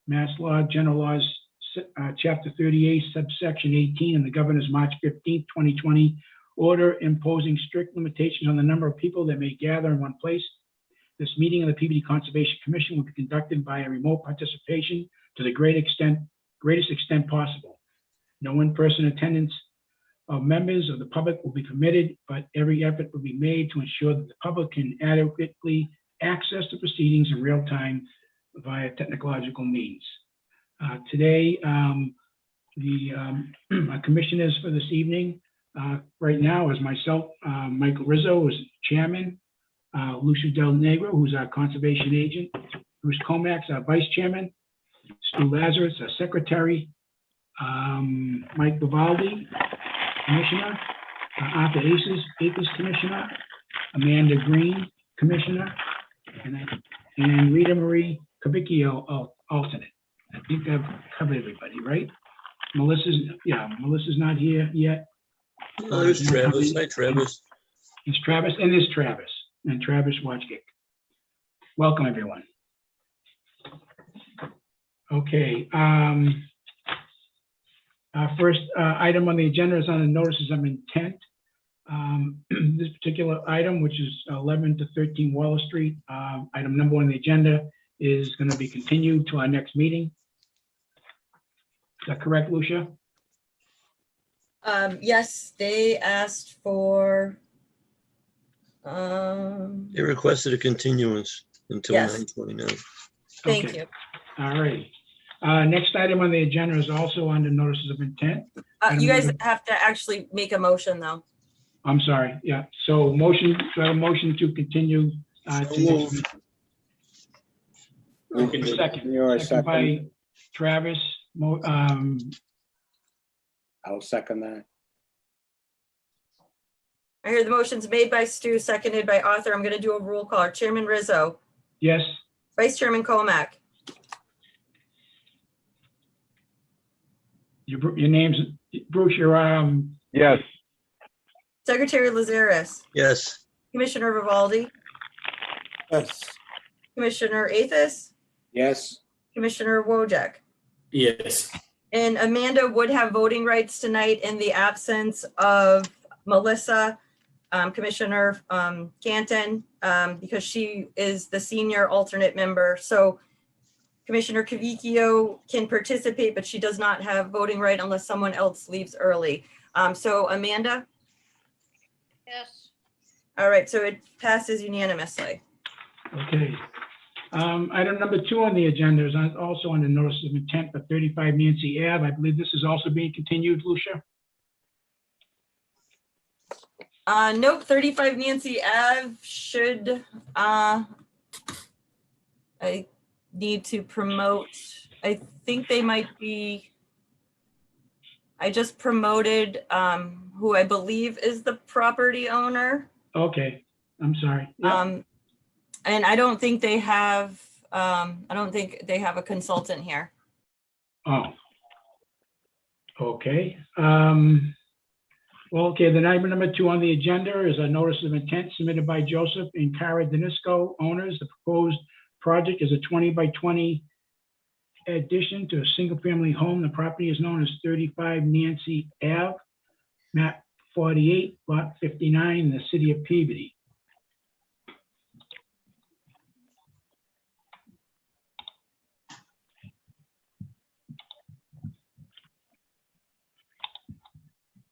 Mass Law, General Laws, Chapter 38, subsection 18, and the Governor's March 15th, 2020 order imposing strict limitations on the number of people that may gather in one place. This meeting of the Peabody Conservation Commission will be conducted by a remote participation to the greatest extent possible. No in-person attendance of members of the public will be permitted, but every effort will be made to ensure that the public can adequately access the proceedings in real time via technological means. Today, the commissioners for this evening right now is myself, Michael Rizzo is chairman, Lucia Del Negro, who's our conservation agent, Bruce Comax, our vice chairman, Stu Lazarus, our secretary, Mike Vivaldi, commissioner, Arthur Akers, commissioner, Amanda Green, commissioner, and Rita Marie Cavicchio, alternate. I think I've covered everybody, right? Melissa's not here yet. Oh, there's Travis. Hi, Travis. There's Travis, and there's Travis, and Travis Wojcik. Welcome, everyone. Okay. Our first item on the agenda is on the notices of intent. This particular item, which is 11 to 13 Waller Street, item number 1 on the agenda, is going to be continued to our next meeting. Is that correct, Lucia? Yes, they asked for. They requested a continuance until Yes. 9/29. Thank Okay. you. All right. Next item on the agenda is also under notices of intent. You guys have to actually make a motion, though. I'm sorry. Yeah. So motion to continue. So moved. Second by Travis. I'll second that. I hear the motion's made by Stu, seconded by Arthur. I'm going to do a roll call. Chairman Rizzo, Yes. Vice Chairman Comack, Your name's Bruce. You're Yes. Secretary Lazaris, Yes. Commissioner Vivaldi, Yes. Commissioner Athos, Yes. Commissioner Wojcik. Yes. And Amanda would have voting rights tonight in the absence of Melissa, Commissioner Canton, because she is the senior alternate member. So Commissioner Cavicchio can participate, but she does not have voting right unless someone else leaves early. So Amanda? Yes. All right, so it passes unanimously. okay. Item number 2 on the agenda is also on the notice of intent for 35 Nancy Ave. I believe this is also being continued, Lucia. Nope, 35 Nancy Ave should, I need to promote, I think they might be, I just promoted who I believe is the property owner. Okay. I'm sorry. Yeah. And I don't think they have, a consultant here. Oh. Okay. Well, okay, then item number 2 on the agenda is a notice of intent submitted by Joseph and Cara Danisco, owners. The proposed project is a 20 by 20 addition to a single-family home. The property is known as 35 Nancy Ave, map 48, lot 59, in the city of Peabody.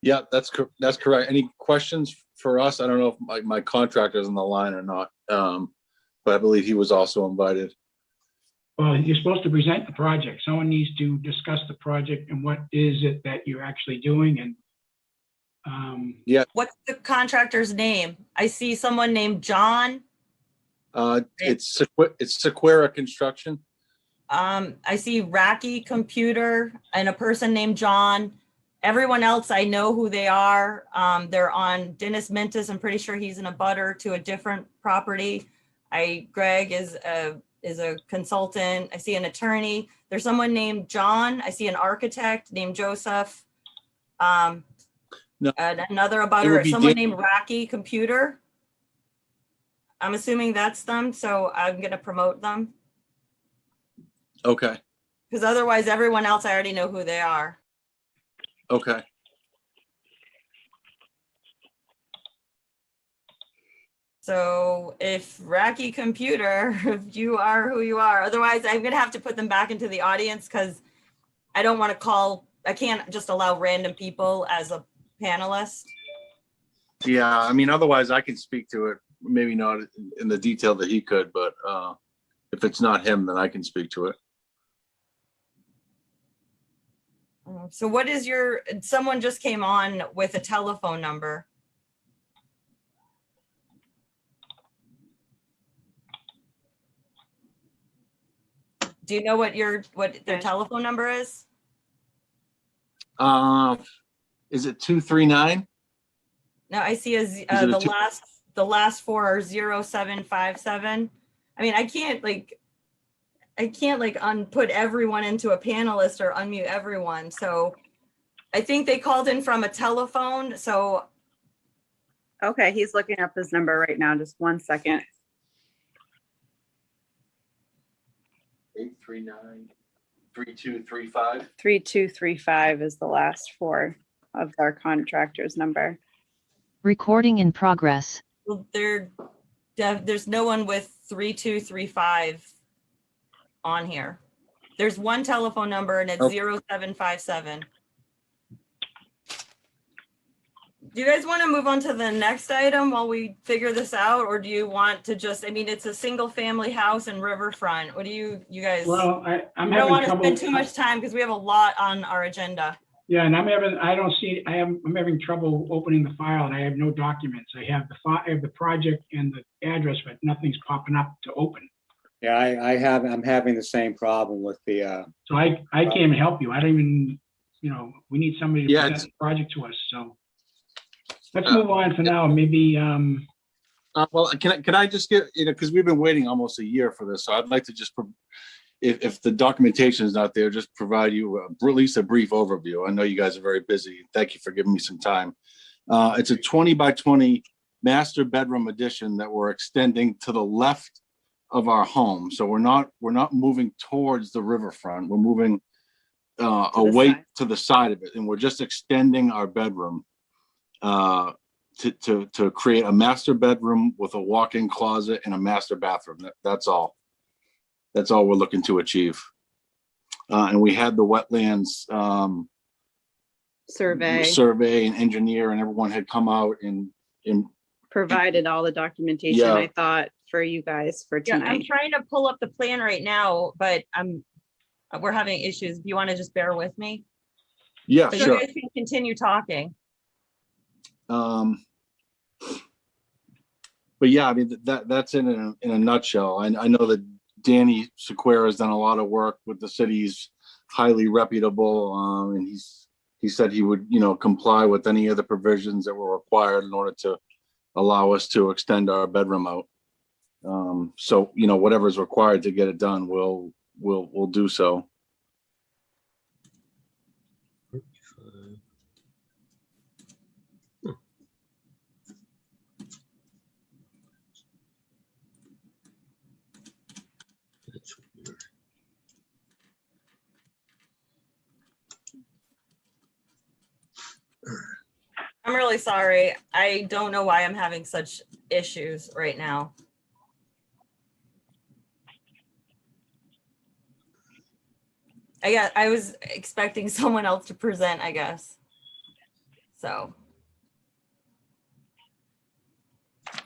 Yeah, that's correct. Any questions for us? I don't know if my contractor's on the line or not, but I believe he was also invited. Well, you're supposed to present the project. Someone needs to discuss the project and what is it that you're actually doing, and What's the contractor's name? I see someone named John. It's Sequera Construction. I see Racky Computer and a person named John. Everyone else, I know who they are. They're on Dennis Mintus. I'm pretty sure he's in a butter to a different property. Greg is a consultant. I see an attorney. There's someone named John. I see an architect named Joseph. No, and another it abutter, would be someone Dan- named Racky Computer. I'm assuming that's them, so I'm gonna promote them. Okay. Because otherwise, everyone else, I already know who they are. Okay. So if Racky Computer, if you are who you are, otherwise I'm gonna have to put them back into the audience because I don't want to call, I can't just allow random people as a panelist. Yeah, I mean, otherwise I can speak to it, maybe not in the detail that he could, but if it's not him, then I can speak to it. So what is your, someone just came on with a telephone number. Do you know what their telephone number is? Is it 239? No, I see Is it a two- the last four are 0757. I mean, I can't put everyone into a panelist or unmute everyone. So I think they called in from a telephone. So Okay, he's looking up his number right now. Just 1 second. 839-3235. 3235 is the last four of our contractor's number. Recording in progress. there's no one with 3235 on here. There's one telephone number and it's Okay. 0757. Do you guys want to move on to the next item while we figure this out? Or do you want to just, I mean, it's a single family house in Riverfront. What do you guys? Well, I'm I don't having want to trouble. spend too much time because we have a lot on our agenda. Yeah, and I'm having trouble opening the file and I have no documents. I have the project and the address, but nothing's popping up to open. Yeah, I'm having the same problem with the, So I can't even help you. I don't even, we need somebody to Yeah, present the project to us, so. Let's move on for now, maybe, Well, can I just get, because we've been waiting almost a year for this, so I'd like to just, if the documentation is not there, just provide you at least a brief overview. I know you guys are very busy. Thank you for giving me some time. It's a 20 by 20 master bedroom addition that we're extending to the left of our home. So we're not moving towards the riverfront. We're moving away side. to the side of it, and we're just extending our bedroom to create a master bedroom with a walk-in closet and a master bathroom. That's all. That's all we're looking to achieve. And we had the wetlands survey and engineer and everyone had come out and Provided all the documentation, Yeah. I thought, for you guys for Yeah, I'm tonight. trying to pull up the plan right now, but we're having issues. Do you want to just bear with me? yeah, So sure. you guys can continue talking. But yeah, I mean, that's in a nutshell. I know that Danny Sequeira has done a lot of work with the city. He's highly reputable, and he said he would, comply with any of the provisions that were required in order to allow us to extend our bedroom out. So, whatever is required to get it done, we'll do so. That's weird. I'm really sorry. I don't know why I'm having such issues right now. I was expecting someone else to present, I guess. So.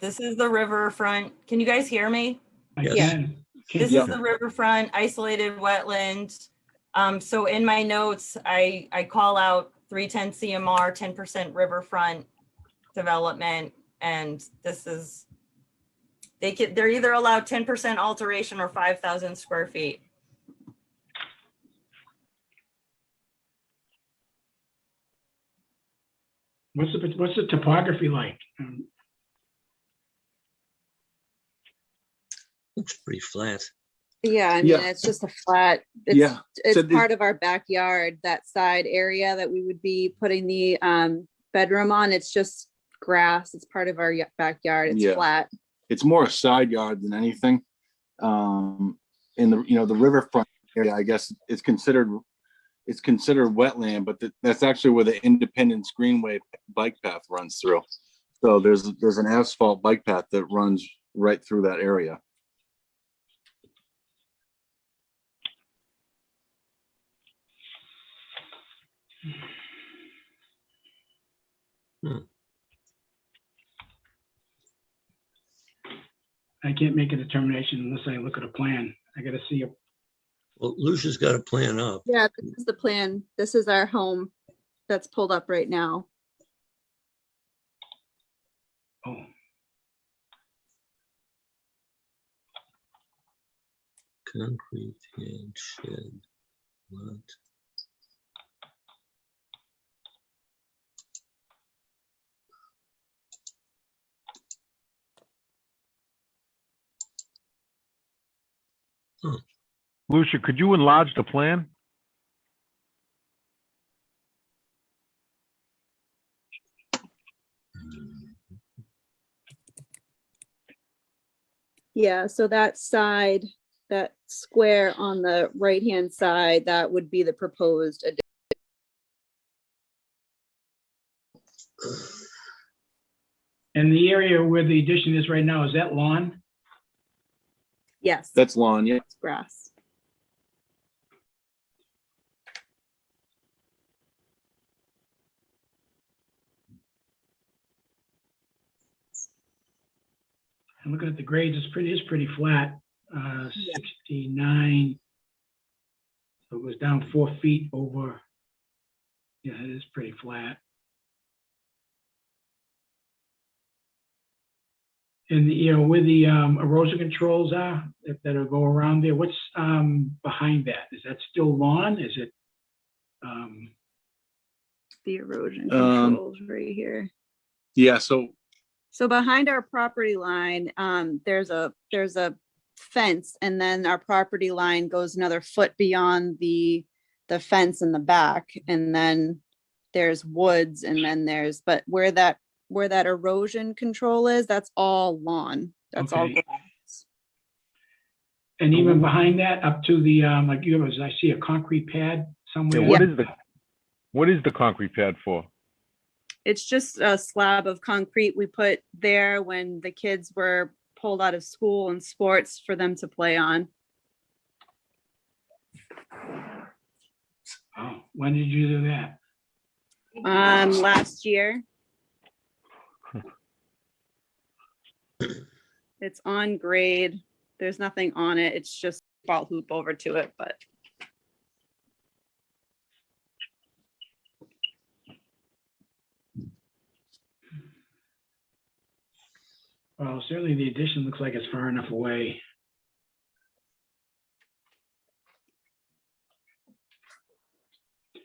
This is the riverfront. Can you guys hear me? I Yes. can. This Yeah. is the riverfront isolated wetland. So in my notes, I call out 310 CMR, 10% riverfront development. And this is, they're either allowed 10% alteration or 5,000 square feet. What's the topography like? Looks pretty flat. Yeah, I mean, Yeah. it's just a flat, Yeah. it's So the- part of our backyard, that side area that we would be putting the bedroom on. It's just grass. It's part of our backyard. It's Yeah. flat. It's more a side yard than anything. In the riverfront, area, I guess it's considered wetland, but that's actually where the Independence Greenway bike path runs through. So there's an asphalt bike path that runs right through that area. I can't make a determination unless I look at a plan. I gotta see a, Well, Lucia's got a plan up. Yeah, this is the plan. This is our home that's pulled up right now. oh, Concrete and shed. Lot. Lucia, could you enlarge the plan? Yeah, so that side, that square on the right-hand side, that would be the proposed addition. and the area where the addition is right now, is that lawn? Yes, That's lawn, yeah. it's grass. I'm looking at the grades, it's pretty flat, 69. So it goes down 4 feet over. Yeah, it is pretty flat. And where the erosion controls are that'll go around there, what's behind that? Is that still lawn? Is it? The erosion Um, controls right here. Yeah, so So behind our property line, there's a fence, and then our property line goes another foot beyond the fence in the back, and then there's woods, and then but where that erosion control is, that's all lawn. That's all Okay. grass. And even behind that, up to the like I see a concrete pad somewhere. Yeah, what is the concrete pad for? It's just a slab of concrete we put there when the kids were pulled out of school and sports for them to play on. Oh, when did you do that? Last year. It's on grade. There's nothing on it. It's just ball hoop over to it, but Well, certainly the addition looks like it's far enough away.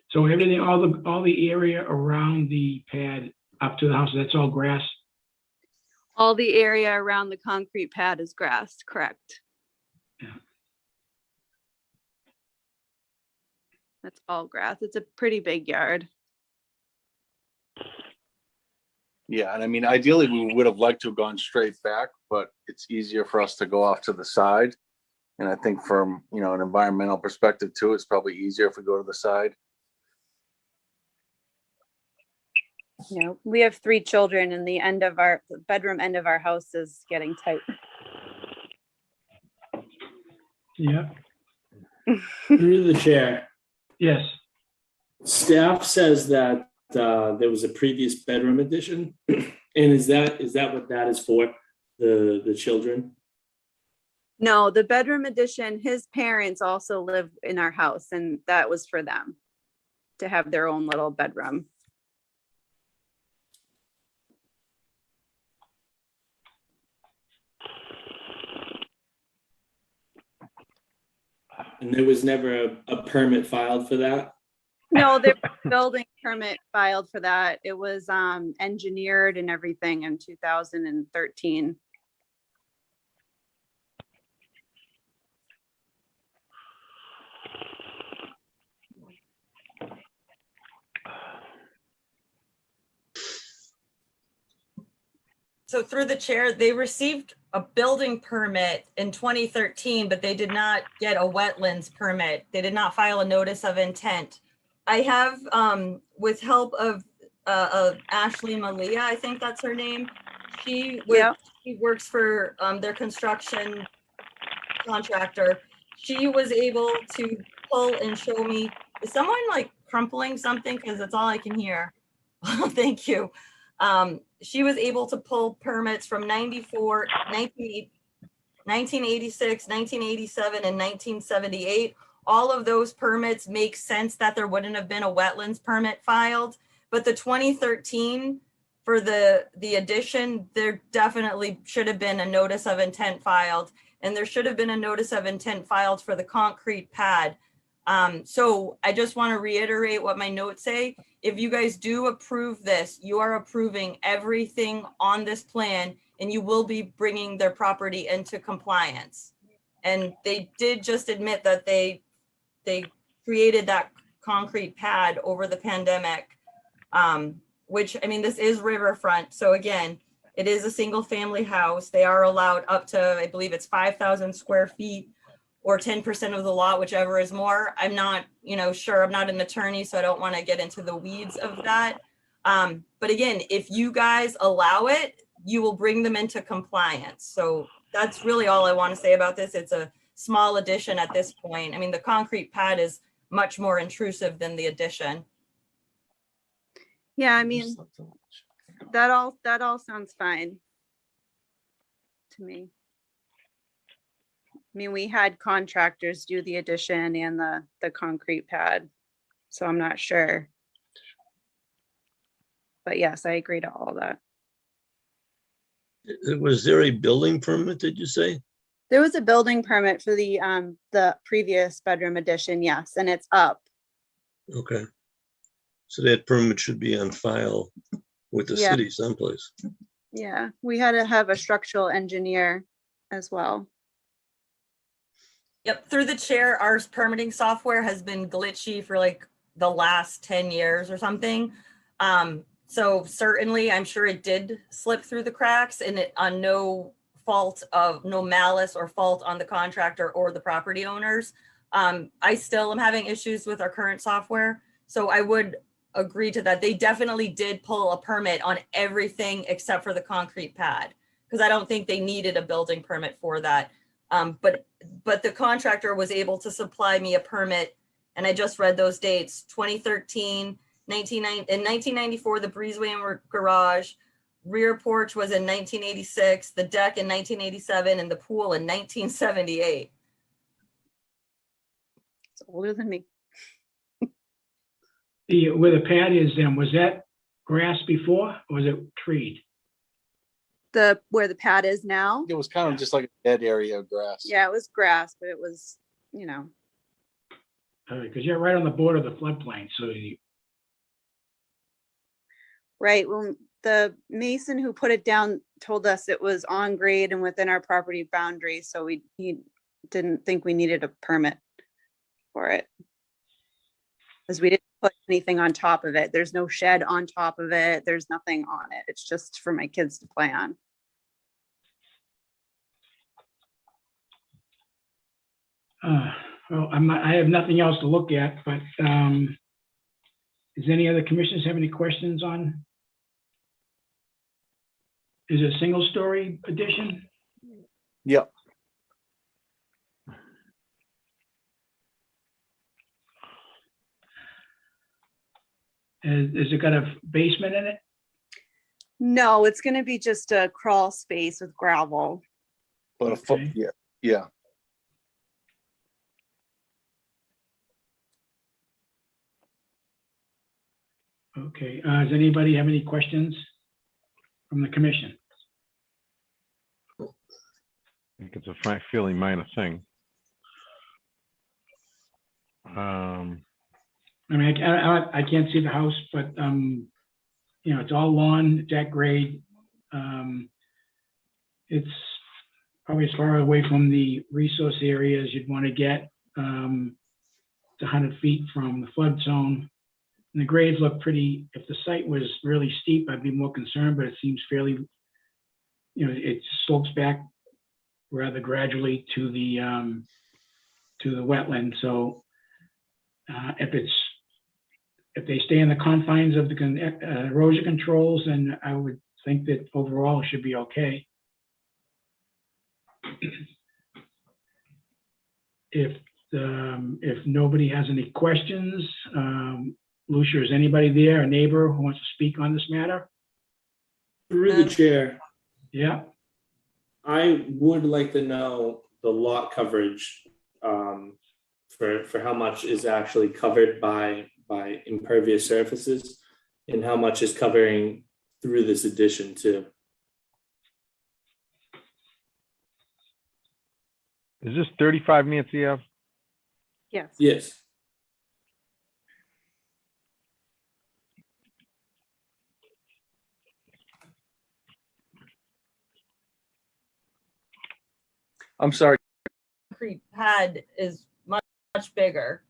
So everything, all the area around the pad up to the house, that's all grass? all the area around the concrete pad is grass, correct? Yeah. That's all grass. It's a pretty big yard. yeah, and I mean, ideally, we would have liked to have gone straight back, but it's easier for us to go off to the side. And I think from, an environmental perspective too, it's probably easier if we go to the side. You know, we have 3 children, and the bedroom end of our house is getting tight. Yeah, Through the chair, yes. staff says that there was a previous bedroom addition. And is that what that is for, the children? No, the bedroom addition, his parents also live in our house, and that was for them to have their own little bedroom. And there was never a permit filed for that? No, the building permit filed for that. It was engineered and everything in 2013. So through the chair, they received a building permit in 2013, but they did not get a wetlands permit. They did not file a notice of intent. I have, with help of Ashley Malia, I think that's her name. She Yep. she works for their construction contractor. She was able to pull and show me, is someone like crumpling something? Because that's all I can hear. Thank you. She was able to pull permits from 94, 1986, 1987, and 1978. All of those permits make sense that there wouldn't have been a wetlands permit filed, but the 2013 for the addition, there definitely should have been a notice of intent filed, and there should have been a notice of intent filed for the concrete pad. So I just want to reiterate what my notes say. If you guys do approve this, you are approving everything on this plan, and you will be bringing their property into compliance. And they did just admit that they created that concrete pad over the pandemic, which, I mean, this is Riverfront. So again, it is a single family house. They are allowed up to, I believe it's 5,000 square feet or 10% of the lot, whichever is more. I'm not, sure. I'm not an attorney, so I don't want to get into the weeds of that. But again, if you guys allow it, you will bring them into compliance. So that's really all I want to say about this. It's a small addition at this point. I mean, the concrete pad is much more intrusive than the addition. Yeah, I mean, that all sounds fine to me. I mean, we had contractors do the addition and the concrete pad, so I'm not sure. But yes, I agree to all that. Was there a building permit, did you say? There was a building permit for the previous bedroom addition, yes, and it's up. Okay. So that permit should be on file with the Yeah. city someplace. Yeah, we had to have a structural engineer as well. Yep, through the chair, our permitting software has been glitchy for like the last 10 years or something. So certainly, I'm sure it did slip through the cracks, and it on no malice or fault on the contractor or the property owners. I still am having issues with our current software. So I would agree to that. They definitely did pull a permit on everything except for the concrete pad, because I don't think they needed a building permit for that. But the contractor was able to supply me a permit, and I just read those dates: 2013, in 1994, the breezeway and garage, rear porch was in 1986, the deck in 1987, and the pool in 1978. It's older than me. Where the pad is then, was that grass before or was it treed? Where the pad is now? It was kind of just like a dead area of grass. Yeah, it was grass, but it was, Because you're right on the border of the floodplain, so right. Well, the mason who put it down told us it was on grade and within our property boundaries, so he didn't think we needed a permit for it. Because we didn't put anything on top of it. There's no shed on top of it. There's nothing on it. It's just for my kids to play on. well, I have nothing else to look at, but does any other commissioners have any questions on? Is it a single story addition? Yep. Is it got a basement in it? No, it's going to be just a crawl space with gravel. But a foot, Okay. yeah, yeah. Okay, does anybody have any questions from the commission? I think it's a fairly minor thing. I mean, I can't see the house, but, it's all lawn, it's at grade. It's probably as far away from the resource area as you'd want to get. It's 100 feet from the flood zone. And the grades look pretty, if the site was really steep, I'd be more concerned, but it seems fairly, it slopes back rather gradually to the wetland. So if they stay in the confines of the erosion controls, then I would think that overall it should be okay. If nobody has any questions, Lucia, is anybody there, a neighbor who wants to speak on this matter? Through the chair, Yeah, I would like to know the lot coverage for how much is actually covered by impervious surfaces and how much is covering through this addition too. Is this 35 Nancy Ave? Yes. Yes. I'm sorry. Concrete pad is much bigger.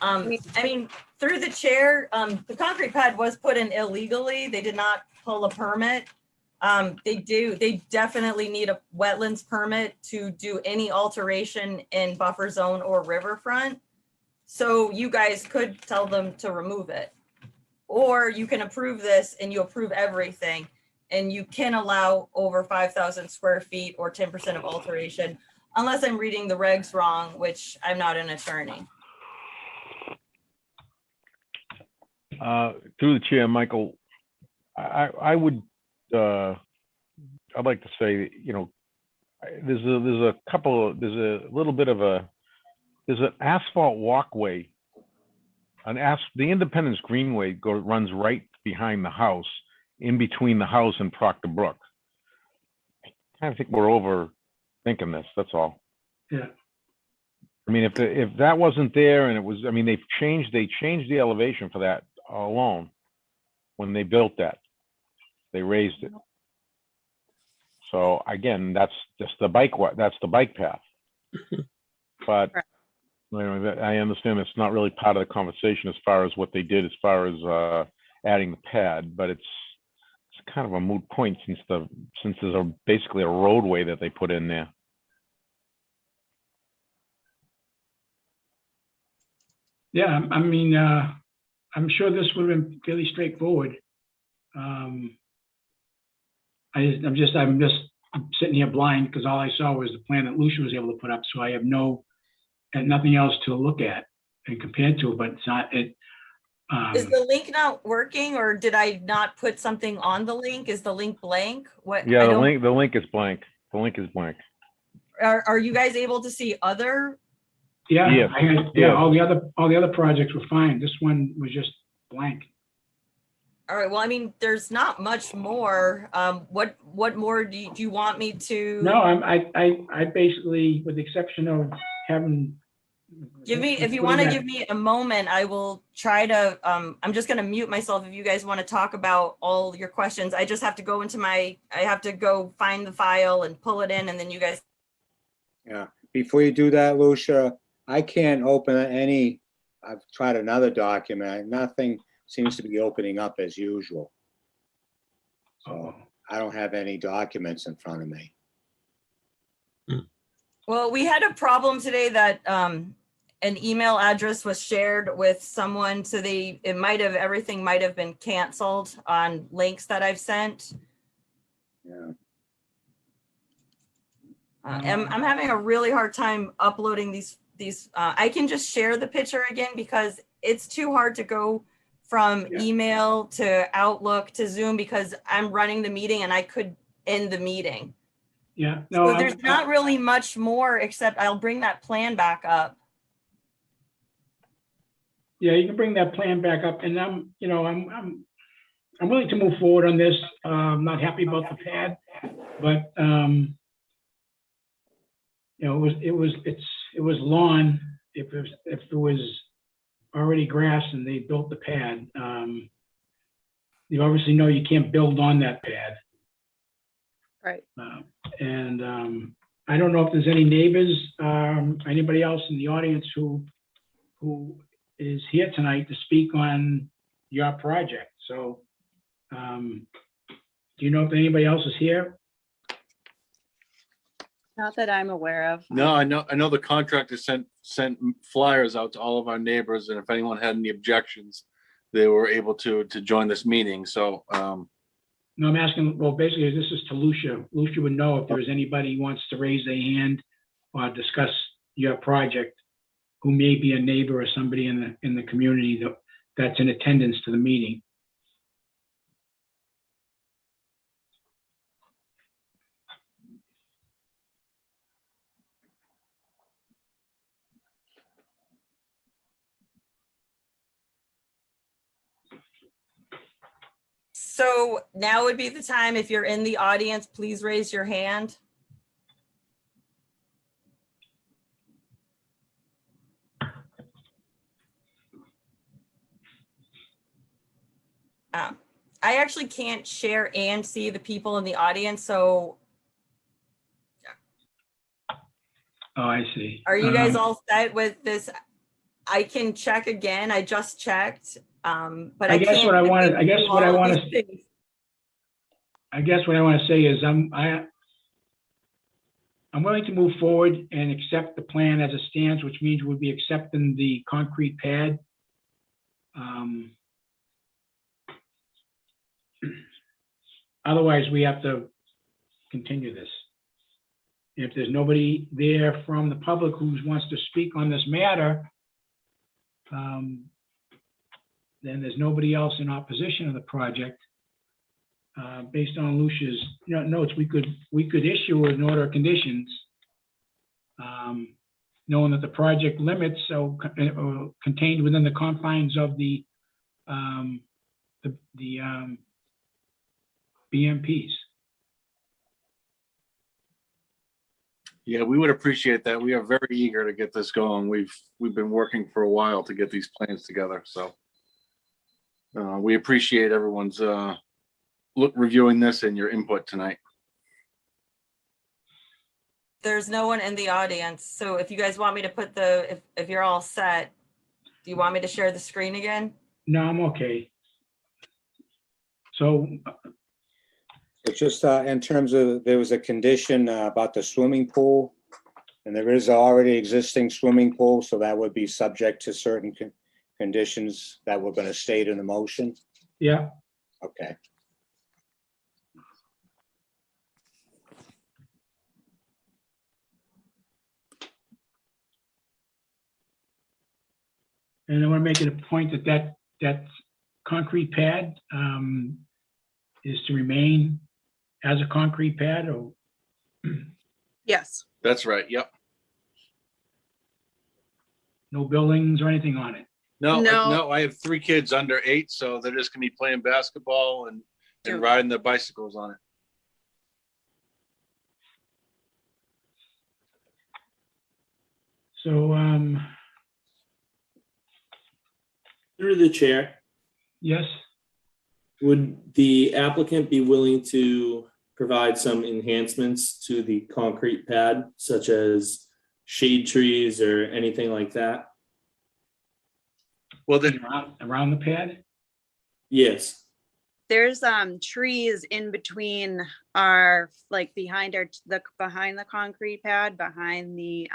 I mean, through the chair, the concrete pad was put in illegally. They did not pull a permit. They definitely need a wetlands permit to do any alteration in buffer zone or riverfront. So you guys could tell them to remove it. Or you can approve this and you approve everything. And you can allow over 5,000 square feet or 10% of alteration, unless I'm reading the regs wrong, which I'm not an attorney. Through the chair, Michael, I would, I'd like to say, you know, there's a little bit of there's an asphalt walkway, the Independence Greenway runs right behind the house, in between the house and Proctor Brook. I kind of think we're overthinking this, that's all. yeah. I mean, if that wasn't there and it was, I mean, they changed the elevation for that alone when they built that. They raised it. So again, that's just the bike path. But you know, I understand it's not really part of the conversation as far as what they did as far as adding the pad, but it's kind of a moot point since there's basically a roadway that they put in there. Yeah, I mean, I'm sure this would have been fairly straightforward. I'm just sitting here blind because all I saw was the plan that Lucia was able to put up. So I have nothing else to look at and compare to, but it's not, Is the link not working, or did I not put something on the link? Is the link blank? What? Yeah, the link is blank. The link is blank. Are you guys able to see other? yeah, Yes, yes. all the other projects were fine. This one was just blank. All right, well, I mean, there's not much more. What more do you want me to? No, I basically, with the exception of having. If you want to give me a moment, I will try to, I'm just going to mute myself if you guys want to talk about all your questions. I just have to go I have to go find the file and pull it in, and then you guys. Yeah, before you do that, Lucia, I can't open I've tried another document, nothing seems to be opening up as usual. So I don't have any documents in front of me. Well, we had a problem today that an email address was shared with someone, so everything might have been canceled on links that I've sent. Yeah. I'm having a really hard time uploading these. I can just share the picture again because it's too hard to go from email to Outlook to Zoom because I'm running the meeting and I could end the meeting. Yeah, no, So there's not really much more except I'll bring that plan back up. Yeah, you can bring that plan back up, and I'm willing to move forward on this. I'm not happy about the pad, but it was lawn. If it was already grass and they built the pad, you obviously know you can't build on that pad. Right. And I don't know if there's any neighbors, anybody else in the audience who is here tonight to speak on your project. So do you know if anybody else is here? Not that I'm aware of. No, I know the contractor sent flyers out to all of our neighbors, and if anyone had any objections, they were able to join this meeting, so, No, I'm asking, well, basically, this is to Lucia. Lucia would know if there is anybody who wants to raise their hand or discuss your project, who may be a neighbor or somebody in the community that's in attendance to the meeting. So now would be the time, if you're in the audience, please raise your hand. I actually can't share and see the people in the audience, so Oh, I see. are you guys all set with this? I can check again. I just checked, but I guess can't what I wanted- do I guess what I all of wanna- these things. I guess what I want to say is I'm willing to move forward and accept the plan as it stands, which means we'll be accepting the concrete pad. Otherwise, we have to continue this. If there's nobody there from the public who wants to speak on this matter, then there's nobody else in opposition of the project. Based on Lucia's notes, we could issue an order of conditions, knowing that the project limits so contained within the confines of the BMPs. yeah, we would appreciate that. We are very eager to get this going. We've been working for a while to get these plans together, so. We appreciate everyone's, reviewing this and your input tonight. There's no one in the audience, so if you guys want me to put if you're all set, do you want me to share the screen again? No, I'm okay. So, It's just in terms of, there was a condition about the swimming pool, and there is already existing swimming pool, so that would be subject to certain conditions that we're going to state in the motion. yeah, Okay. and I want to make it a point that concrete pad is to remain as a concrete pad, or Yes. That's right, yep. no buildings or anything on it. No. I have 3 kids under 8, so they're just gonna be playing basketball and Sure. riding their bicycles on it. So, Through the chair, yes, would the applicant be willing to provide some enhancements to the concrete pad, such as shade trees or anything like that? Well, then, around the pad. Yes. There's trees in between our, like behind behind the concrete pad, behind the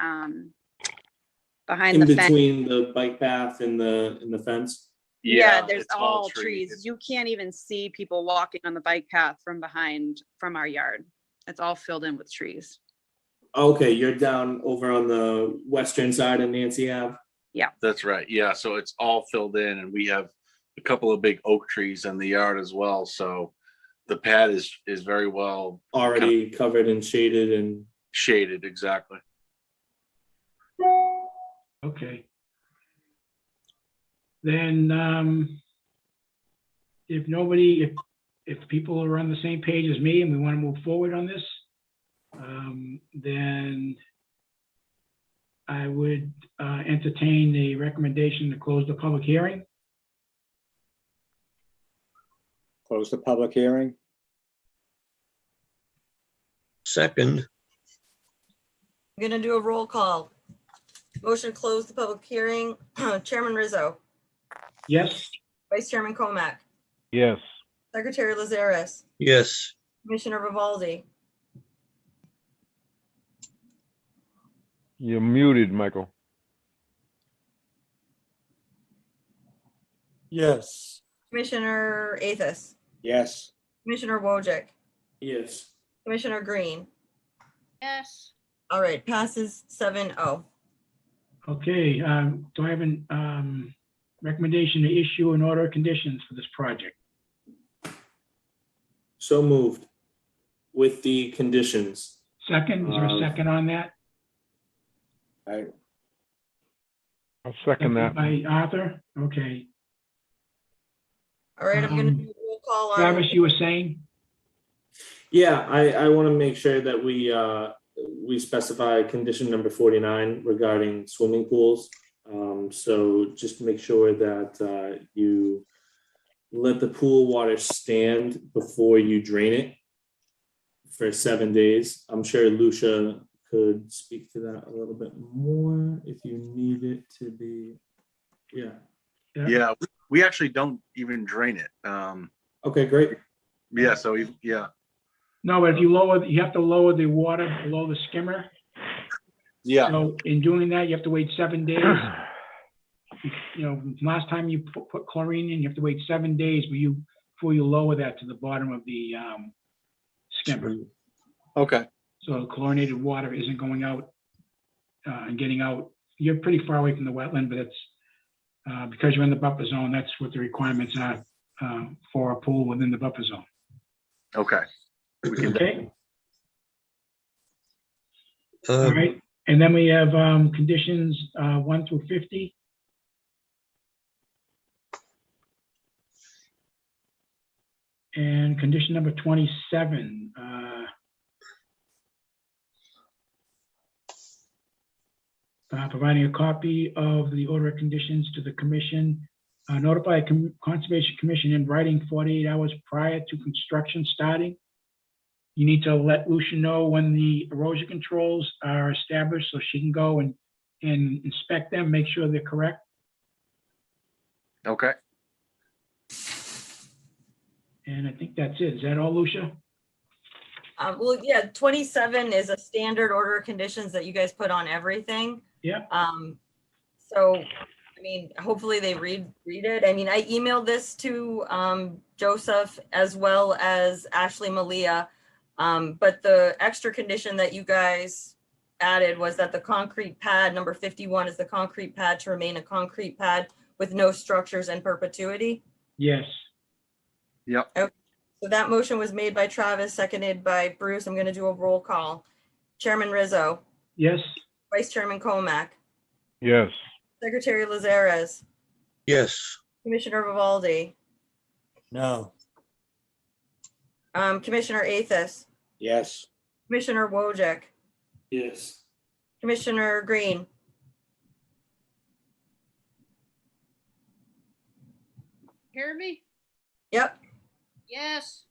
In fence. between the bike path and the fence? Yeah, there's it's all trees. You can't even see people walking on the bike path from our yard. It's all filled in with trees. Okay, you're down over on the western side of Nancy Ave? That's right, yeah, so it's all filled in, and we have a couple of big oak trees in the yard as well, so the pad is very well Already covered and shaded and, shaded, exactly. Okay. Then, if people are on the same page as me and we want to move forward on this, then I would entertain the recommendation to close the public hearing. Close the public hearing. Second, I'm gonna do a roll call. Motion to close the public hearing. Chairman Rizzo, Yes, Vice Chairman Comac, Yes, Secretary Lazares, yes, Commissioner Vivaldi, You're muted, Michael. Yes. Commissioner Athos, Yes. Commissioner Wojcik, Yes. Commissioner Green. yes, All right, passes 7-0. Okay, do I have an recommendation to issue an order of conditions for this project? So moved with the conditions. Second, is there a second on that? I'll second that. By Arthur, okay. All right, I'm gonna Um, do a roll call on. Travis, you were saying? Yeah, I want to make sure that we specify condition number 49 regarding swimming pools. So just to make sure that you let the pool water stand before you drain it for 7 days. I'm sure Lucia could speak to that a little bit more if you need it to be. Yeah. Yeah, we actually don't even drain it. Okay, great. Yeah, so yeah, No, but if you have to lower the water below the skimmer. yeah, So in doing that, you have to wait 7 days. You know, last time you put chlorine in, you have to wait 7 days before you lower that to the bottom of the skimmer. okay, So chlorinated water isn't going out and getting out. You're pretty far away from the wetland, but it's because you're in the buffer zone, that's what the requirements are for a pool within the buffer zone. okay. We can, Okay? All right, and then we have conditions 1 through 50. And condition number 27. Providing a copy of the order of conditions to the commission. Notify Conservation Commission in writing 48 hours prior to construction starting. You need to let Lucia know when the erosion controls are established so she can go and inspect them, make sure they're correct. okay. And I think that's it. Is that all, Lucia? Well, yeah, 27 is a standard order of conditions that you guys put on everything. Yeah. So, I mean, hopefully they read it. I mean, I emailed this to Joseph as well as Ashley Malia. But the extra condition that you guys added was that the concrete pad, number 51, is the concrete pad to remain a concrete pad with no structures in perpetuity. Yes. Yep. So that motion was made by Travis, seconded by Bruce. I'm going to do a roll call. Chairman Rizzo, Yes. Vice Chairman Comack, Yes. Secretary Lazares, Yes. Commissioner Vivaldi, No. Commissioner Athos, Yes. Commissioner Wojcik, Yes. Commissioner Green, hear me? yep. Yes,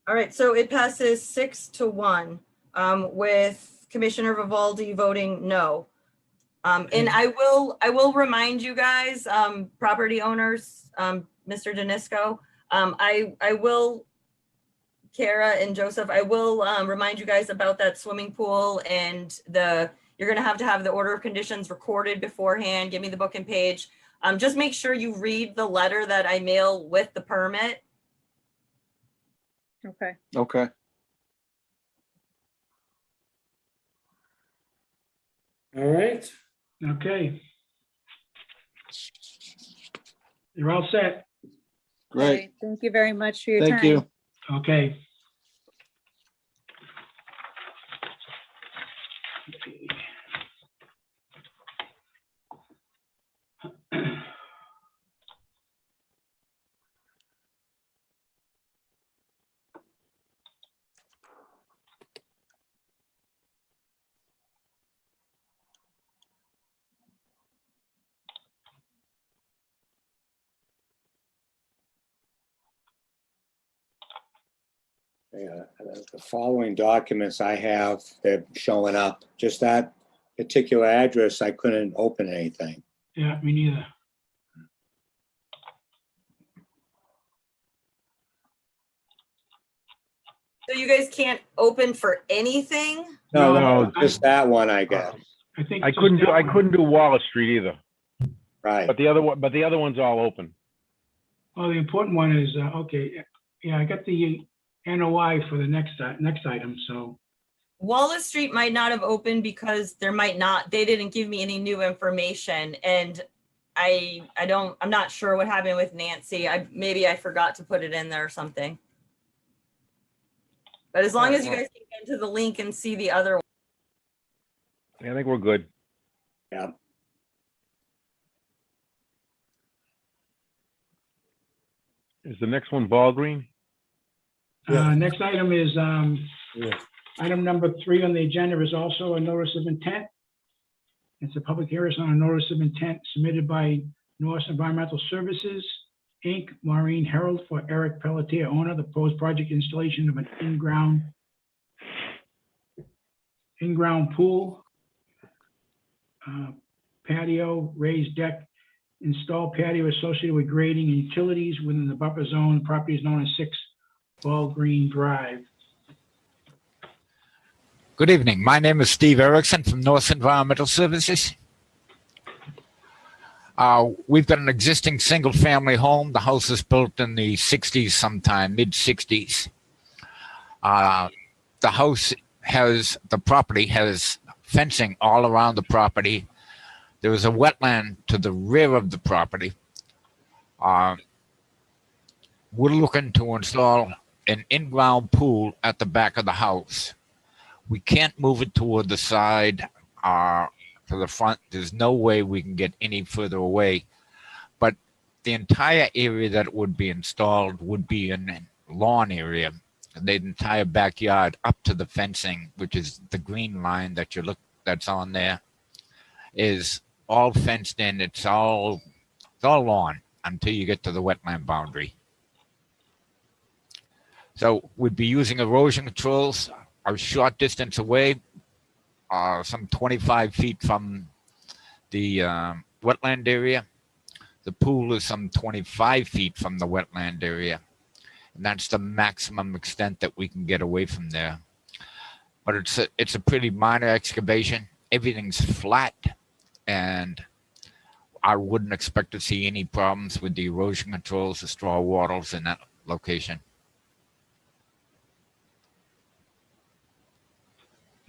All right, so it passes 6-1 with Commissioner Vivaldi voting no. And I will remind you guys, property owners, Mr. Danisco, I will, Kara and Joseph, I will remind you guys about that swimming pool and you're gonna have to have the order of conditions recorded beforehand. Give me the book and page. Just make sure you read the letter that I mail with the permit. Okay. Okay. All right. Okay. You're all set. Great. Okay, thank you very much for your time. Thank you. Okay. Yeah, the following documents I have, they're showing up. Just that particular address, I couldn't open anything. Yeah, me neither. So you guys can't open for anything? No, No, just that one, I guess. I think. I just couldn't do, that I one. couldn't do Wallace Street either, Right. but the other one's all open. Oh, the important one is, okay, yeah, I got the NOI for the next item, so, Wallace Street might not have opened because they didn't give me any new information. And I'm not sure what happened with Nancy. Maybe I forgot to put it in there or something. But as long as you guys can get into the link and see the other one. I think we're good. Yeah. Is the next one Ball Green? Yeah. next item is, Yeah. item number 3 on the agenda is also a notice of intent. It's a public hearing on a notice of intent submitted by Norse Environmental Services, Inc., Maureen Herald, for Eric Pelletier, owner, the proposed project installation of an in-ground pool, patio, raised deck, installed patio associated with grading and utilities within the buffer zone. The property is known as 6 Ball Green Drive. Good evening. My name is Steve Erickson from North Environmental Services. We've got an existing single-family home. The house was built in the 60s sometime, mid-60s. The property has fencing all around the property. There is a wetland to the rear of the property. We're looking to install an in-ground pool at the back of the house. We can't move it toward the side, to the front. There's no way we can get any further away. But the entire area that would be installed would be an lawn area. The entire backyard up to the fencing, which is the green line that's on there, is all fenced in. It's all lawn until you get to the wetland boundary. So we'd be using erosion controls a short distance away, some 25 feet from the wetland area. The pool is some 25 feet from the wetland area. And that's the maximum extent that we can get away from there. But it's a pretty minor excavation. Everything's flat, and I wouldn't expect to see any problems with the erosion controls, the straw wattles in that location.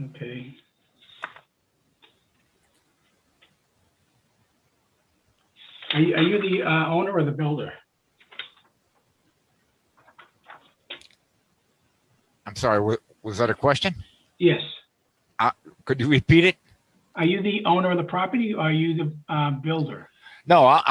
Okay. Are you the owner or the builder? I'm sorry, was that a question? Yes. Could you repeat it? Are you the owner of the property or are you the builder? No,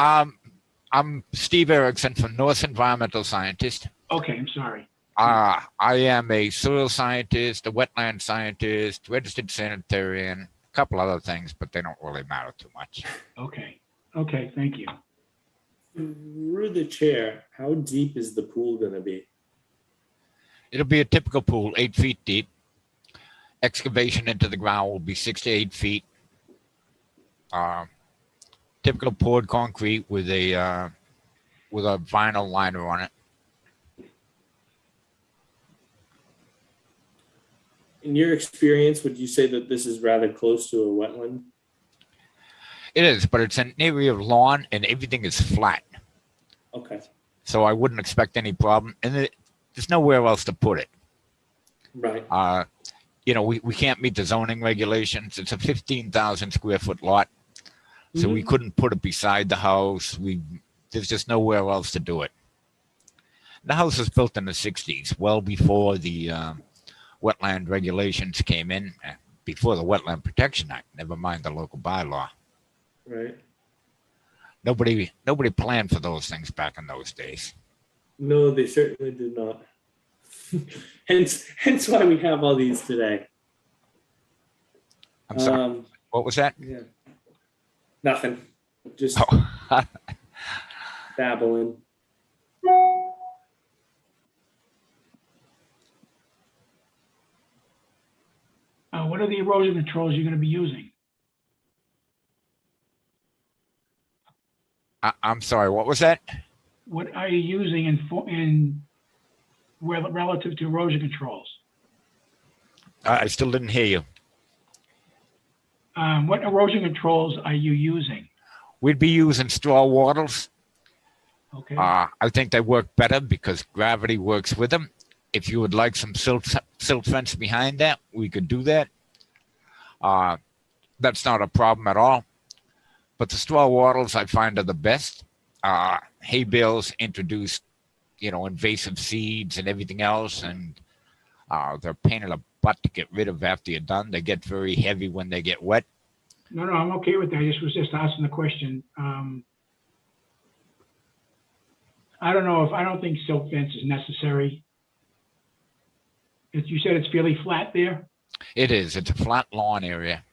I'm Steve Erickson from North Environmental Scientist. Okay, I'm sorry. I am a soil scientist, a wetland scientist, registered sanitarian, a couple other things, but they don't really matter too much. Okay, thank you. Through the chair, how deep is the pool gonna be? It'll be a typical pool, 8 feet deep. Excavation into the ground will be 6 to 8 feet. Typical poured concrete with a vinyl liner on it. In your experience, would you say that this is rather close to a wetland? It is, but it's an area of lawn and everything is flat. Okay, So I wouldn't expect any problem. And there's nowhere else to put it. right. We can't meet the zoning regulations. It's a 15,000 square foot lot. So we couldn't put it beside the house. There's just nowhere else to do it. The house was built in the 60s, well before the wetland regulations came in, before the Wetland Protection Act, never mind the local bylaw. Right. Nobody planned for those things back in those days. No, they certainly did not. hence why we have all these today. I'm sorry. What was that? Yeah. Nothing. Just Oh. babbling. What are the erosion controls you're going to be using? I'm sorry. What was that? What are you using relative to erosion controls? I still didn't hear you. What erosion controls are you using? We'd be using straw wattles. Okay, I think they work better because gravity works with them. If you would like some silt fence behind that, we could do that. That's not a problem at all. But the straw wattles I find are the best. Hay bales introduce, invasive seeds and everything else, and they're a pain in the butt to get rid of after you're done. They get very heavy when they get wet. no, I'm okay with that. I was just asking the question. I don't think silt fence is necessary. You said it's fairly flat there? It is. It's a flat lawn area.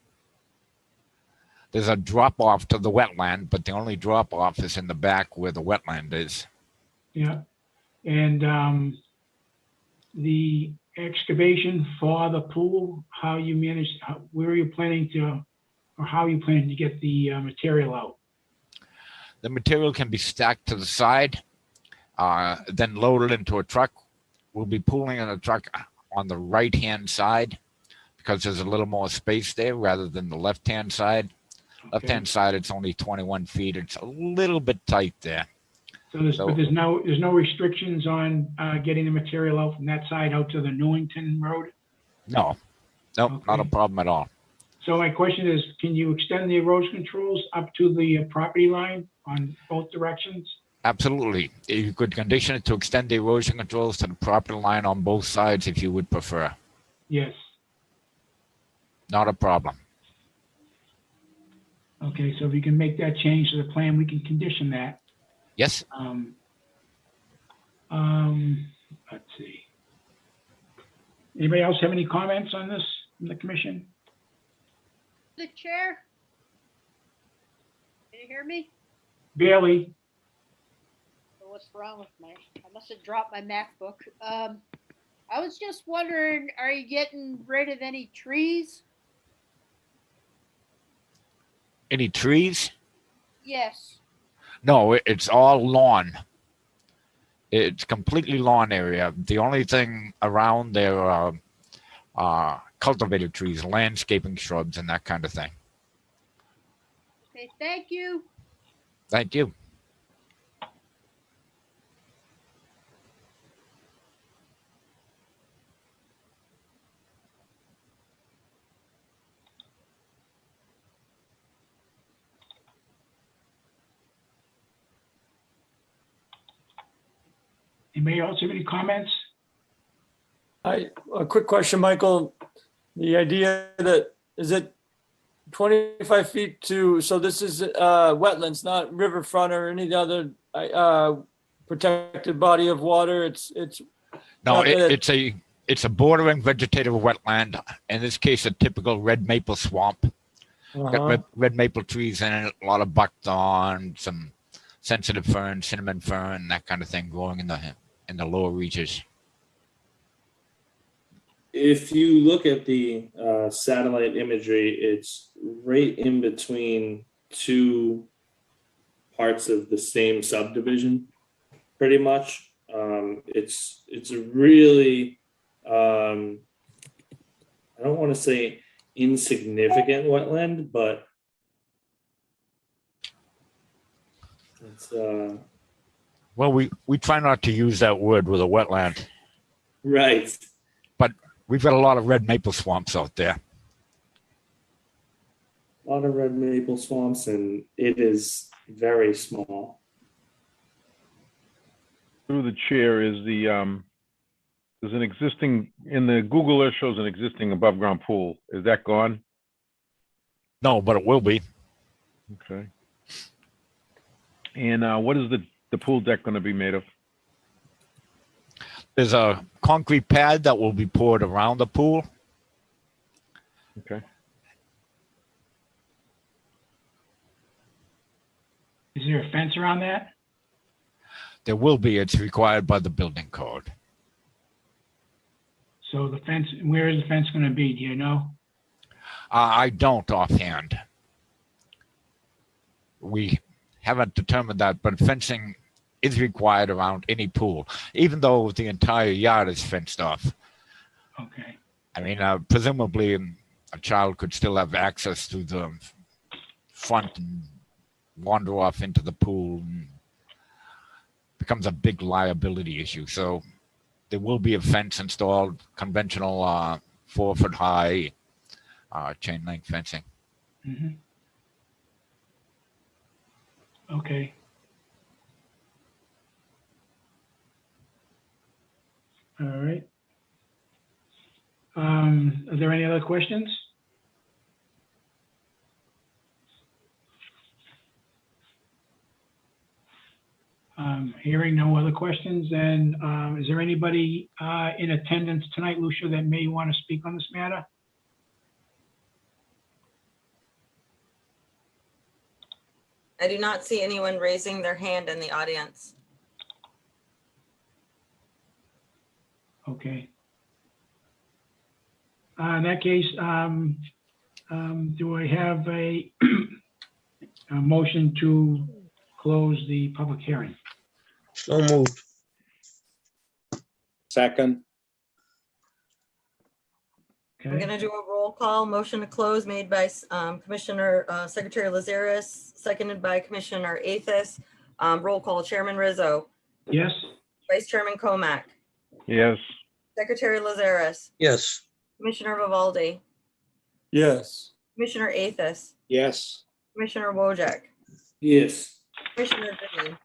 There's a drop off to the wetland, but the only drop off is in the back where the wetland is. Yeah. And the excavation for the pool, where are you planning to, or how are you planning to get the material out? The material can be stacked to the side, then loaded into a truck. We'll be pooling in a truck on the right-hand side because there's a little more space there rather than the left-hand side. Left-hand side, it's only 21 feet. It's a little bit tight there. But there's no restrictions on getting the material out from that side out to the Newington Road? No, not a Okay. problem at all. So my question is, can you extend the erosion controls up to the property line on both directions? Absolutely. You could condition it to extend the erosion controls to the property line on both sides if you would prefer. Yes. Not a problem. Okay, so if you can make that change to the plan, we can condition that. Yes? Let's see. Anybody else have any comments on this from the commission? The chair? Can you hear me? Barely. What's wrong with I must have dropped my MacBook. I was just wondering, are you getting rid of any trees? Any trees? Yes. No, it's all lawn. It's completely lawn area. The only thing around there are cultivated trees, landscaping shrubs, and that kind of thing. Okay, thank you. Thank you. Anybody else have any comments? A quick question, Michael. The idea that, is it 25 feet so this is wetlands, not riverfront or any other protected body of water? It's No, not that it's a bordering vegetative wetland. In this case, a typical red maple swamp. Got red maple trees in it, a lot of buckthorn, some sensitive fern, cinnamon fern, that kind of thing growing in the lower reaches. If you look at the satellite imagery, it's right in between two parts of the same subdivision, pretty much. It's a really, I don't want to say insignificant wetland, but it's Well, we try not to use that word with a wetland, right. but we've got a lot of red maple swamps out there. A lot of red maple swamps, and it is very small. Through the chair is there's an existing, in the Google Earth shows an existing above ground pool. Is that gone? No, but it will be. Okay. And what is the pool deck going to be made of? There's a concrete pad that will be poured around the pool. Okay. Is there a fence around that? There will be. It's required by the building code. So the fence, where is the fence going to be? Do you know? I don't offhand. We haven't determined that, but fencing is required around any pool, even though the entire yard is fenced off. Okay. I mean, presumably a child could still have access to the front and wander off into the pool. And becomes a big liability issue. So there will be a fence installed, conventional 4-foot high chain link fencing. Mhm. Okay. All right. Are there any other questions? Hearing no other questions, and is there anybody in attendance tonight, Lucia, that may want to speak on this matter? I do not see anyone raising their hand in the audience. Okay. In that case, do I have a motion to close the public hearing? So moved. Second, I'm Okay, gonna do a roll call. Motion to close made by Commissioner Secretary Lazaris, seconded by Commissioner Athos. Roll call, Chairman Rizzo, yes, Vice Chairman Comac, Yes, Secretary Lazaris, Yes, Commissioner Vivaldi, Yes. Commissioner Athos, yes. Commissioner Wojcik, Yes. Commissioner Green.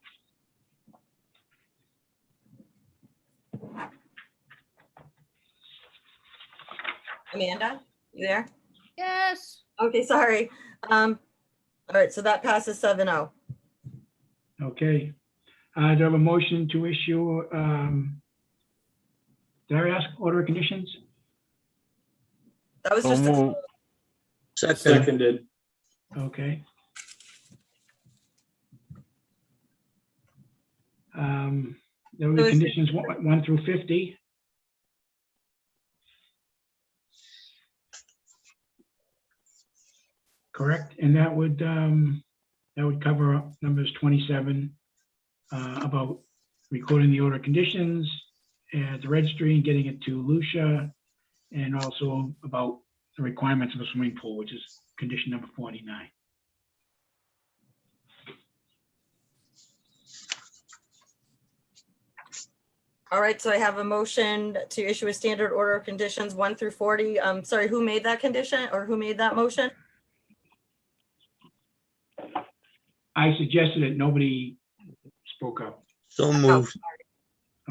Amanda, you there? Yes. Okay, sorry. All right, so that passes 7-0. okay. Do I have a motion to issue, did I ask order of conditions? That was so just, moved. second, Seconded. Okay. There will be conditions 1 through 50. Correct, and that would cover up numbers 27, about recording the order of conditions at the registry and getting it to Lucia, and also about the requirements of a swimming pool, which is condition number 49. all right, so I have a motion to issue a standard order of conditions 1 through 40. Sorry, who made that condition or who made that motion? I suggested it, nobody spoke up. so moved.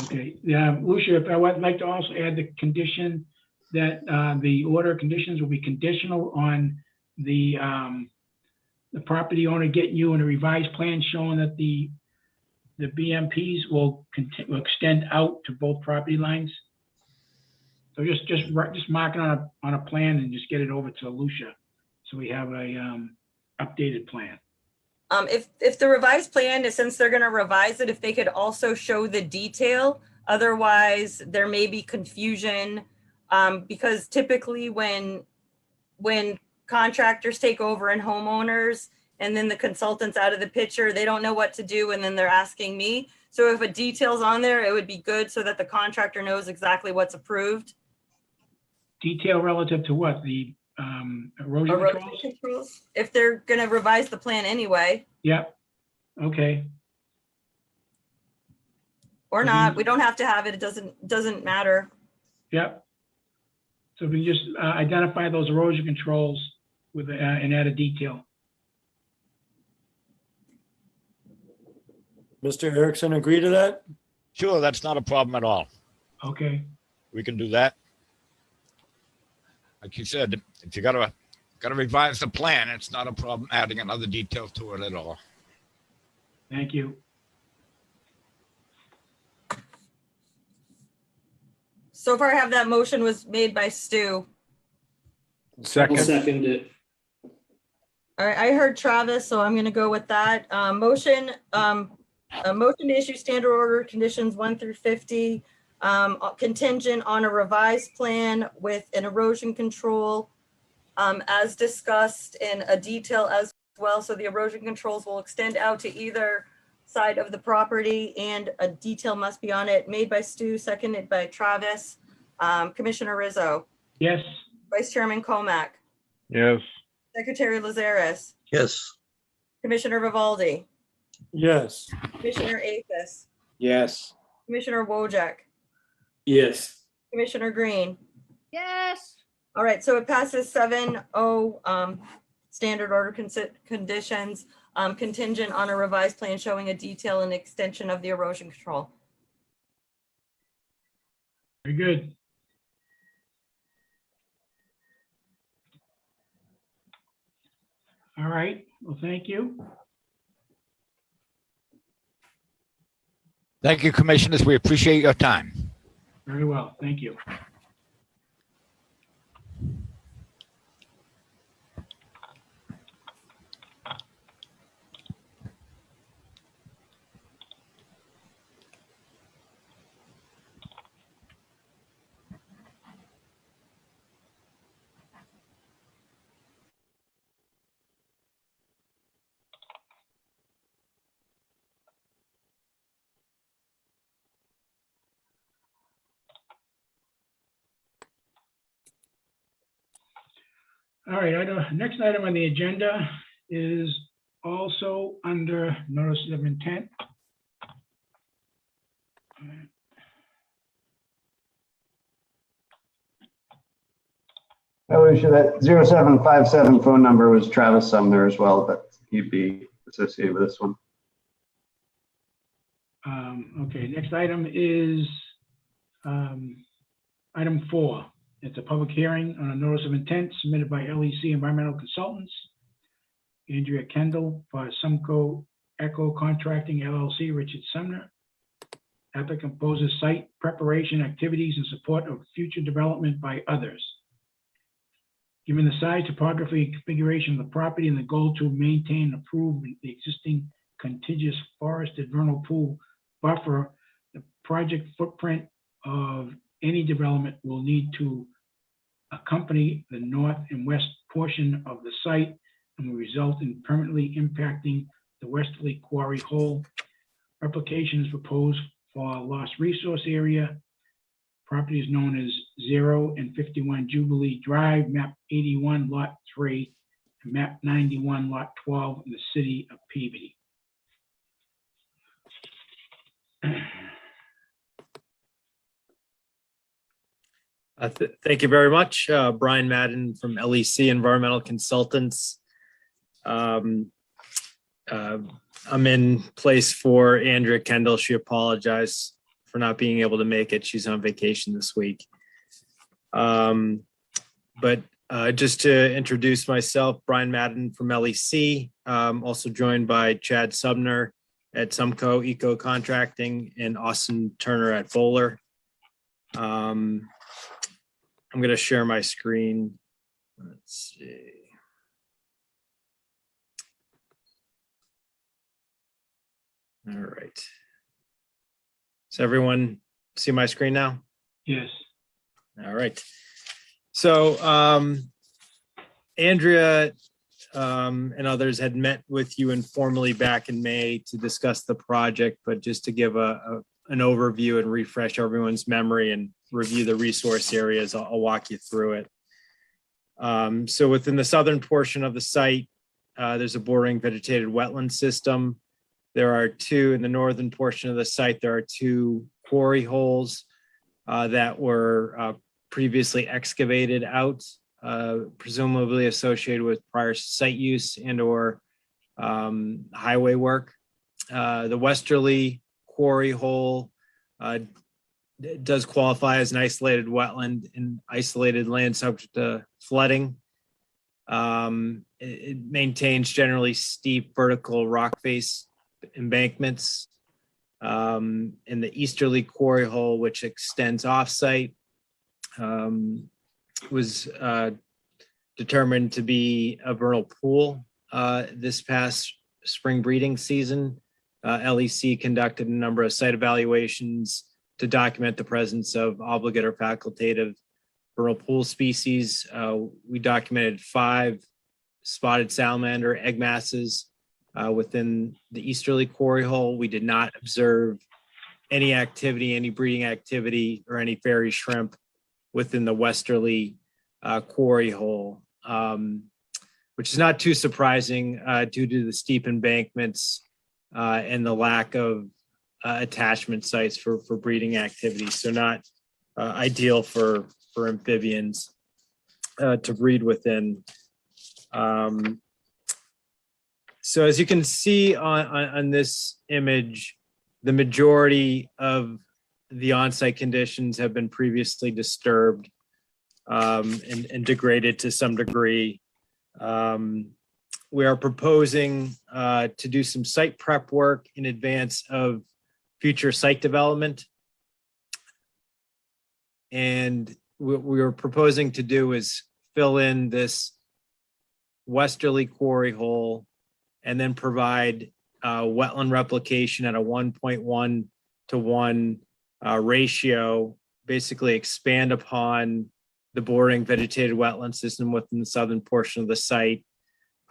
Okay, yeah, Lucia, if I would like to also add the condition that the order of conditions will be conditional on the property owner getting you in a revised plan showing that the BMPs will extend out to both property lines. So just mark it on a plan and just get it over to Lucia, so we have a updated plan. If the revised plan is, since they're gonna revise it, if they could also show the detail, otherwise there may be confusion. Because typically when contractors take over and homeowners, and then the consultant's out of the picture, they don't know what to do, and then they're asking me. So if a detail's on there, it would be good so that the contractor knows exactly what's approved. Detail relative to what? The erosion Erosion controls? controls, if they're gonna revise the plan anyway, Yep, okay, or not, we don't have to have it, it doesn't matter. yep. So if we just identify those erosion controls with, and add a detail. Mr. Erickson agree to that? Sure, that's not a problem at all. Okay, We can do that. Like you said, if you gotta revise the plan, it's not a problem adding another detail to it at all. thank you. So far I have that motion was made by Stu. I'll Second, second it. All right, I heard Travis, so I'm gonna go with that. A motion to issue standard order conditions 1 through 50, contingent on a revised plan with an erosion control, as discussed in a detail as well. So the erosion controls will extend out to either side of the property, and a detail must be on it. Made by Stu, seconded by Travis. Commissioner Rizzo, Yes, Vice Chairman Comac, Yes. Secretary Lazares, Yes. Commissioner Vivaldi, Yes. Commissioner Athos, Yes. Commissioner Wojcik, Yes. Commissioner Green. Yes. All right, so it passes 7-0, standard order conditions, contingent on a revised plan showing a detail and extension of the erosion control. Very good. All right, well, thank you. Thank you, commissioners. We appreciate your time. Very well, thank you. All right, next item on the agenda is also under notice of intent. Alicia, that 0757 phone number was Travis Sumner as well, but he'd be associated with this one. Okay, next item is item 4. It's a public hearing on a notice of intent submitted by LEC Environmental Consultants, Andrea Kendall for Sumco Echo Contracting LLC, Richard Sumner. Applicant proposes site preparation activities in support of future development by others. Given the size, topography, and configuration of the property and the goal to maintain and improve the existing contiguous forested vernal pool buffer, the project footprint of any development will need to accompany the north and west portion of the site and will result in permanently impacting the westerly quarry hole. Replication is proposed for lost resource area. Property is known as 0 and 51 Jubilee Drive, map 81, lot 3, and map 91, lot 12 in the city of Peabody. Thank you very much. Brian Madden from LEC Environmental Consultants. I'm in place for Andrea Kendall. She apologized for not being able to make it. She's on vacation this week. But just to introduce myself, Brian Madden from LEC, also joined by Chad Sumner at Sumco Eco Contracting and Austin Turner at Bowler. I'm going to share my screen. Let's see. All right. Does everyone see my screen now? Yes. All right. So Andrea and others had met with you informally back in May to discuss the project, but just to give an overview and refresh everyone's memory and review the resource areas, I'll walk you through it. So within the southern portion of the site, there's a bordering vegetated wetland system. There are two in the northern portion of the site. There are two quarry holes that were previously excavated out, presumably associated with prior site use and or highway work. The westerly quarry hole does qualify as an isolated wetland and isolated land subject to flooding. It maintains generally steep vertical rock face embankments. In the easterly quarry hole, which extends off-site, was determined to be a vernal pool. This past spring breeding season, LEC conducted a number of site evaluations to document the presence of obligate or facultative vernal pool species. We documented 5 spotted salamander egg masses within the easterly quarry hole. We did not observe any activity, any breeding activity, or any fairy shrimp within the westerly quarry hole. which is not too surprising due to the steep embankments and the lack of attachment sites for breeding activities. So not ideal for amphibians to breed within. So as you can see on this image, the majority of the on-site conditions have been previously disturbed and degraded to some degree. We are proposing to do some site prep work in advance of future site development. And what we are proposing to do is fill in this westerly quarry hole and then provide wetland replication at a 1.1 to 1 ratio, basically expand upon the bordering vegetated wetland system within the southern portion of the site.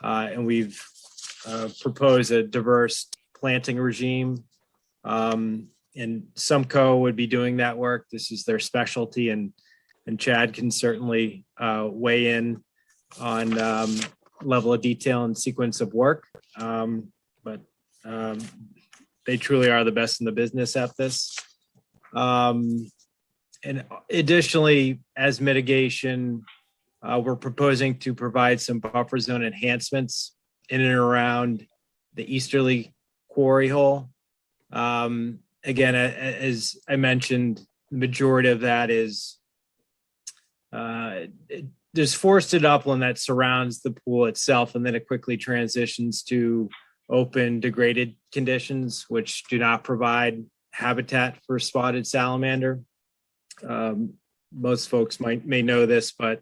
And we've proposed a diverse planting regime. And Sumco would be doing that work. This is their specialty, and Chad can certainly weigh in on level of detail and sequence of work. But they truly are the best in the business at this. And additionally, as mitigation, we're proposing to provide some buffer zone enhancements in and around the easterly quarry hole. Again, as I mentioned, the majority of that is there's forested upland that surrounds the pool itself, and then it quickly transitions to open degraded conditions, which do not provide habitat for spotted salamander. Most folks may know this, but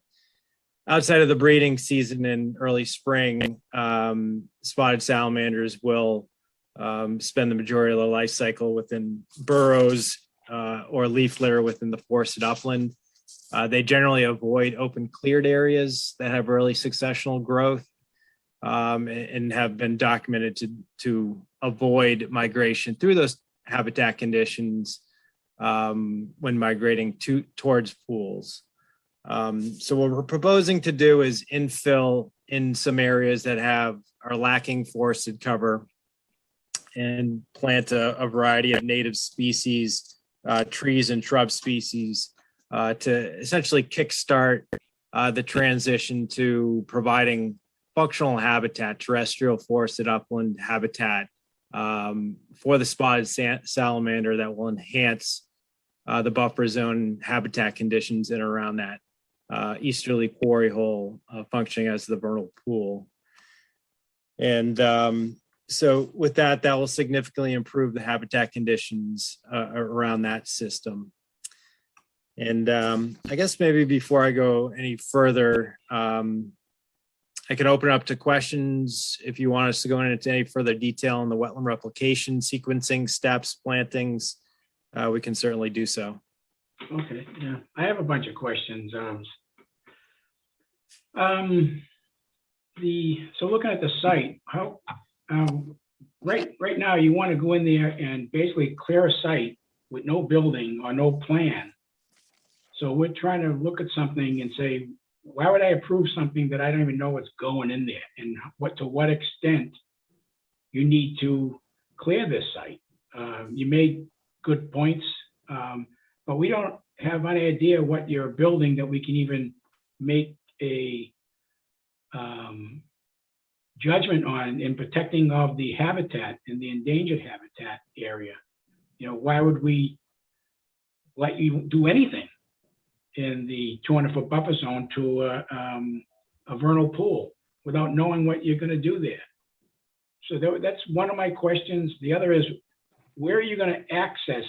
outside of the breeding season in early spring, spotted salamanders will spend the majority of their life cycle within burrows or leaf litter within the forested upland. They generally avoid open cleared areas that have early successional growth and have been documented to avoid migration through those habitat conditions when migrating towards pools. So what we're proposing to do is infill in some areas that are lacking forested cover and plant a variety of native species, trees and shrub species to essentially kickstart the transition to providing functional habitat, terrestrial forested upland habitat for the spotted salamander that will enhance the buffer zone habitat conditions in and around that easterly quarry hole functioning as the vernal pool. And so with that will significantly improve the habitat conditions around that system. And I guess maybe before I go any further, I can open up to questions if you want us to go into any further detail on the wetland replication, sequencing steps, plantings, we can certainly do so. Okay, yeah, I have a bunch of questions. So looking at the site, how right now you want to go in there and basically clear a site with no building or no plan. So we're trying to look at something and say, why would I approve something that I don't even know what's going in there, and to what extent you need to clear this site? You made good points, but we don't have any idea what you're building that we can even make a judgment on in protecting of the habitat in the endangered habitat area. You know, why would we let you do anything in the 200-foot buffer zone to a vernal pool without knowing what you're going to do there? So that's one of my questions. The other is, where are you going to access,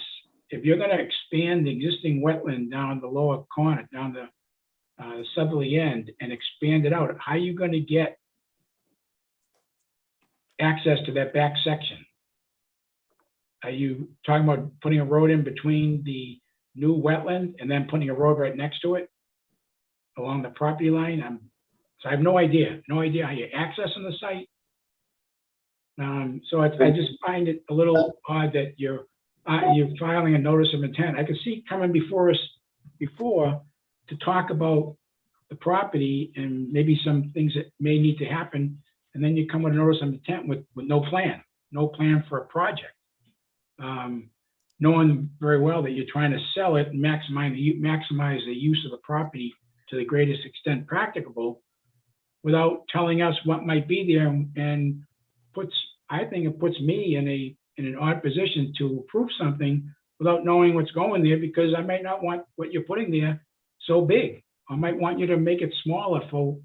if you're going to expand the existing wetland down the lower corner, down the southerly end, and expand it out, how are you going to get access to that back section? Are you talking about putting a road in between the new wetland and then putting a road right next to it along the property line? So I have no idea how you're accessing the site. So I just find it a little odd that you're filing a notice of intent. I could see coming before us before to talk about the property and maybe some things that may need to happen, and then you come with a notice of intent with no plan for a project. Knowing very well that you're trying to sell it and maximize the use of the property to the greatest extent practicable without telling us what might be there, and I think it puts me in an odd position to approve something without knowing what's going there, because I might not want what you're putting there so big. I might want you to make it smaller for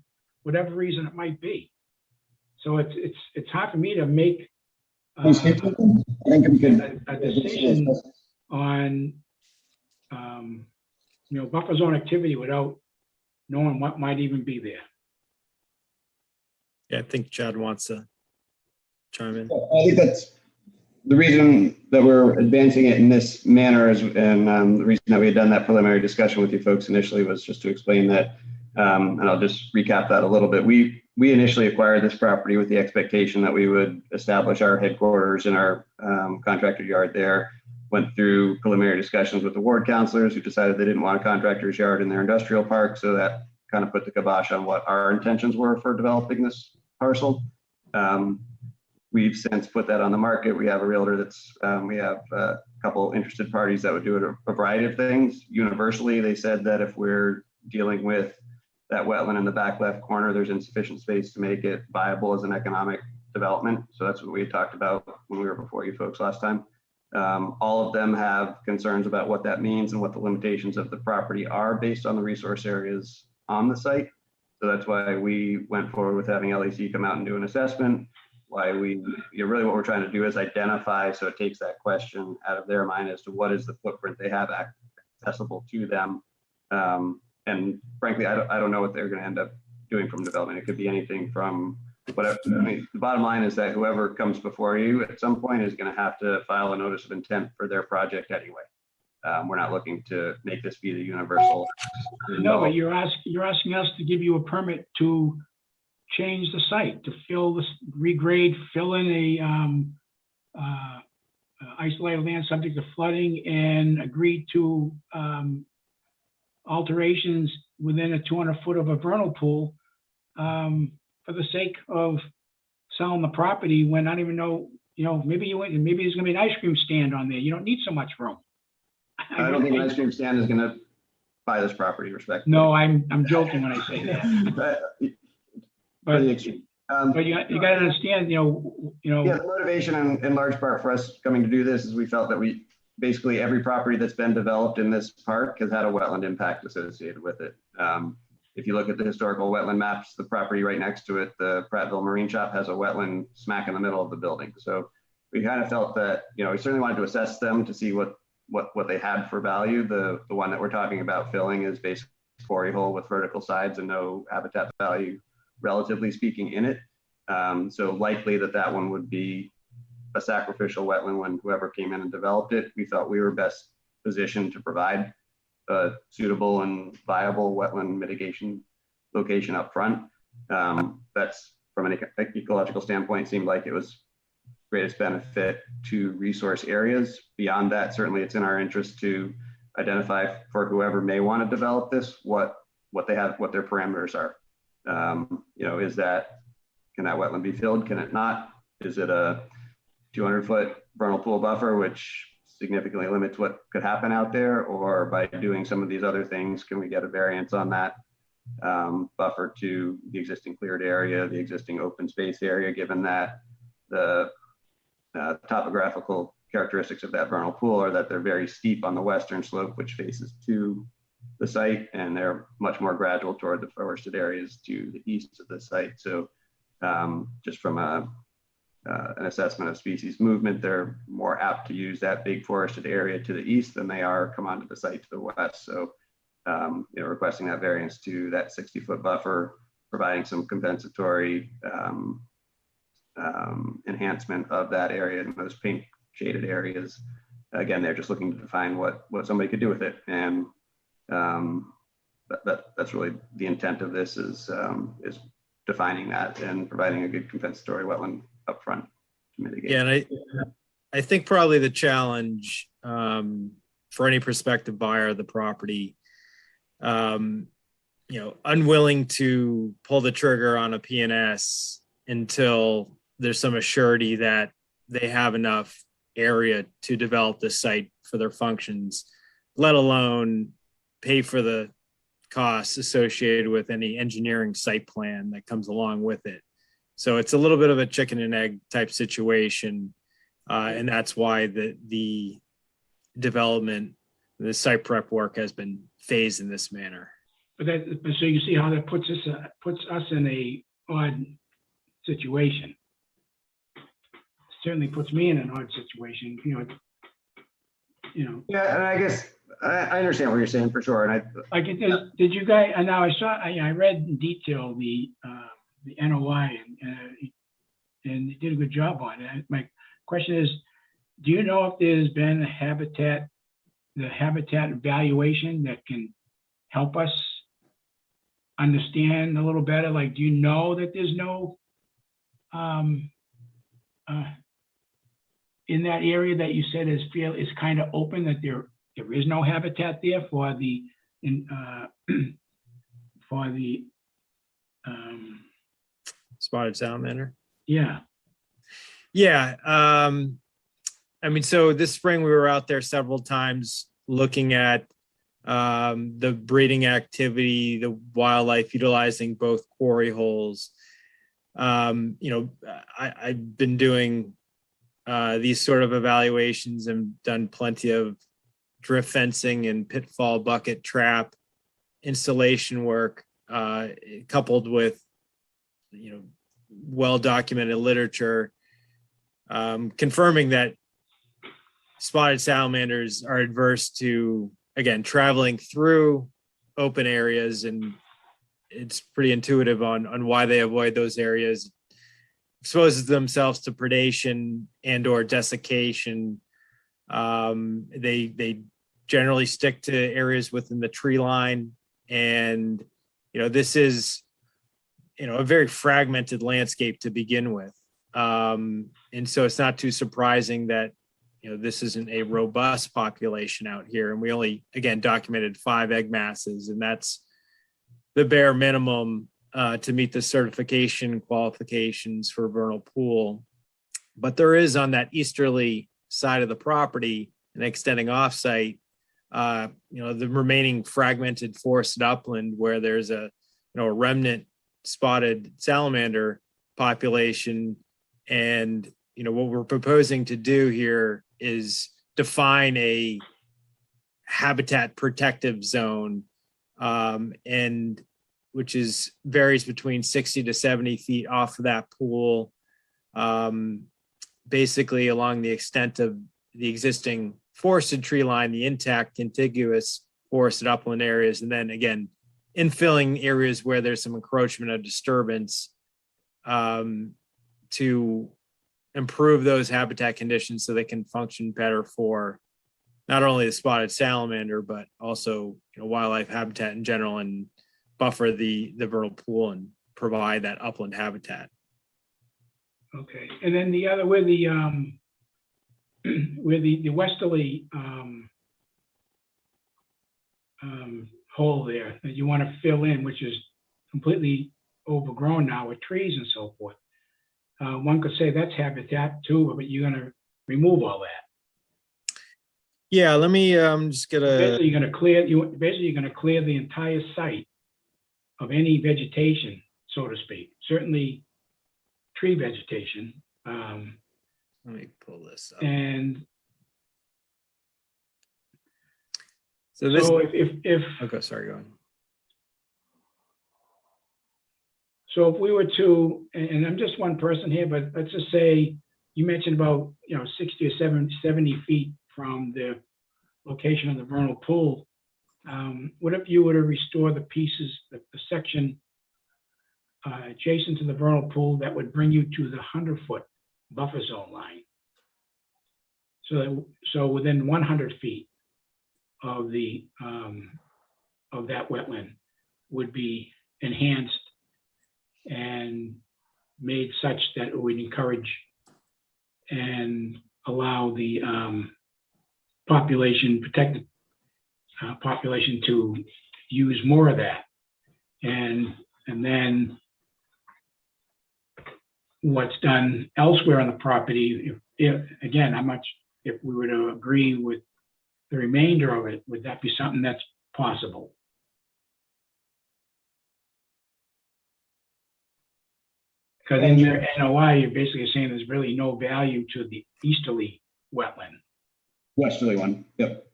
whatever reason it might be. So it's hard for me to make a decision on buffer zone activity without knowing what might even be there. Yeah, I think Chad wants to chime in. I think that's the reason that we're advancing it in this manner and the reason that we had done that preliminary discussion with you folks initially was just to explain that, and I'll just recap that a little bit. We initially acquired this property with the expectation that we would establish our headquarters in our contractor yard there. Went through preliminary discussions with the ward councilors who decided they didn't want a contractor's yard in their industrial park, so that kind of put the kibosh on what our intentions were for developing this parcel. We've since put that on the market. We have a realtor we have a couple interested parties that would do a variety of things. Universally, they said that if we're dealing with that wetland in the back left corner, there's insufficient space to make it viable as an economic development. So that's what we had talked about when we were before you folks last time. All of them have concerns about what that means and what the limitations of the property are based on the resource areas on the site. So that's why we went forward with having LAC come out and do an assessment. Why really what we're trying to do is identify, so it takes that question out of their mind as to what is the footprint they have accessible to them. And frankly, I don't know what they're going to end up doing from development. It could be anything from whatever. I mean, the bottom line is that whoever comes before you at some point is going to have to file a notice of intent for their project anyway. We're not looking to make this be the universal. No, but you're asking us to give you a permit to change the site, to regrade, fill in a isolated land subject to flooding, and agree to alterations within a 200 foot of a vernal pool for the sake of selling the property when I don't even know, maybe there's gonna be an ice cream stand on there. You don't need so much room. I don't think an ice cream stand is going to buy this property, respectfully. No, I'm joking when I say that. But you got to understand, Yeah, the motivation in large part for us coming to do this is we felt that basically every property that's been developed in this park has had a wetland impact associated with it. If you look at the historical wetland maps, the property right next to it, the Prattville Marine Shop, has a wetland smack in the middle of the building. So we kind of felt that, we certainly wanted to assess them to see what they had for value. The one that we're talking about filling is basically a quarry hole with vertical sides and no habitat value, relatively speaking, in it. So likely that one would be a sacrificial wetland when whoever came in and developed it. We thought we were best positioned to provide a suitable and viable wetland mitigation location up front. That's, from an ecological standpoint, seemed like it was greatest benefit to resource areas. Beyond that, certainly it's in our interest to identify for whoever may want to develop this, what they have, what their parameters are. Can that wetland be filled? Can it not? Is it a 200 foot vernal pool buffer, which significantly limits what could happen out there? Or by doing some of these other things, can we get a variance on that buffer to the existing cleared area, the existing open space area, given that the topographical characteristics of that vernal pool are that they're very steep on the western slope, which faces to the site, and they're much more gradual toward the forested areas to the east of the site. So just from an assessment of species movement, they're more apt to use that big forested area to the east than they are come onto the site to the west. So requesting that variance to that 60-foot buffer, providing some compensatory enhancement of that area in those pink shaded areas. Again, they're just looking to define what somebody could do with it. And that's really the intent of this is defining that and providing a good compensatory wetland up front to mitigate. Yeah, and I think probably the challenge for any prospective buyer of the property unwilling to pull the trigger on a PNS until there's some assurity that they have enough area to develop the site for their functions, let alone pay for the costs associated with any engineering site plan that comes along with it. So it's a little bit of a chicken and egg type situation. And that's why the development, the site prep work has been phased in this manner. But so you see how that puts us in a odd situation. Certainly puts me in an odd situation, Yeah, and I guess I understand what you're saying for sure. And Did you guys, and now I read in detail the NOI and you did a good job on it. My question is, do you know if there's been the habitat evaluation that can help us understand a little better? Like, do you know that there's no, in that area that you said is kind of open, that there is no habitat there for the Spotted salamander. Yeah. Yeah. So this spring we were out there several times looking at the breeding activity, the wildlife utilizing both quarry holes. I've been doing these sort of evaluations and done plenty of drift fencing and pitfall bucket trap installation work, coupled with well-documented literature confirming that spotted salamanders are adverse to, again, traveling through open areas, and it's pretty intuitive on why they avoid those areas. Exposes themselves to predation and or desiccation. They generally stick to areas within the tree line, and this is a very fragmented landscape to begin with, and so it's not too surprising that this isn't a robust population out here. And we only, again, documented 5 egg masses, and that's the bare minimum to meet the certification qualifications for vernal pool. But there is, on that easterly side of the property and extending offsite, the remaining fragmented forested upland where there's a remnant spotted salamander population. And what we're proposing to do here is define a habitat protective zone, and which varies between 60 to 70 feet off of that pool, basically along the extent of the existing forested tree line, the intact contiguous forested upland areas, and then again, infilling areas where there's some encroachment of disturbance to improve those habitat conditions so they can function better for not only the spotted salamander, but also wildlife habitat in general, and buffer the vernal pool and provide that upland habitat. Okay, and then the other, where the westerly hole there that you want to fill in, which is completely overgrown now with trees and so forth. One could say that's habitat too, but you're going to remove all that. Yeah, let me just get a. Basically, you're going to clear the entire site of any vegetation, so to speak. Certainly, tree vegetation. Let me pull this up. And so this. So if okay, sorry, go on. So if we were to, and I'm just one person here, but let's just say you mentioned about 60 or 70 feet from the location of the vernal pool. What if you were to restore the pieces, the section adjacent to the vernal pool that would bring you to the 100-foot buffer zone line? So within 100 feet of the of that wetland would be enhanced and made such that it would encourage and allow the protected population to use more of that. and then what's done elsewhere on the property, if again, how much, if we were to agree with the remainder of it, would that be something that's possible? Because in your NOI, you're basically saying there's really no value to the easterly wetland, Westerly one, yep.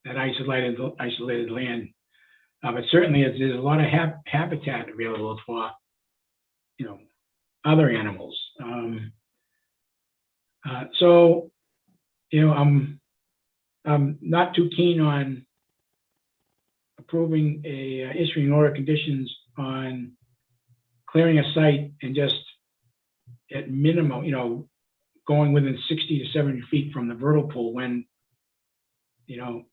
that isolated land. But certainly there's a lot of habitat available for, other animals. So, I'm not too keen on approving issuing order conditions on clearing a site and just at minimum, going within 60 to 70 feet from the vernal pool when, if you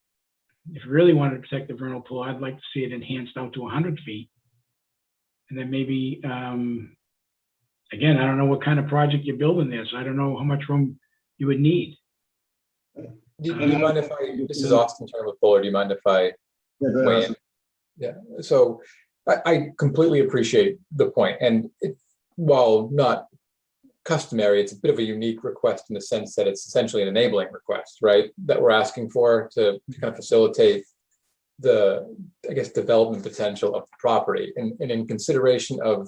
really wanted to protect the vernal pool, I'd like to see it enhanced out to 100 feet. And then maybe, again, I don't know what kind of project you're building there, so I don't know how much room you would need. Do you mind if this is Austin Turner with Buller, do you mind if I weigh in? Yeah, so I completely appreciate the point. And while not customary, it's a bit of a unique request in the sense that it's essentially an enabling request, right? That we're asking for to kind of facilitate the, development potential of the property. And in consideration of,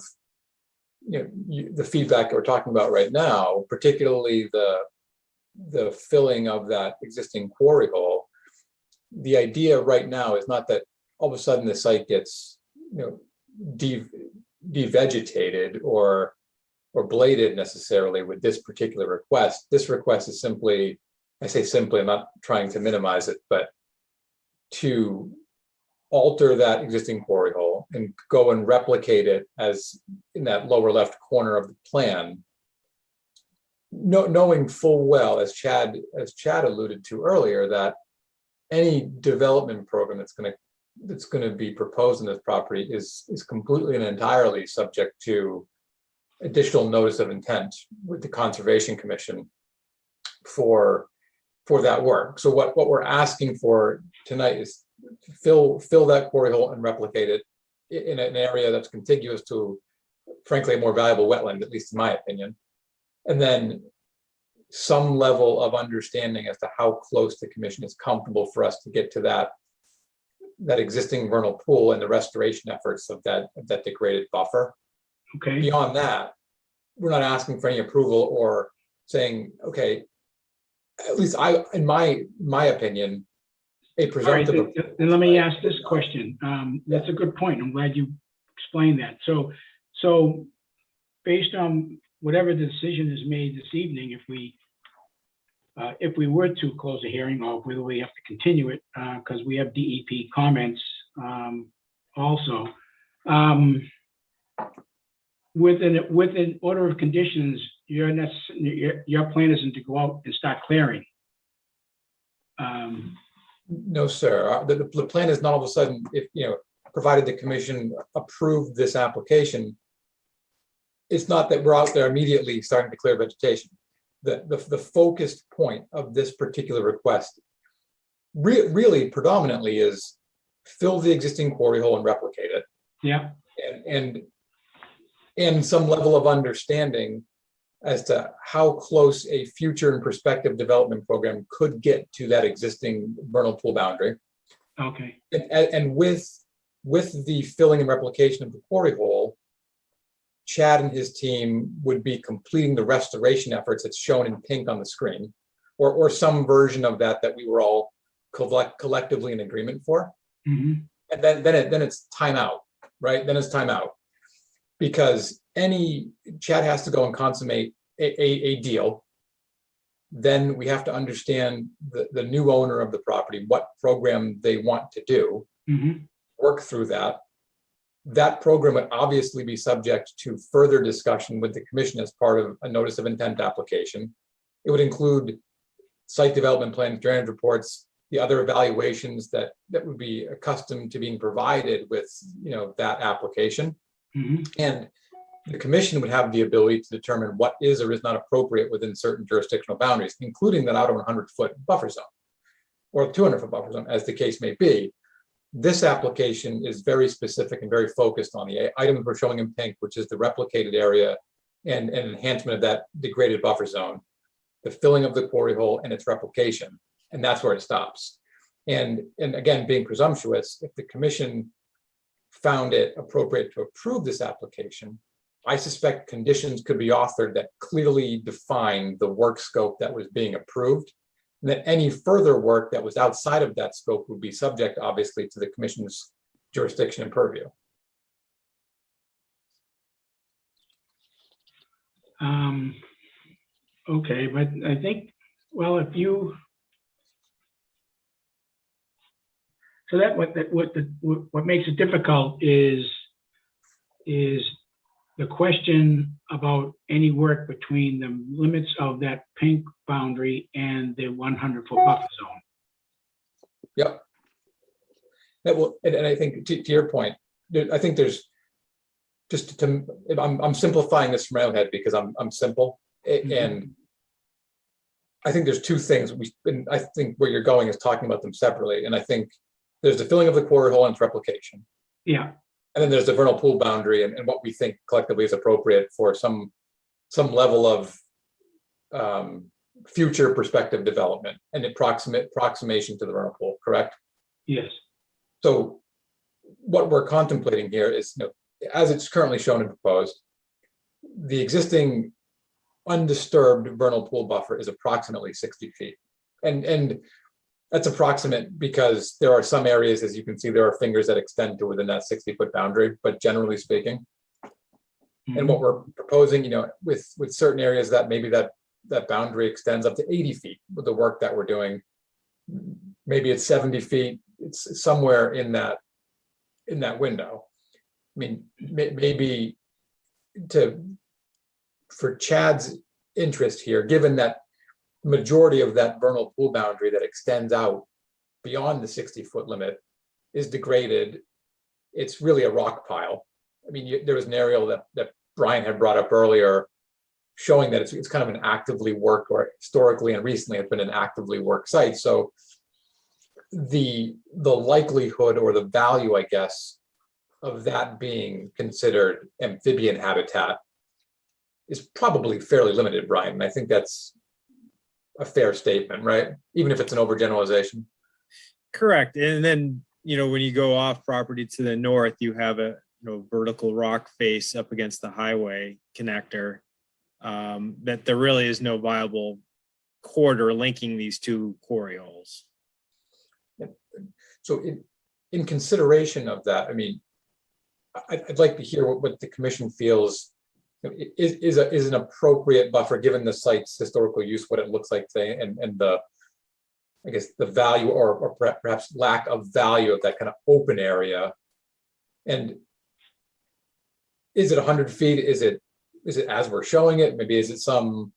the feedback that we're talking about right now, particularly the filling of that existing quarry hole, the idea right now is not that all of a sudden the site gets, devegetated or bladed necessarily with this particular request. This request is simply, I say simply, I'm not trying to minimize it, but to alter that existing quarry hole and go and replicate it as in that lower left corner of the plan, knowing full well, as Chad alluded to earlier, that any development program that's going to be proposed in this property is completely and entirely subject to additional notice of intent with the Conservation Commission for that work. So what we're asking for tonight is fill that quarry hole and replicate it in an area that's contiguous to, frankly, a more valuable wetland, at least in my opinion. And then some level of understanding as to how close the commission is comfortable for us to get to that existing vernal pool and the restoration efforts of that degraded buffer. Okay. Beyond that, we're not asking for any approval or saying, okay, at least in my opinion, a presumptive. All right, then let me ask this question. That's a good point. I'm glad you explained that. So based on whatever the decision is made this evening, if we were to close the hearing, or whether we have to continue it, because we have DEP comments also. With an order of conditions, your plan isn't to go out and start clearing. No, sir. The plan is not all of a sudden, if provided the commission approved this application, it's not that we're out there immediately starting to clear vegetation. The focused point of this particular request really predominantly is fill the existing quarry hole and replicate it. Yeah. And some level of understanding as to how close a future and prospective development program could get to that existing vernal pool boundary. Okay. And with the filling and replication of the quarry hole, Chad and his team would be completing the restoration efforts that's shown in pink on the screen, or some version of that we were all collectively in agreement for. Mm-hmm. And then it's time out, right? Then it's time out. Because Chad has to go and consummate a deal. Then we have to understand the new owner of the property, what program they want to do, work through that. That program would obviously be subject to further discussion with the commission as part of a notice of intent application. It would include site development plans, drainage reports, the other evaluations that would be accustomed to being provided with that application. And the commission would have the ability to determine what is or is not appropriate within certain jurisdictional boundaries, including that outer 100-foot buffer zone or 200-foot buffer zone, as the case may be. This application is very specific and very focused on the items we're showing in pink, which is the replicated area and enhancement of that degraded buffer zone, the filling of the quarry hole and its replication. And that's where it stops. And again, being presumptuous, if the commission found it appropriate to approve this application, I suspect conditions could be authored that clearly define the work scope that was being approved, and that any further work that was outside of that scope would be subject, obviously, to the commission's jurisdiction and purview. Okay, but I think, well, if you, so that what makes it difficult is the question about any work between the limits of that pink boundary and the 100-foot buffer zone. Yep. That will, and I think to your point, I think there's just to, I'm simplifying this from my own head because I'm simple, and I think there's two things. I think where you're going is talking about them separately, and I think there's the filling of the quarry hole and its replication. Yeah. And then there's the vernal pool boundary and what we think collectively is appropriate for some level of future prospective development and approximation to the vernal pool, correct? Yes. So what we're contemplating here is, as it's currently shown and proposed, the existing undisturbed vernal pool buffer is approximately 60 feet. And that's approximate because there are some areas, as you can see, there are fingers that extend to within that 60-foot boundary, but generally speaking. And what we're proposing, with certain areas that maybe that boundary extends up to 80 feet with the work that we're doing. Maybe it's 70 feet, it's somewhere in that window. I mean, maybe for Chad's interest here, given that majority of that vernal pool boundary that extends out beyond the 60-foot limit is degraded, it's really a rock pile. I mean, there was an aerial that Brian had brought up earlier showing that it's kind of an actively worked, or historically and recently it's been an actively worked site. So the likelihood or the value, I guess, of that being considered amphibian habitat is probably fairly limited, Brian. And I think that's a fair statement, right? Even if it's an overgeneralization. Correct. And then, when you go off property to the north, you have a vertical rock face up against the highway connector, that there really is no viable corridor linking these two quarry holes. So in consideration of that, I mean, I'd like to hear what the commission feels is an appropriate buffer given the site's historical use, what it looks like today, and the, I guess, the value or perhaps lack of value of that kind of open area. And is it 100 feet? Is it as we're showing it? Maybe is it some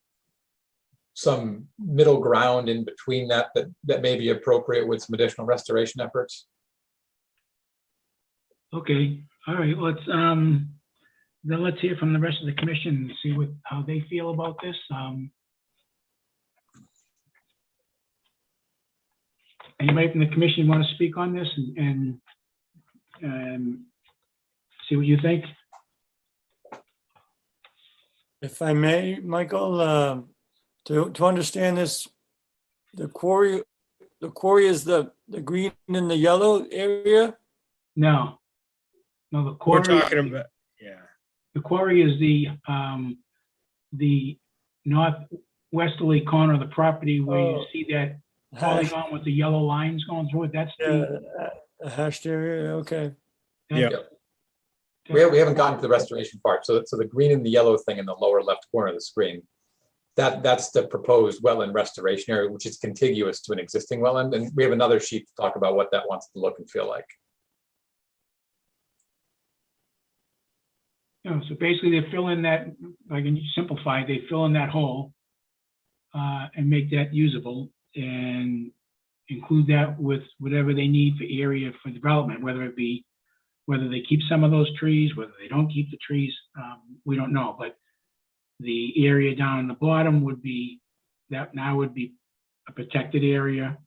middle ground in between that may be appropriate with some additional restoration efforts? Okay. All right. Then let's hear from the rest of the commission and see how they feel about this. Anybody from the commission want to speak on this and see what you think? If I may, Michael, to understand this, the quarry is the green and the yellow area? No, the We're quarry. talking about, yeah. The quarry is the northwesterly corner of the property where you see that polygon with the yellow lines going through it. That's the hashed area. Okay. Yeah. We haven't gotten to the restoration part. So the green and the yellow thing in the lower left corner of the screen, that's the proposed wetland restoration area, which is contiguous to an existing wetland. And we have another sheet to talk about what that wants to look and feel like. So basically they fill in that, I can simplify, they fill in that hole and make that usable and include that with whatever they need for area for development, whether they keep some of those trees, whether they don't keep the trees, we don't know. But the area down in the bottom would be a protected area.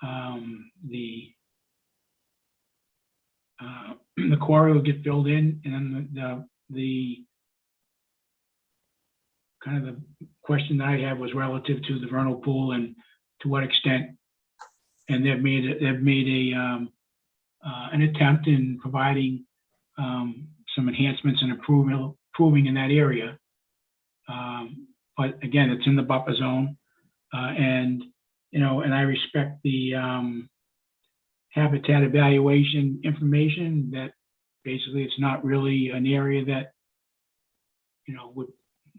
The the quarry will get filled in, and then the kind of the question that I had was relative to the vernal pool and to what extent. And they've made an attempt in providing some enhancements and improving in that area. But again, it's in the buffer zone, and I respect the habitat evaluation information that basically it's not really an area that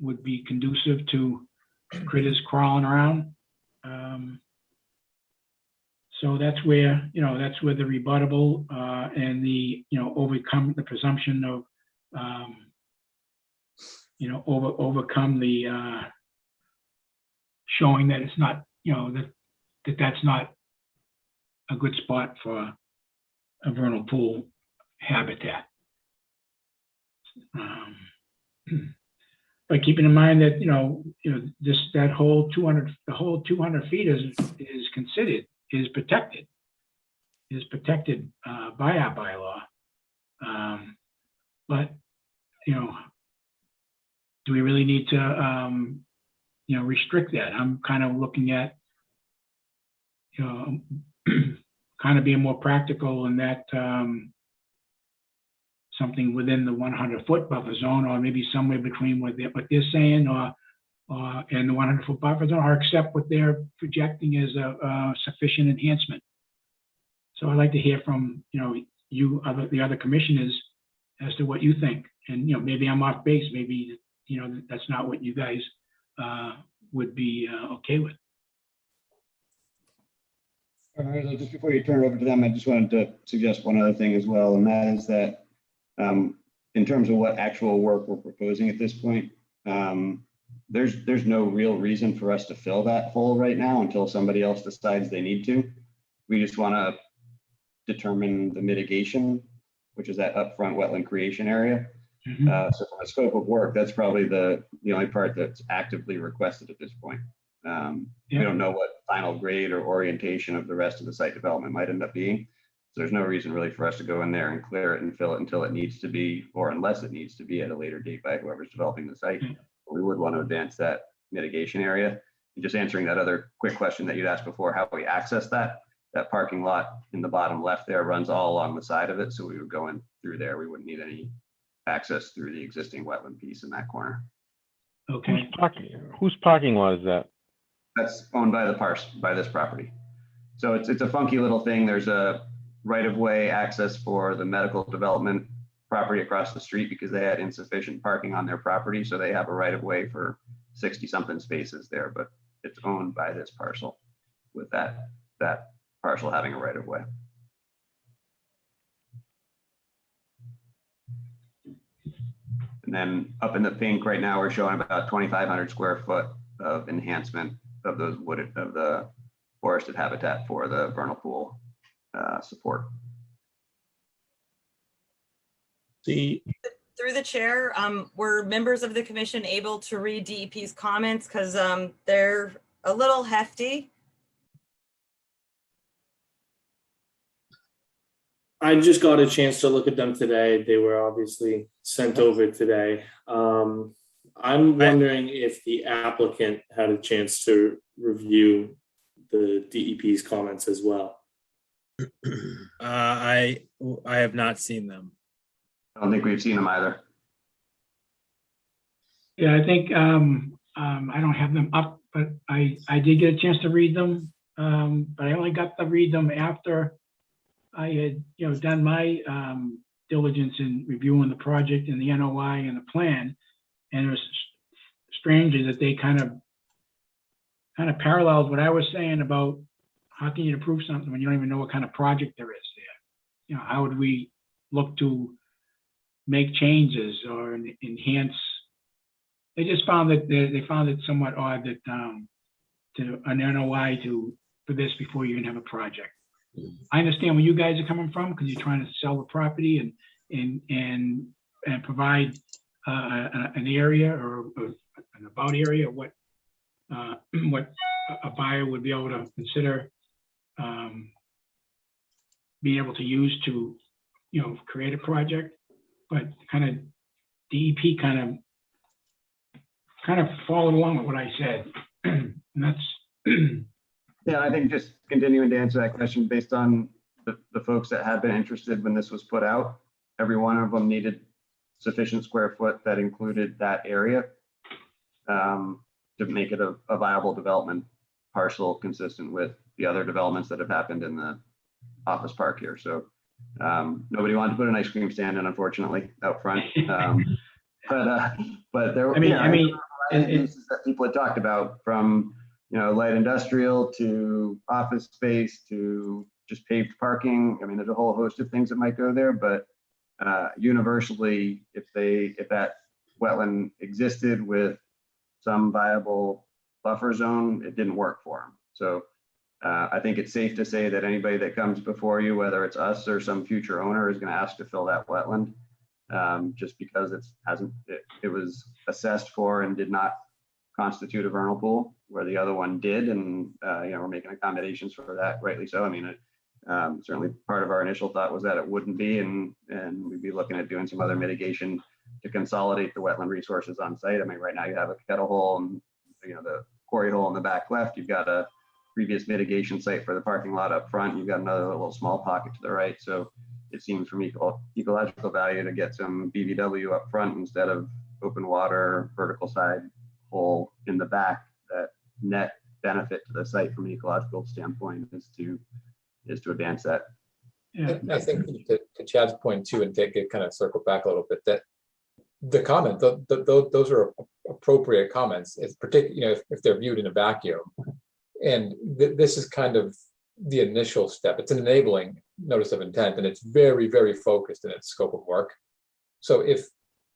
would be conducive to critters crawling around. So that's where the rebuttable and the overcome the presumption of overcome the showing that it's not that's not a good spot for a vernal pool habitat. But keeping in mind that the whole 200 feet is considered is protected by our bylaw. But do we really need to restrict that? I'm kind of looking at kind of being more practical in that something within the 100-foot buffer zone, or maybe somewhere between what they're saying, or in the 100-foot buffer zone, or accept what they're projecting as a sufficient enhancement. So I'd like to hear from the other commissioners as to what you think. And maybe I'm off base. Maybe that's not what you guys would be okay with. Just before you turn it over to them, I just wanted to suggest one other thing as well, and that is that in terms of what actual work we're proposing at this point, there's no real reason for us to fill that hole right now until somebody else decides they need to. We just want to determine the mitigation, which is that upfront wetland creation area. So from a scope of work, that's probably the only part that's actively requested at this point. We don't know what final grade or orientation of the rest of the site development might end up being. So there's no reason really for us to go in there and clear it and fill it until it needs to be, or unless it needs to be at a later date by whoever's developing the site. We would want to advance that mitigation area. And just answering that other quick question that you'd asked before, how we access that parking lot in the bottom left there runs all along the side of it. So we would go in through there. We wouldn't need any access through the existing wetland piece in that corner. Okay. Whose parking lot is that? That's owned by this property. So it's a funky little thing. There's a right-of-way access for the medical development property across the street because they had insufficient parking on their property. So they have a right-of-way for 60-something spaces there, but it's owned by this parcel with that parcel having a right-of-way. And then up in the pink right now, we're showing about 2,500 square foot of enhancement of the forested habitat for the vernal pool support. Through the chair, were members of the commission able to read DEP's comments? Because they're a little hefty. I just got a chance to look at them today. They were obviously sent over today. I'm wondering if the applicant had a chance to review the DEP's comments as well. I have not seen them. I don't think we've seen them either. Yeah, I think I don't have them up, but I did get a chance to read them. But I only got to read them after I had done my diligence in reviewing the project and the NOI and the plan. And it was strange that they kind of paralleled what I was saying about how can you approve something when you don't even know what kind of project there is there. How would we look to make changes or enhance? They just found that they found it somewhat odd that to an NOI for this before you even have a project. I understand where you guys are coming from because you're trying to sell the property and provide an area or an about area of what a buyer would be able to consider being able to use to create a project, but kind of DEP kind of followed along with what I said. And that's, Yeah, I think just continuing to answer that question based on the folks that had been interested when this was put out, every one of them needed sufficient square foot that included that area to make it a viable development parcel consistent with the other developments that have happened in the office park here. So nobody wanted to put an ice cream stand in, unfortunately, out front. But there were uses that people had talked about, from light industrial to office space to just paved parking. I mean, there's a whole host of things that might go there, but universally, if that wetland existed with some viable buffer zone, it didn't work for them. So I think it's safe to say that anybody that comes before you, whether it's us or some future owner, is going to ask to fill that wetland, just because it was assessed for and did not constitute a vernal pool, where the other one did, and we're making accommodations for that, rightly so. I mean, certainly part of our initial thought was that it wouldn't be, and we'd be looking at doing some other mitigation to consolidate the wetland resources on site. I mean, right now you have a kettle hole and the quarry hole in the back left. You've got a previous mitigation site for the parking lot up front. You've got another little small pocket to the right. So it seems from ecological value to get some BVW up front instead of open water, vertical side hole in the back. That net benefit to the site from an ecological standpoint is to advance that. yeah. I think to Chad's point too, and take it kind of circle back a little bit, that the comment, those are appropriate comments. It's particularly, if they're viewed in a vacuum. And this is kind of the initial step. It's an enabling notice of intent, and it's very, very focused in its scope of work. So if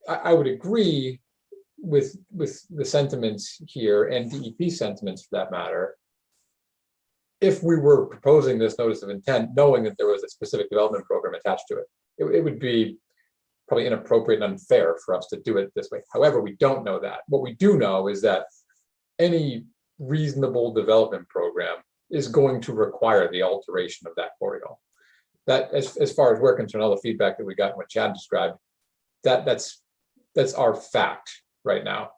I would agree with the sentiments here, and DEP sentiments for that matter, if we were proposing this notice of intent, knowing that there was a specific development program attached to it, it would be probably inappropriate and unfair for us to do it this way. However, we don't know that. What we do know is that any reasonable development program is going to require the alteration of that corridor. That, as far as we're concerned, all the feedback that we got and what Chad described, that's our fact right now.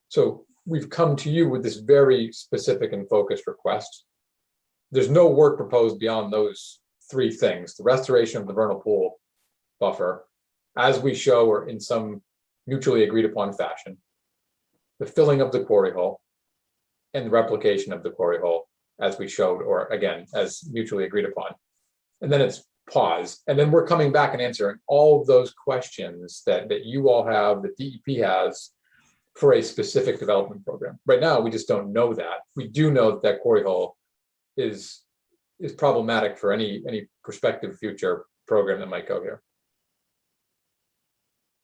So we've come to you with this very specific and focused request. There's no work proposed beyond those three things: the restoration of the vernal pool buffer, as we show, or in some mutually agreed upon fashion, the filling of the quarry hole, and the replication of the quarry hole, as we showed, or again, as mutually agreed upon. And then it's pause. And then we're coming back and answering all of those questions that you all have, that DEP has, for a specific development program. Right now, we just don't know that. We do know that quarry hole is problematic for any prospective future program that might go here.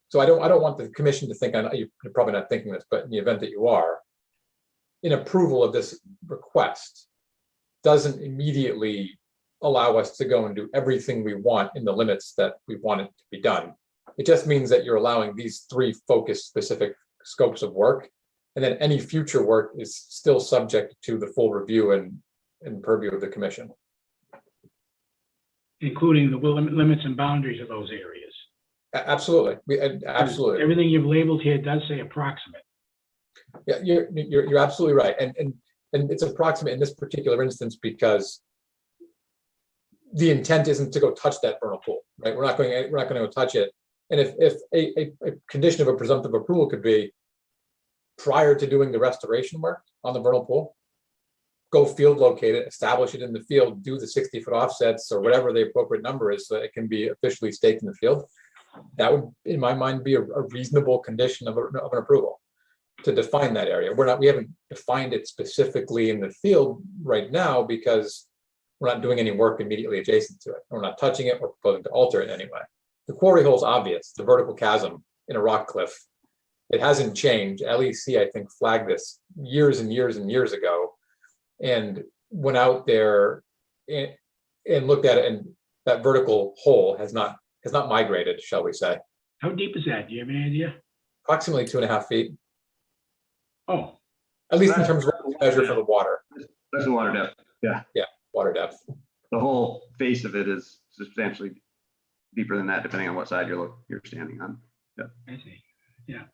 So I don't want the commission to think, you're probably not thinking this, but in the event that you are, in approval of this request doesn't immediately allow us to go and do everything we want in the limits that we want it to be done. It just means that you're allowing these three focused specific scopes of work, and then any future work is still subject to the full review and purview of the commission. Including the limits and boundaries of those areas. Absolutely. Absolutely. Everything you've labeled here does say approximate. Yeah, you're absolutely right. And it's approximate in this particular instance because the intent isn't to go touch that vernal pool, right? We're not going to go touch it. And if a condition of a presumptive approval could be, prior to doing the restoration work on the vernal pool, go field locate it, establish it in the field, do the 60-foot offsets or whatever the appropriate number is so that it can be officially staked in the field. That would, in my mind, be a reasonable condition of an approval to define that area. We haven't defined it specifically in the field right now because we're not doing any work immediately adjacent to it. We're not touching it. We're proposing to alter it anyway. The quarry hole is obvious, the vertical chasm in a rock cliff. It hasn't changed. LEC, I think, flagged this years and years and years ago and went out there and looked at it, and that vertical hole has not migrated, shall we say. How deep is that? Do you have any idea? Approximately 2.5 feet. Oh. At least in terms of what we measure for the water. That's the water depth. Yeah. Yeah, water depth. The whole face of it is substantially deeper than that, depending on what side you're standing on. I see, yeah.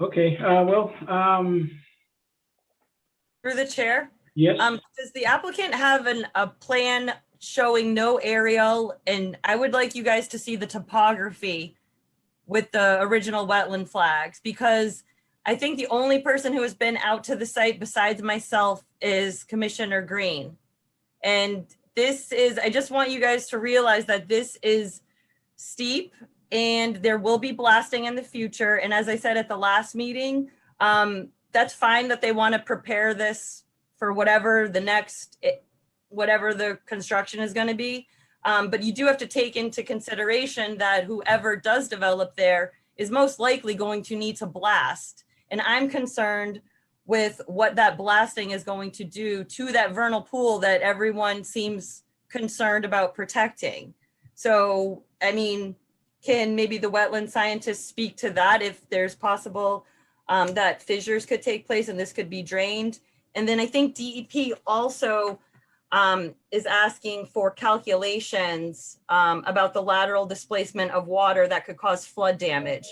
Okay, well, Through the chair. yes, Does the applicant have a plan showing no aerial? And I would like you guys to see the topography with the original wetland flags, because I think the only person who has been out to the site besides myself is Commissioner Green. And this is, I just want you guys to realize that this is steep and there will be blasting in the future. And as I said at the last meeting, that's fine that they want to prepare this for whatever the next, whatever the construction is going to be. But you do have to take into consideration that whoever does develop there is most likely going to need to blast. And I'm concerned with what that blasting is going to do to that vernal pool that everyone seems concerned about protecting. So, I mean, can maybe the wetland scientists speak to that if there's possible that fissures could take place and this could be drained? And then I think DEP also is asking for calculations about the lateral displacement of water that could cause flood damage.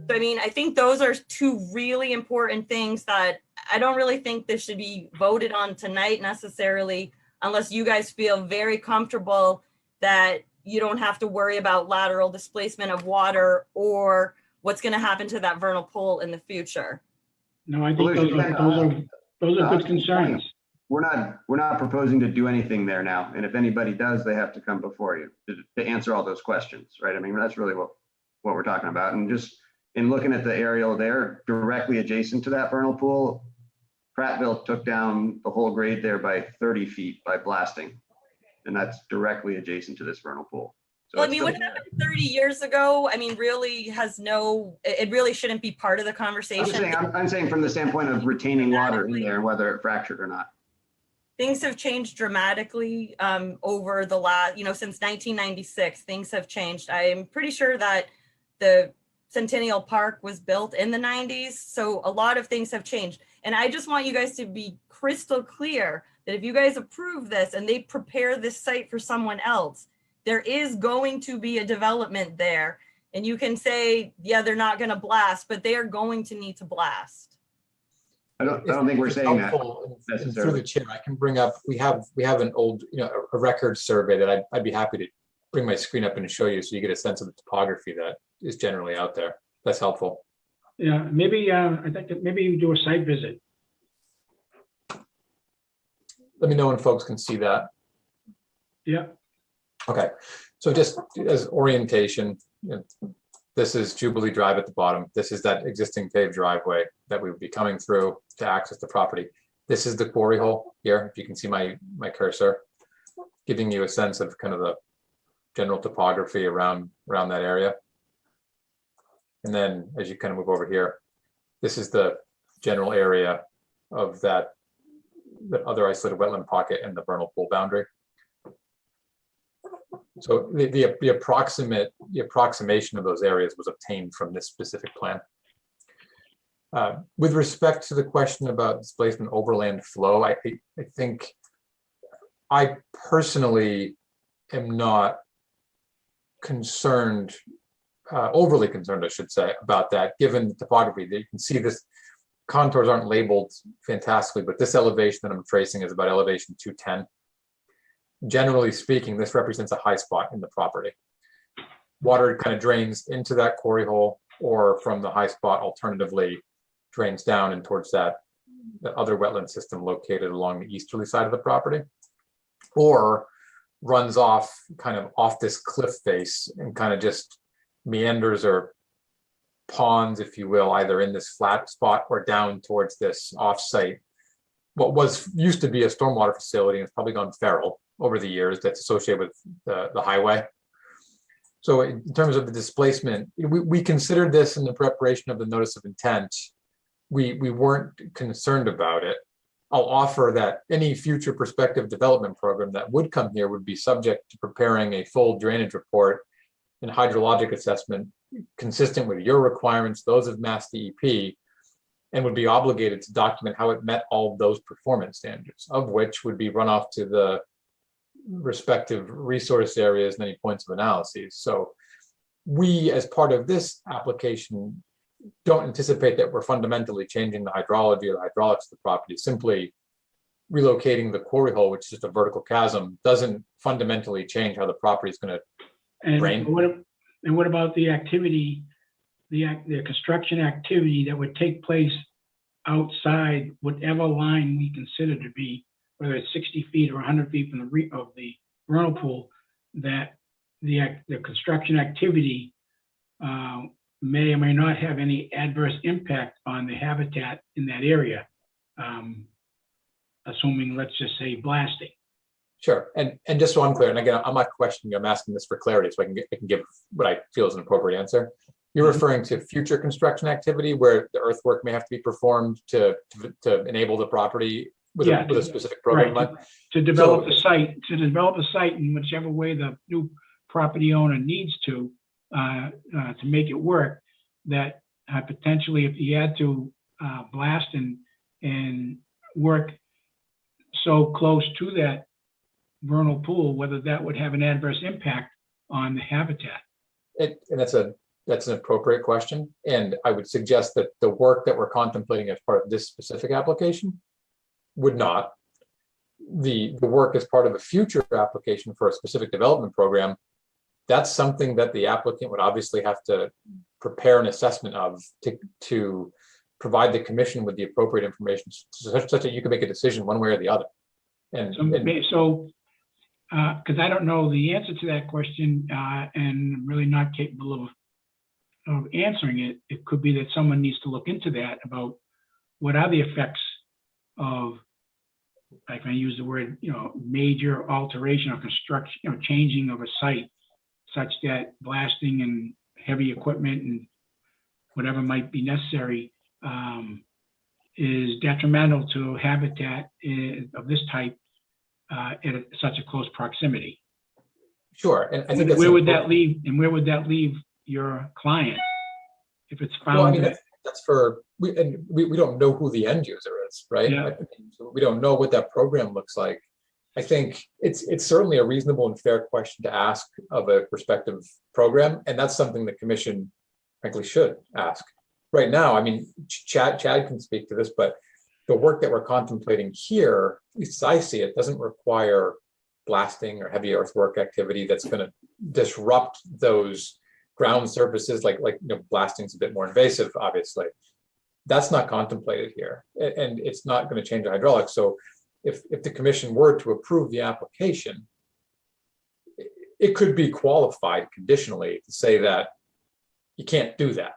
So, I mean, I think those are two really important things that I don't really think this should be voted on tonight necessarily, unless you guys feel very comfortable that you don't have to worry about lateral displacement of water or what's going to happen to that vernal pool in the future. no, I think those are good concerns. We're not proposing to do anything there now. And if anybody does, they have to come before you to answer all those questions, right? I mean, that's really what we're talking about. And just in looking at the aerial there, directly adjacent to that vernal pool, Prattville took down the whole grade there by 30 feet by blasting. And that's directly adjacent to this vernal pool. So Well, I mean, what happened 30 years ago, I mean, really has no, it really shouldn't be part of the conversation. I'm saying from the standpoint of retaining water in there, whether it fractured or not. Things have changed dramatically over the last, since 1996, things have changed. I'm pretty sure that the Centennial Park was built in the 90s. So a lot of things have changed. And I just want you guys to be crystal clear that if you guys approve this and they prepare this site for someone else, there is going to be a development there. And you can say, yeah, they're not going to blast, but they are going to need to blast. I don't think we're saying that Through necessarily. the chair, I can bring up, we have an old, a record survey that I'd be happy to bring my screen up and show you so you get a sense of the topography that is generally out there. That's helpful. Yeah, maybe, I think that maybe you do a site visit. Let me know when folks can see that. Yeah, Okay, so just as orientation, this is Jubilee Drive at the bottom. This is that existing paved driveway that we would be coming through to access the property. This is the quarry hole here, if you can see my cursor, giving you a sense of kind of the general topography around that area. And then as you kind of move over here, this is the general area of that other isolated wetland pocket and the vernal pool boundary. So the approximation of those areas was obtained from this specific plan. With respect to the question about displacement overland flow, I think I personally am not concerned, overly concerned, I should say, about that, given the topography. That you can see this contours aren't labeled fantastically, but this elevation that I'm tracing is about elevation 210. Generally speaking, this represents a high spot in the property. Water kind of drains into that quarry hole, or from the high spot, alternatively, drains down and towards that other wetland system located along the easterly side of the property, or runs off kind of off this cliff face and kind of just meanders or ponds, if you will, either in this flat spot or down towards this offsite. What used to be a stormwater facility and it's probably gone feral over the years, that's associated with the highway. So in terms of the displacement, we considered this in the preparation of the notice of intent. We weren't concerned about it. I'll offer that any future prospective development program that would come here would be subject to preparing a full drainage report and hydrologic assessment consistent with your requirements, those of Mass DEP, and would be obligated to document how it met all of those performance standards, of which would be runoff to the respective resource areas and any points of analysis. So we, as part of this application, don't anticipate that we're fundamentally changing the hydrology or the hydraulics of the property. Simply relocating the quarry hole, which is just a vertical chasm, doesn't fundamentally change how the property is going to And drain. what about the activity, the construction activity that would take place outside whatever line we consider to be, whether it's 60 feet or 100 feet from of the vernal pool, that the construction activity may or may not have any adverse impact on the habitat in that area, assuming, let's just say, blasting. Sure. And just so I'm clear, and again, I'm not questioning you, I'm asking this for clarity so I can give what I feel is an appropriate answer. You're referring to future construction activity where the earthwork may have to be performed to enable the property with a specific program. Right, to develop the site in whichever way the new property owner needs to make it work, that potentially if he had to blast and work so close to that vernal pool, whether that would have an adverse impact on the habitat. And that's an appropriate question. And I would suggest that the work that we're contemplating as part of this specific application would not. The work as part of a future application for a specific development program, that's something that the applicant would obviously have to prepare an assessment of to provide the commission with the appropriate information such that you can make a decision one way or the other. And because I don't know the answer to that question and I'm really not capable of answering it, it could be that someone needs to look into that about what are the effects of, like I use the word, major alteration or construction, changing of a site such that blasting and heavy equipment and whatever might be necessary is detrimental to habitat of this type at such a close proximity. Sure, and I think where would that leave? And where would that leave your client if it's found? Well, I mean, that's for we don't know who the end user is, right? Yeah. So we don't know what that program looks like. I think it's certainly a reasonable and fair question to ask of a prospective program, and that's something the commission, frankly, should ask. Right now, I mean, Chad can speak to this, but the work that we're contemplating here, at least as I see it, doesn't require blasting or heavy earthwork activity that's going to disrupt those ground surfaces. Like blasting is a bit more invasive, obviously. That's not contemplated here, and it's not going to change the hydraulics. So if the commission were to approve the application, it could be qualified conditionally to say that you can't do that,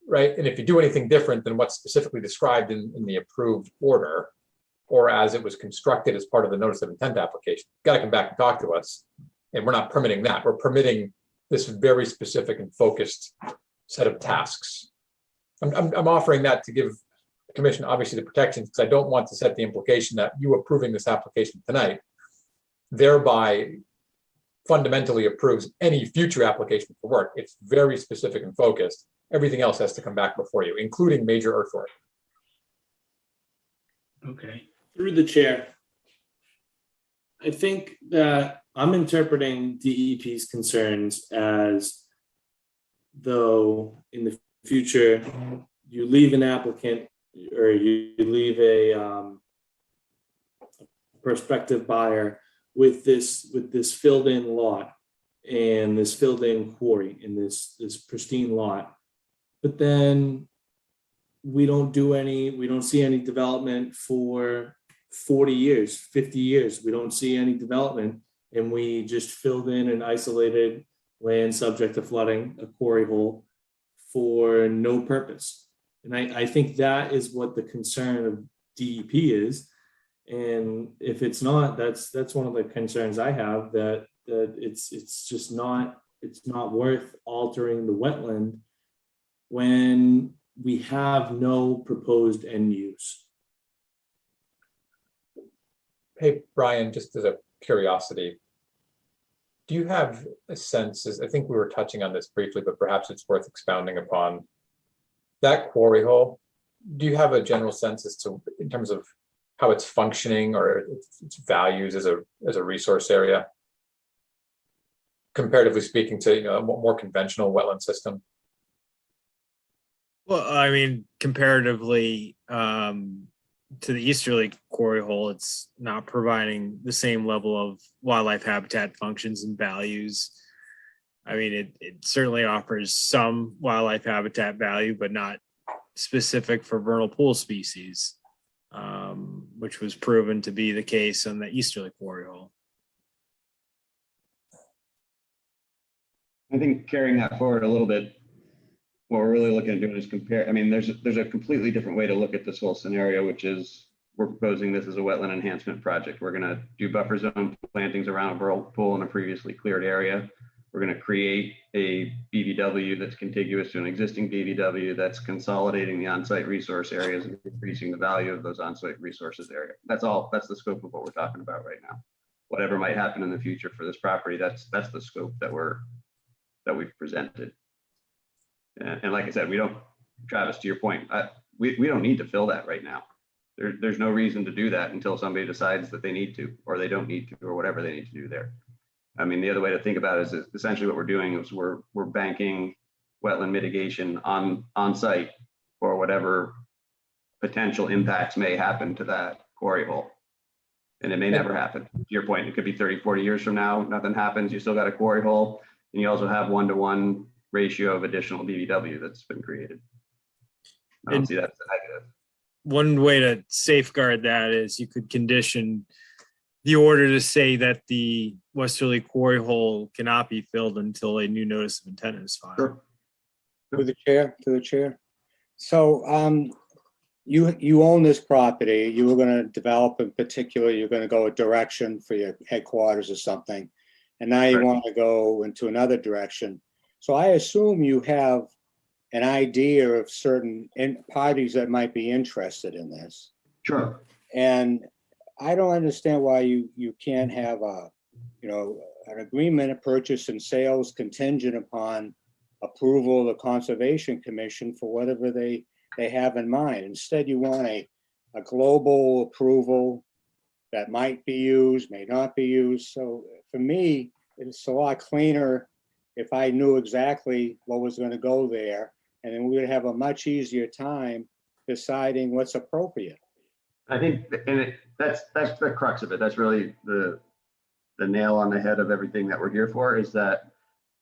right? And if you do anything different than what's specifically described in the approved order, or as it was constructed as part of the notice of intent application, got to come back and talk to us. And we're not permitting that. We're permitting this very specific and focused set of tasks. I'm offering that to give the commission obviously the protections, because I don't want to set the implication that you approving this application tonight thereby fundamentally approves any future application for work. It's very specific and focused. Everything else has to come back before you, including major earthwork. Okay. Through the chair, I think that I'm interpreting DEP's concerns as though in the future you leave an applicant or you leave a prospective buyer with this filled in lot and this filled in quarry in this pristine lot, but then we don't see any development for 40 years, 50 years. We don't see any development, and we just filled in an isolated land subject to flooding, a quarry hole, for no purpose. And I think that is what the concern of DEP is. And if it's not, that's one of the concerns I have, that it's just not worth altering the wetland when we have no proposed end use. Hey, Brian, just as a curiosity, do you have a sense, I think we were touching on this briefly, but perhaps it's worth expounding upon, that quarry hole, do you have a general sense as to, in terms of how it's functioning or its values as a resource area, comparatively speaking to, you know, a more conventional wetland system? Well, I mean, comparatively to the easterly quarry hole, it's not providing the same level of wildlife habitat functions and values. I mean, it certainly offers some wildlife habitat value, but not specific for vernal pool species, which was proven to be the case on the easterly quarry hole. I think carrying that forward a little bit, what we're really looking at doing is compare. I mean, there's a completely different way to look at this whole scenario, which is we're proposing this as a wetland enhancement project. We're going to do buffer zone plantings around a vernal pool in a previously cleared area. We're going to create a BVW that's contiguous to an existing BVW that's consolidating the on-site resource areas and increasing the value of those on-site resources area. That's all. That's the scope of what we're talking about right now. Whatever might happen in the future for this property, that's the scope that we've presented. And like I said, we don't, Travis, to your point, we don't need to fill that right now. There's no reason to do that until somebody decides that they need to, or they don't need to, or whatever they need to do there. I mean, the other way to think about it is essentially what we're doing is we're banking wetland mitigation on site for whatever potential impacts may happen to that quarry hole. And it may never happen. To your point, it could be 30, 40 years from now, nothing happens, you still got a quarry hole, and you also have 1-to-1 ratio of additional BVW that's been created. I don't see that as a negative. One way to safeguard that is you could condition the order to say that the westerly quarry hole cannot be filled until a new notice of intent is filed. Sure. To the chair. So you own this property. You were going to develop in particular, you're going to go a direction for your headquarters or something. And now you want to go into another direction. So I assume you have an idea of certain parties that might be interested in this. Sure. And I don't understand why you can't have an agreement of purchase and sales contingent upon approval of the Conservation Commission for whatever they have in mind. Instead, you want a global approval that might be used, may not be used. So for me, it's a lot cleaner if I knew exactly what was going to go there, and then we would have a much easier time deciding what's appropriate. I think, and that's the crux of it. That's really the nail on the head of everything that we're here for, is that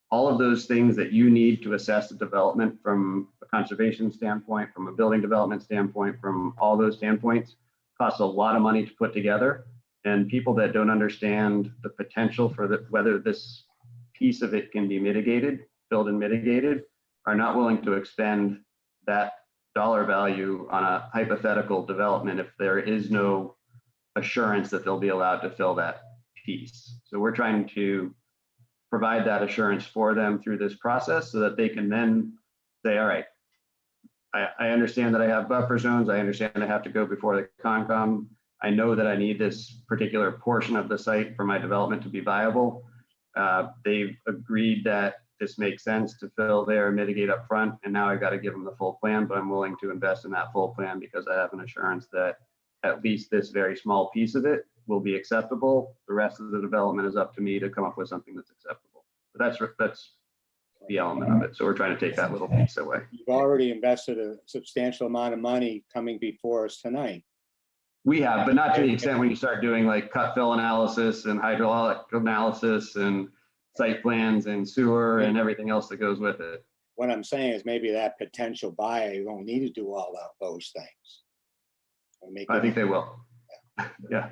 all of those things that you need to assess the development from a conservation standpoint, from a building development standpoint, from all those standpoints, costs a lot of money to put together. And people that don't understand the potential for whether this piece of it can be mitigated, filled and mitigated, are not willing to expend that dollar value on a hypothetical development if there is no assurance that they'll be allowed to fill that piece. So we're trying to provide that assurance for them through this process so that they can then say, all right, I understand that I have buffer zones. I understand I have to go before the Concom. I know that I need this particular portion of the site for my development to be viable. They've agreed that this makes sense to fill there and mitigate up front. And now I've got to give them the full plan, but I'm willing to invest in that full plan because I have an assurance that at least this very small piece of it will be acceptable. The rest of the development is up to me to come up with something that's acceptable. But that's the element of it. So we're trying to take that little piece away. You've already invested a substantial amount of money coming before us tonight. We have, but not to the extent when you start doing like cut fill analysis and hydraulic analysis and site plans and sewer and everything else that goes with it. What I'm saying is maybe that potential buyer, you don't need to do all those things. I think they will. Yeah.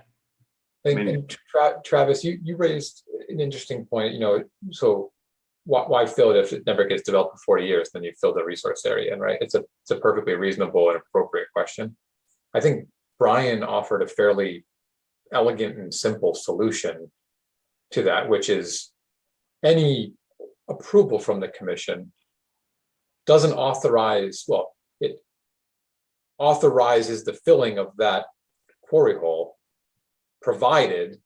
And Travis, you raised an interesting point, so why fill it if it never gets developed for 40 years, then you fill the resource area in, right? It's a perfectly reasonable and appropriate question. I think Brian offered a fairly elegant and simple solution to that, which is any approval from the commission doesn't authorize, well, it authorizes the filling of that quarry hole, provided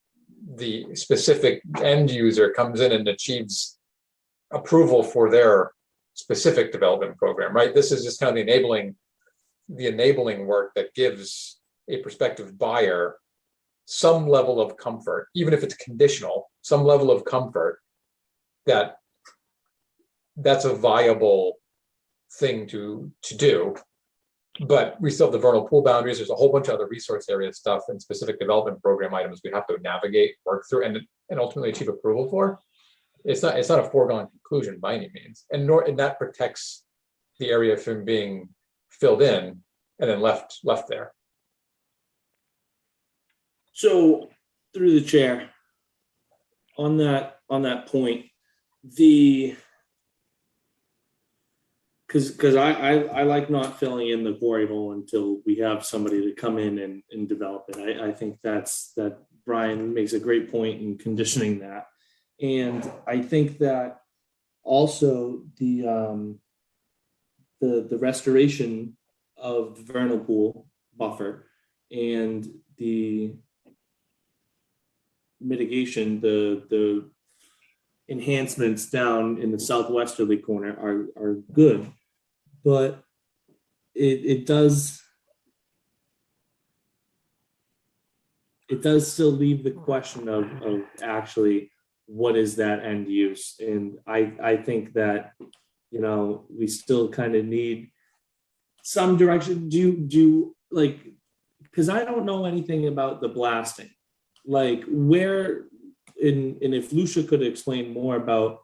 the specific end user comes in and achieves approval for their specific development program, right? This is just kind of the enabling work that gives a prospective buyer some level of comfort, even if it's conditional, some level of comfort that that's a viable thing to do. But we still have the vernal pool boundaries. There's a whole bunch of other resource area stuff and specific development program items we have to navigate, work through, and ultimately achieve approval for. It's not a foregone conclusion by any means, and that protects the area from being filled in and then left there. So through the chair, on that point, because I like not filling in the quarry hole until we have somebody to come in and develop it. I think that Brian makes a great point in conditioning that. And I think that also the restoration of the vernal pool buffer and the mitigation, the enhancements down in the southwesterly corner are good, but it does still leave the question of actually what is that end use. And I think that, you know, we still kind of need some direction. Do like, because I don't know anything about the blasting, like where and if Lucia could explain more about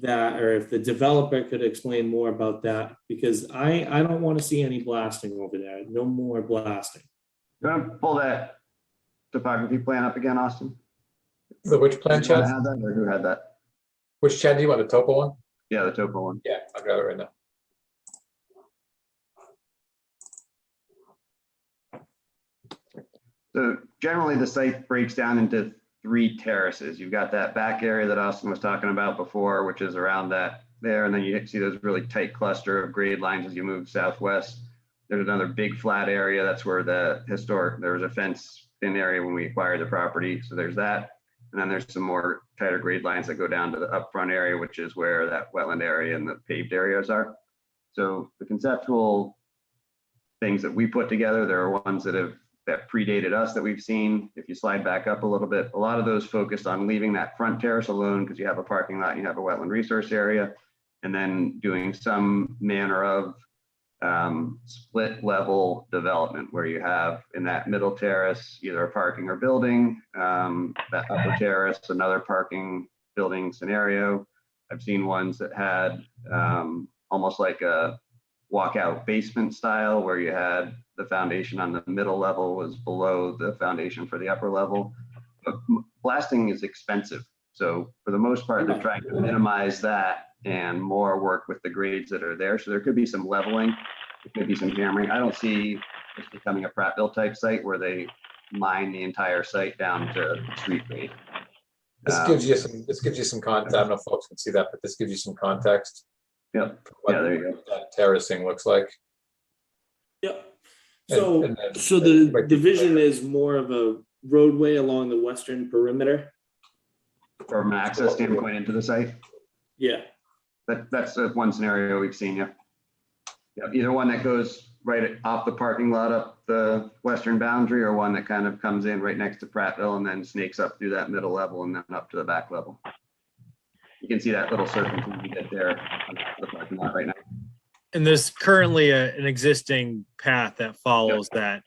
that, or if the developer could explain more about that, because I don't want to see any blasting over there. No more blasting. You want to pull that topography plan up again, Austin? The which plan, Did you Chad? wanna have that, or who had that? Which Chad do you want, the topo one? Yeah, the topo one. Yeah, I'll grab it right now. So generally the site breaks down into 3 terraces. You've got that back area that Austin was talking about before, which is around that there. And then you see those really tight cluster of grade lines as you move southwest. There's another big flat area. That's where there was a fence in area when we acquired the property. So there's that. And then there's some more tighter grade lines that go down to the upfront area, which is where that wetland area and the paved areas are. So the conceptual things that we put together, there are ones that predated us that we've seen. If you slide back up a little bit, a lot of those focused on leaving that front terrace alone because you have a parking lot and you have a wetland resource area, and then doing some manner of split level development where you have in that middle terrace either a parking or building, that upper terrace, another parking building scenario. I've seen ones that had almost like a walkout basement style where you had the foundation on the middle level was below the foundation for the upper level. But blasting is expensive. So for the most part, they're trying to minimize that and more work with the grades that are there. So there could be some leveling, there could be some hammering. I don't see this becoming a Prattville type site where they mine the entire site down to street grade. This gives you some context. I don't know if folks can see that, but this gives you some context. Yep. Yeah, there you go. That terracing looks like. Yep. So the division is more of a roadway along the western perimeter. From an access standpoint into the site. Yeah. That's one scenario we've seen. Yeah. Yeah. Either one that goes right off the parking lot up the western boundary, or one that kind of comes in right next to Prattville and then snakes up through that middle level and then up to the back level. You can see that little serpentine you get there on the parking lot right now. And there's currently an existing path that follows that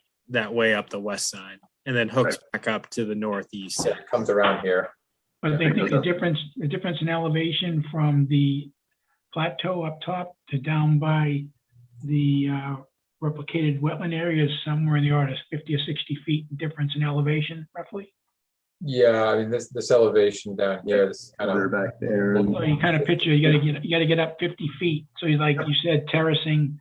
way up the west side and then hooks back up to the northeast. Yeah, it comes around here. But I think the difference in elevation from the plateau up top to down by the replicated wetland area is somewhere in the order of 50 or 60 feet difference in elevation, roughly. Yeah, I mean this elevation down here, this is kind of back there. So you kind of picture you got to get up 50 feet. So like you said, terracing.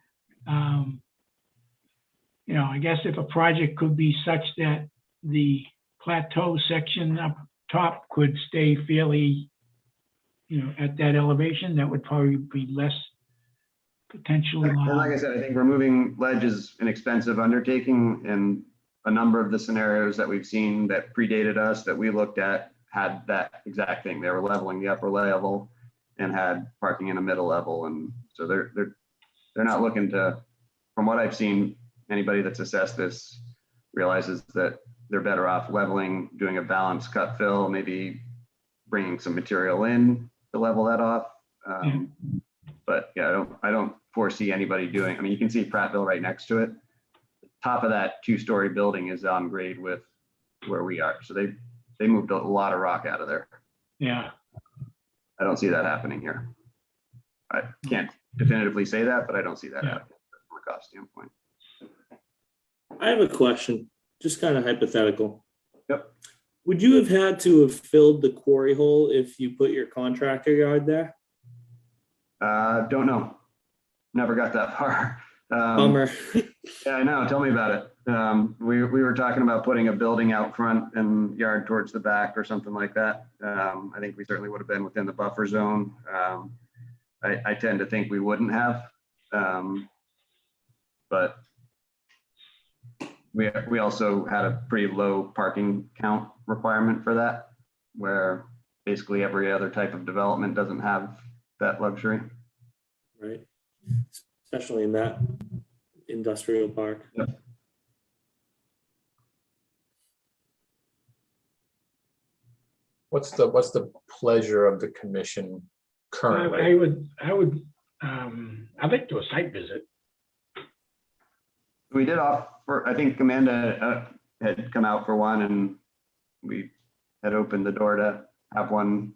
You know, I guess if a project could be such that the plateau section up top could stay fairly, you know, at that elevation, that would probably be less potential. And like I said, I think removing ledge is an expensive undertaking, and a number of the scenarios that we've seen that predated us that we looked at had that exact thing. They were leveling the upper level and had parking in a middle level, and so they're not looking to, from what I've seen, anybody that's assessed this realizes that they're better off leveling, doing a balanced cut fill, maybe bringing some material in to level that off. But yeah, I don't foresee anybody doing, I mean, you can see Prattville right next to it. The top of that 2-story building is on grade with where we are. So they moved a lot of rock out of there. Yeah. I don't see that happening here. I can't definitively say that, but I don't see that happening from a cost standpoint. I have a question, just kind of hypothetical. Yep. Would you have had to have filled the quarry hole if you put your contractor yard there? Don't know. Never got that far. Bummer. Yeah, I know. Tell me about it. We were talking about putting a building out front and yard towards the back or something like that. I think we certainly would have been within the buffer zone. I tend to think we wouldn't have. But we also had a pretty low parking count requirement for that, where basically every other type of development doesn't have that luxury. Right. Especially in that industrial park. Yep. What's the pleasure of the commission currently? I'd like to do a site visit. We did offer, I think Amanda had come out for one, and we had opened the door to have one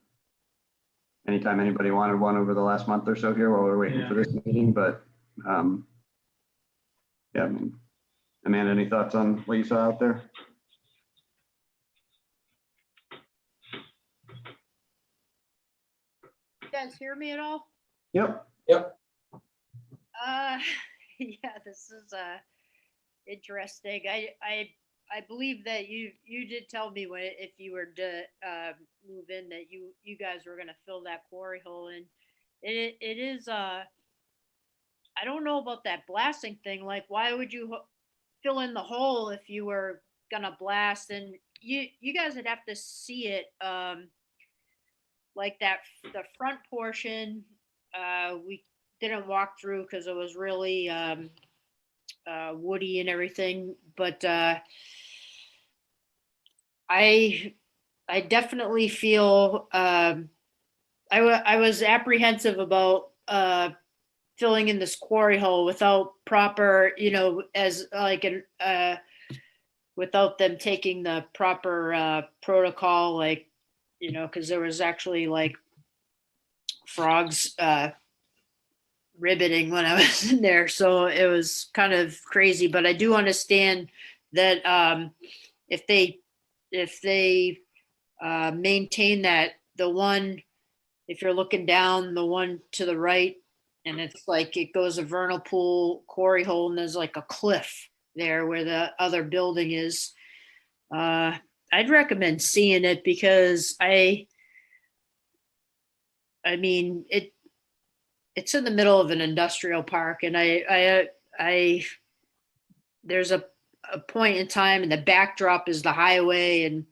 anytime anybody wanted one over the last month or so here while we were waiting for this meeting. But yeah, I mean, Amanda, any thoughts on what you saw out there? You guys hear me at all? Yep. Yep. Yeah, this is interesting. I believe that you did tell me when, if you were to move in, that you guys were gonna fill that quarry hole in. It is I don't know about that blasting thing. Like, why would you fill in the hole if you were gonna blast? And you guys would have to see it, like that the front portion. We didn't walk through because it was really woody and everything, but I definitely feel I was apprehensive about filling in this quarry hole without proper, as like an without them taking the proper protocol, like, because there was actually like frogs ribbiting when I was in there. So it was kind of crazy, but I do understand that if they maintain that, the one, if you're looking down, the one to the right, and it's like it goes a vernal pool quarry hole, and there's like a cliff there where the other building is. I'd recommend seeing it because I mean, it's in the middle of an industrial park, and I there's a point in time, and the backdrop is the highway, and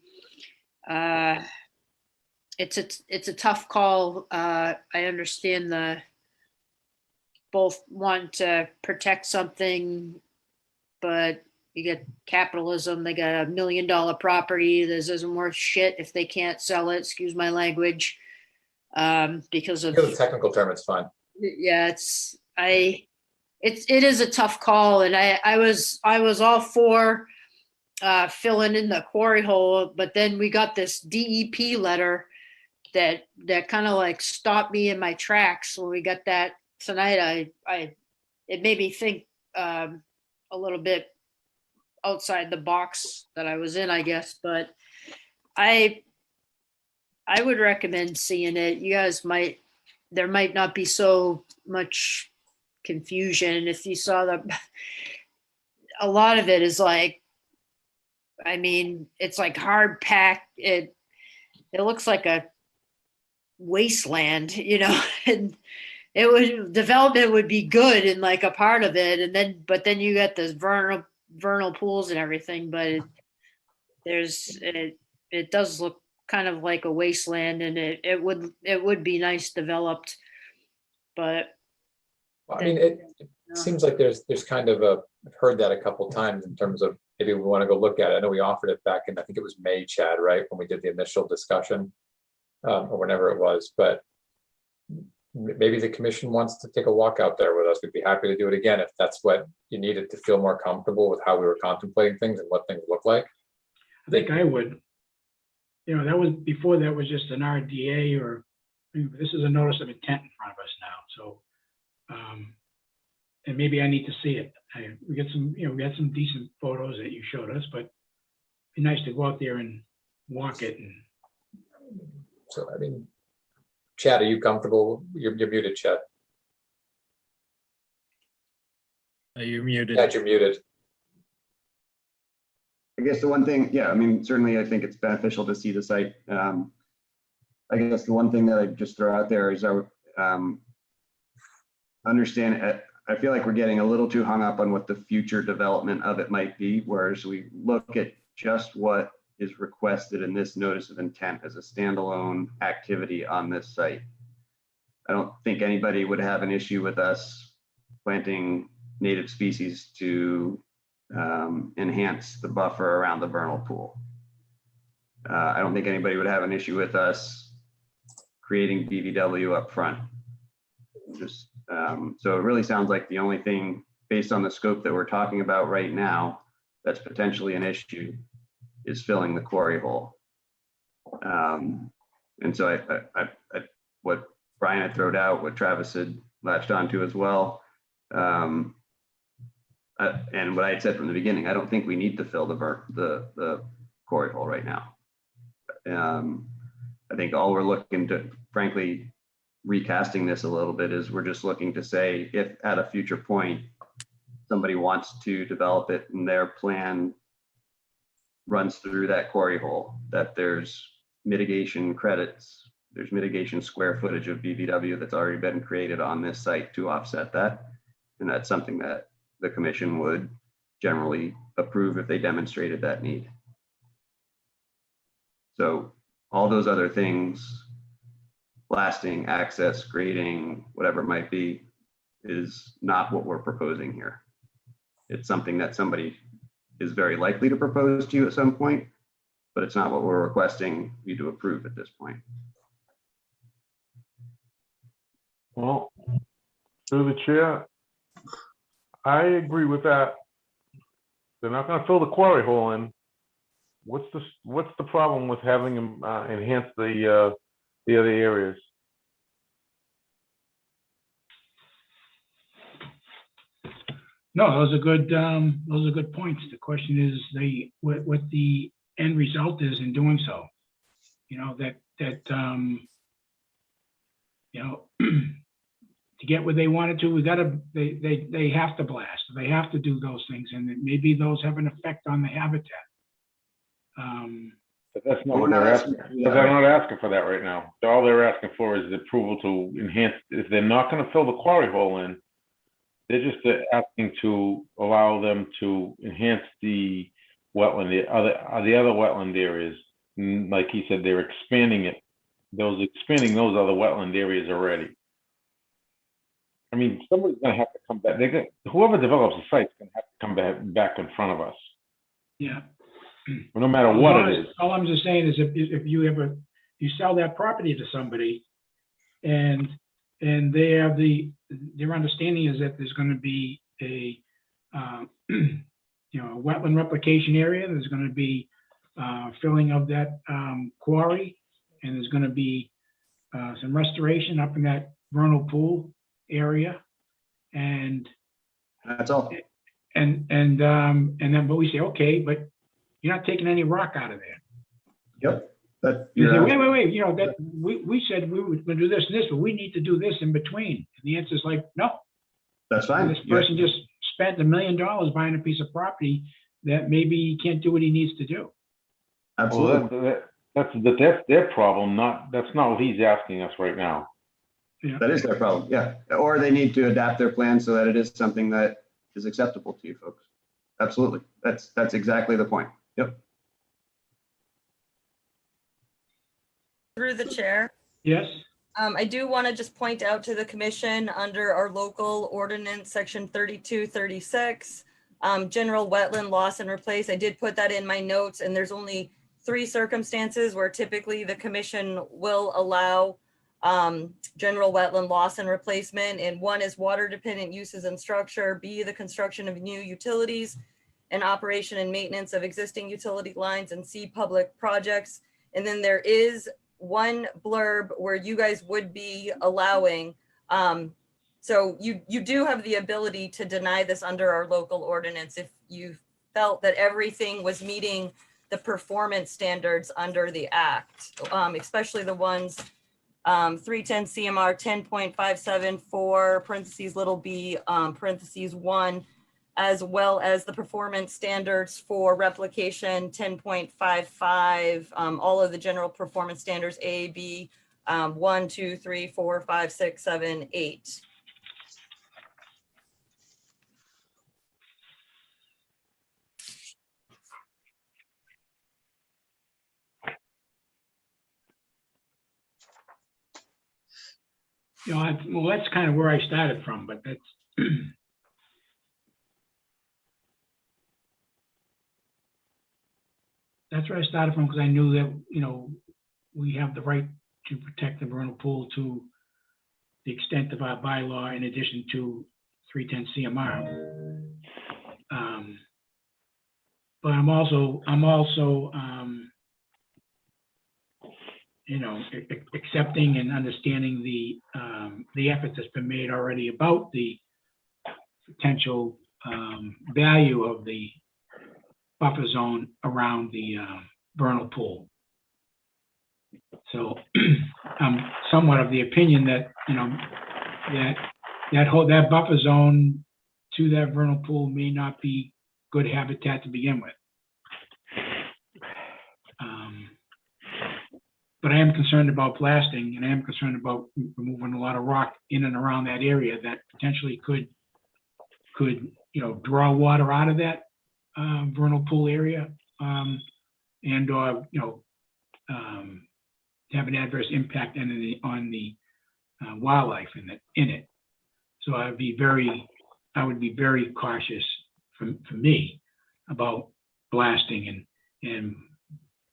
it's a tough call. I understand both want to protect something, but you get capitalism. They got $1 million property. This isn't worth shit if they can't sell it. Excuse my language. Because of The technical term, it's fine. Yeah, it is a tough call, and I was all for filling in the quarry hole, but then we got this DEP letter that kind of like stopped me in my tracks when we got that tonight. It made me think a little bit outside the box that I was in, I guess, but I would recommend seeing it. You guys there might not be so much confusion if you saw a lot of it is like, I mean, it's like hard packed. It looks like a wasteland, and development would be good in like a part of it. But then you got this vernal pools and everything, but it does look kind of like a wasteland, and it would be nice developed, but I mean, it seems like there's kind of I've heard that a couple times in terms of maybe we want to go look at it. I know we offered it back in, I think it was May, Chad, right? When we did the initial discussion, or whenever it was, but maybe the commission wants to take a walk out there with us. We'd be happy to do it again if that's what you needed to feel more comfortable with how we were contemplating things and what things look like. I think I would. You know, that was, before that was just an RDA, or this is a notice of intent in front of us now, so. And maybe I need to see it. We got some, you know, we had some decent photos that you showed us, but it'd be nice to go out there and walk it. And So, I mean, Chad, are you comfortable? You're muted, Chad. You're muted. Chad, you're muted. I guess the one thing, yeah, I mean, certainly I think it's beneficial to see the site. I guess the one thing that I just throw out there is I understand, I feel like we're getting a little too hung up on what the future development of it might be, whereas we look at just what is requested in this notice of intent as a standalone activity on this site. I don't think anybody would have an issue with us planting native species to enhance the buffer around the vernal pool. I don't think anybody would have an issue with us creating BVW up front. Just so it really sounds like the only thing, based on the scope that we're talking about right now, that's potentially an issue is filling the quarry hole. And so what Brian had thrown out, what Travis had latched onto as well, and what I had said from the beginning, I don't think we need to fill the quarry hole right now. I think all we're looking to, frankly, recasting this a little bit is we're just looking to say, if at a future point somebody wants to develop it and their plan runs through that quarry hole, that there's mitigation credits, there's mitigation square footage of BVW that's already been created on this site to offset that. And that's something that the commission would generally approve if they demonstrated that need. So all those other things, blasting, access, grading, whatever it might be, is not what we're proposing here. It's something that somebody is very likely to propose to you at some point, but it's not what we're requesting you to approve at this point. Well, through the chair, I agree with that. They're not going to fill the quarry hole in. What's the problem with having them enhance the other areas? no, those are good points. The question is what the end result is in doing so. You know, you know, to get what they wanted to, they have to blast. They have to do those things, and maybe those have an effect on the habitat. But that's not what they're asking. But they're not asking for that right now. All they're asking for is the approval to enhance. If they're not going to fill the quarry hole in, they're just asking to allow them to enhance the wetland, the other wetland areas. Like he said, they're expanding it. Expanding those other wetland areas already. I mean, somebody's going to have to come back. Whoever develops the site's going to have to come back in front of us. Yeah. No matter what it is. All I'm just saying is if you sell that property to somebody and they have their understanding is that there's going to be a you know, a wetland replication area, there's going to be filling of that quarry, and there's going to be some restoration up in that vernal pool area, and that's all. And then, but we say, okay, but you're not taking any rock out of there. Yep. But You say, wait, you know, that we said we were going to do this and this, but we need to do this in between. And the answer is like, no. That's fine. This person just spent $1 million buying a piece of property that maybe he can't do what he needs to do. Absolutely. Well, that's their problem. That's not what he's asking us right now. Yeah. That is their problem. Yeah. Or they need to adapt their plan so that it is something that is acceptable to you folks. Absolutely. That's exactly the point. Yep. Through the chair. Yes. I do want to just point out to the commission under our local ordinance, section 3236, general wetland loss and replace. I did put that in my notes, and there's only 3 circumstances where typically the commission will allow general wetland loss and replacement. And one is water dependent uses and structure, B, the construction of new utilities and operation and maintenance of existing utility lines, and C, public projects. And then there is one blurb where you guys would be allowing, so you do have the ability to deny this under our local ordinance if you felt that everything was meeting the performance standards under the act, especially the ones 310 CMR 10.574 parentheses little b parentheses 1, as well as the performance standards for replication 10.55, all of the general performance standards A, B, 1, 2, 3, 4, 5, 6, 7, 8. You know, well, that's kind of where I started from, but that's that's where I started from, because I knew that, you know, we have the right to protect the vernal pool to the extent of our bylaw, in addition to 310 CMR. But I'm also you know, accepting and understanding the efforts that's been made already about the potential value of the buffer zone around the vernal pool. So I'm somewhat of the opinion that, you know, that buffer zone to that vernal pool may not be good habitat to begin with. But I am concerned about blasting, and I am concerned about removing a lot of rock in and around that area that potentially could, you know, draw water out of that vernal pool area, and or, you know, have an adverse impact on the wildlife in it. So I would be very cautious for me about blasting and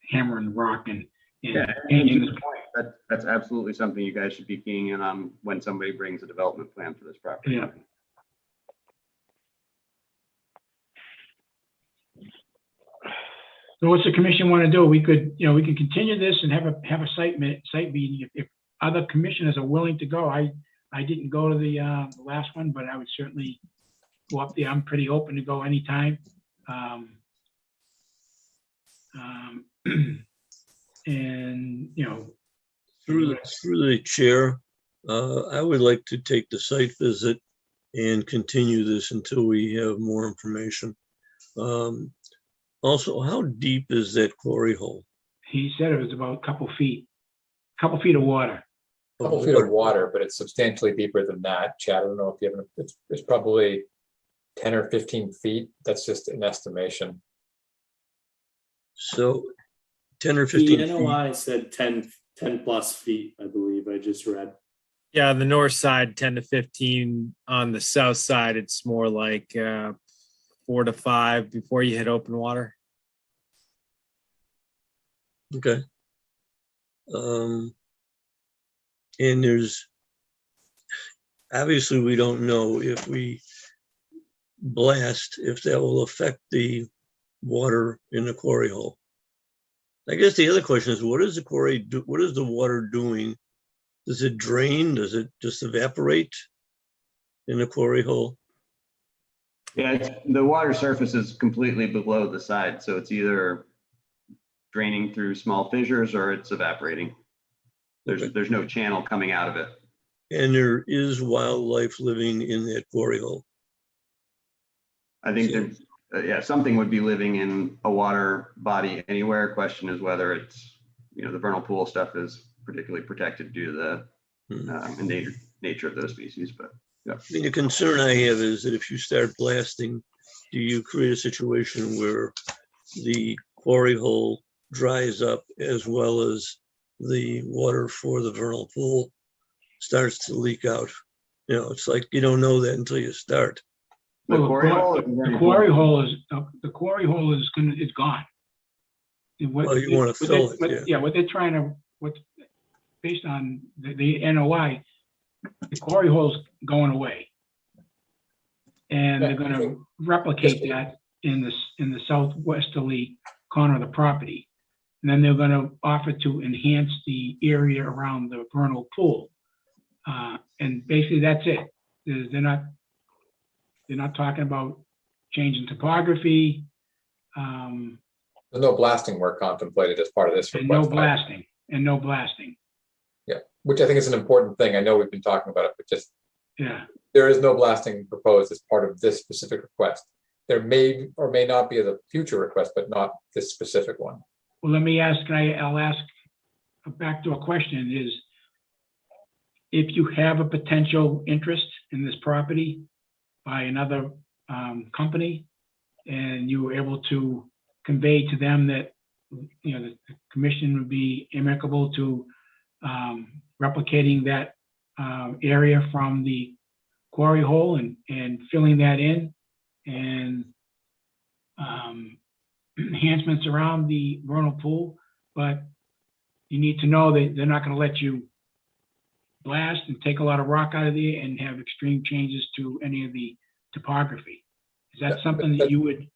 hammering rock and Yeah, and to the point, that's absolutely something you guys should be keying in on when somebody brings a development plan for this property. Yeah. So what's the commission want to do? We could, you know, we can continue this and have a site meeting if other commissioners are willing to go. I didn't go to the last one, but I would certainly go up there. I'm pretty open to go anytime. And, you know, Through the chair, I would like to take the site visit and continue this until we have more information. Also, how deep is that quarry hole? he said it was about a couple feet of water. Couple feet of water, but it's substantially deeper than that. Chad, I don't know if you have, it's probably 10 or 15 feet. That's just an estimation. So 10 or 15 The feet. NOI said 10 plus feet, I believe I just read. Yeah, on the north side, 10 to 15. On the south side, it's more like 4 to 5 before you hit open water. Okay. And there's, obviously, we don't know if we blast, if that will affect the water in the quarry hole. I guess the other question is, what does the quarry do? What is the water doing? Does it drain? Does it just evaporate in the quarry hole? Yeah, the water surface is completely below the side, so it's either draining through small fissures or it's evaporating. There's no channel coming out of it. And there is wildlife living in that quarry hole. I think there's, yeah, something would be living in a water body anywhere. Question is whether it's, you know, the vernal pool stuff is particularly protected due to the endangered nature of those species, but yeah. I mean, the concern I have is that if you start blasting, do you create a situation where the quarry hole dries up as well as the water for the vernal pool starts to leak out? You know, it's like you don't know that until you start. The Well, quarry hole? the quarry hole is, is gone. And what- Well, you wanna what they- fill it, what- yeah. Yeah, what they're trying to, based on the NOI, the quarry hole's going away. And they're gonna replicate that in the southwesterly corner of the property. And then they're gonna offer to enhance the area around the vernal pool. And basically, that's it. They're not talking about changing topography, There's no blasting work contemplated as part of this and request. no blasting. Yeah, which I think is an important thing. I know we've been talking about it, but just, Yeah, there is no blasting proposed as part of this specific request. There may or may not be a future request, but not this specific one. well, let me ask, I'll ask a backdoor question is, if you have a potential interest in this property by another company, and you were able to convey to them that, the commission would be amicable to replicating that area from the quarry hole and filling that in, and enhancements around the vernal pool, but you need to know that they're not gonna let you blast and take a lot of rock out of there and have extreme changes to any of the topography. Is that something that you would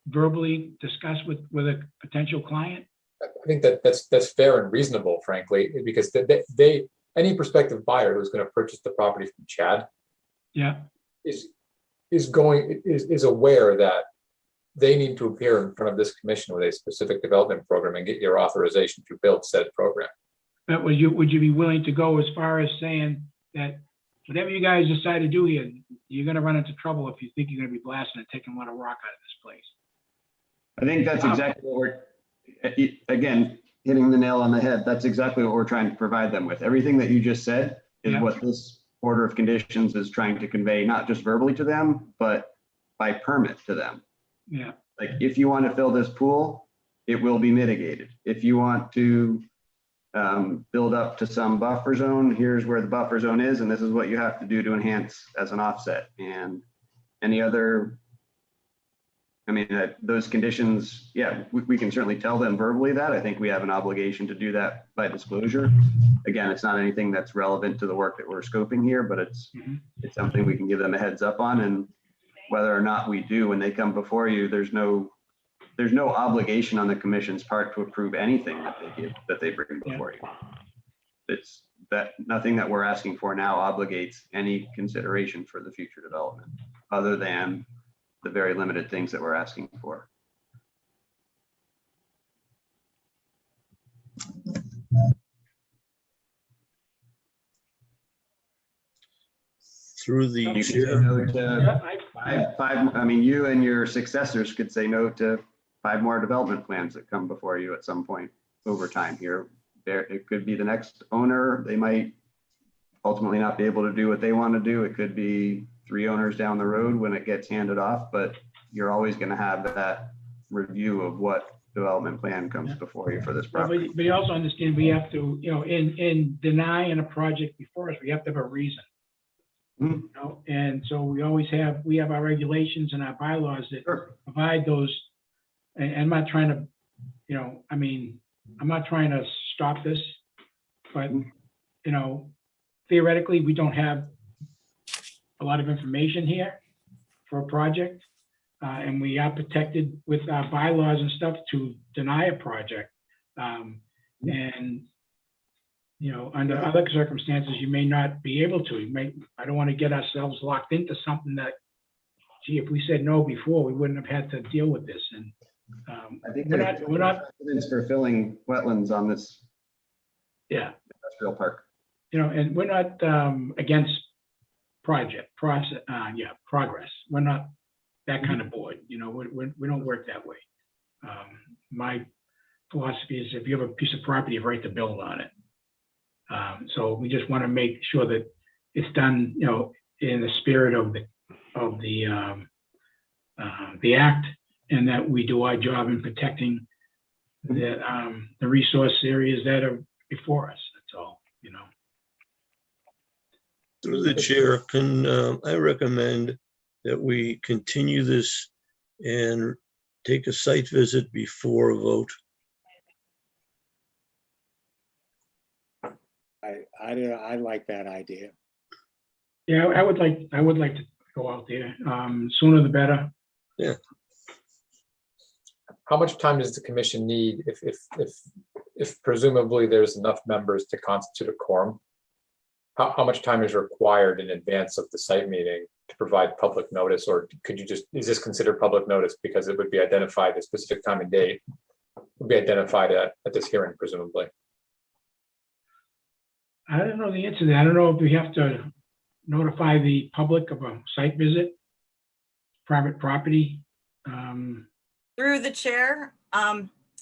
verbally discuss with a potential client? I think that's fair and reasonable, frankly, because any prospective buyer who's going to purchase the property from Chad Yeah, is aware that they need to appear in front of this commission with a specific development program and get your authorization to build said program. but would you be willing to go as far as saying that whatever you guys decide to do here, you're gonna run into trouble if you think you're gonna be blasting and taking a lot of rock out of this place? I think that's exactly what we're, again, hitting the nail on the head. That's exactly what we're trying to provide them with. Everything that you just said is Yeah. what this order of conditions is trying to convey, not just verbally to them, but by permit to them. Yeah, Like, if you want to fill this pool, it will be mitigated. If you want to build up to some buffer zone, here's where the buffer zone is, and this is what you have to do to enhance as an offset. And any other, those conditions, yeah, we can certainly tell them verbally that. I think we have an obligation to do that by disclosure. Again, it's not anything that's relevant to the work that we're scoping here, but it's something we can give them a heads up on. And whether or not we do, when they come before you, there's no obligation on the commission's part to approve anything that they bring before you. It's that nothing that we're asking for now obligates any consideration for the future development, other than the very limited things that we're asking for. Through the You can say chair. no to five, you and your successors could say no to 5 more development plans that come before you at some point over time here. It could be the next owner. They might ultimately not be able to do what they want to do. It could be 3 owners down the road when it gets handed off, but you're always going to have that review of what development plan comes before you for this property. but you also understand we have to, in denying a project before us, we have to have a reason. And so we have our regulations and our bylaws that provide those. And I'm not trying to, I'm not trying to stop this, but, theoretically, we don't have a lot of information here for a project. And we are protected with our bylaws and stuff to deny a project. And, under other circumstances, you may not be able to. I don't want to get ourselves locked into something that, gee, if we said no before, we wouldn't have had to deal with this. And I think we're not evidence for filling wetlands on this industrial park. And we're not against progress. We're not that kind of board. We don't work that way. My philosophy is if you have a piece of property, you have a right to build on it. So we just want to make sure that it's done, in the spirit of the act, and that we do our job in protecting the resource areas that are before us. That's all. Through the chair, can I recommend that we continue this and take a site visit before a vote? I like that idea. Yeah, I would like to go out there. Sooner the better. Yeah. How much time does the commission need if presumably there's enough members to constitute a quorum? How much time is required in advance of the site meeting to provide public notice, or could you just, is this considered public notice because it would be identified a specific time and date, would be identified at this hearing presumably? I don't know the answer to that. I don't know if we have to notify the public of a site visit, private property. Through the chair,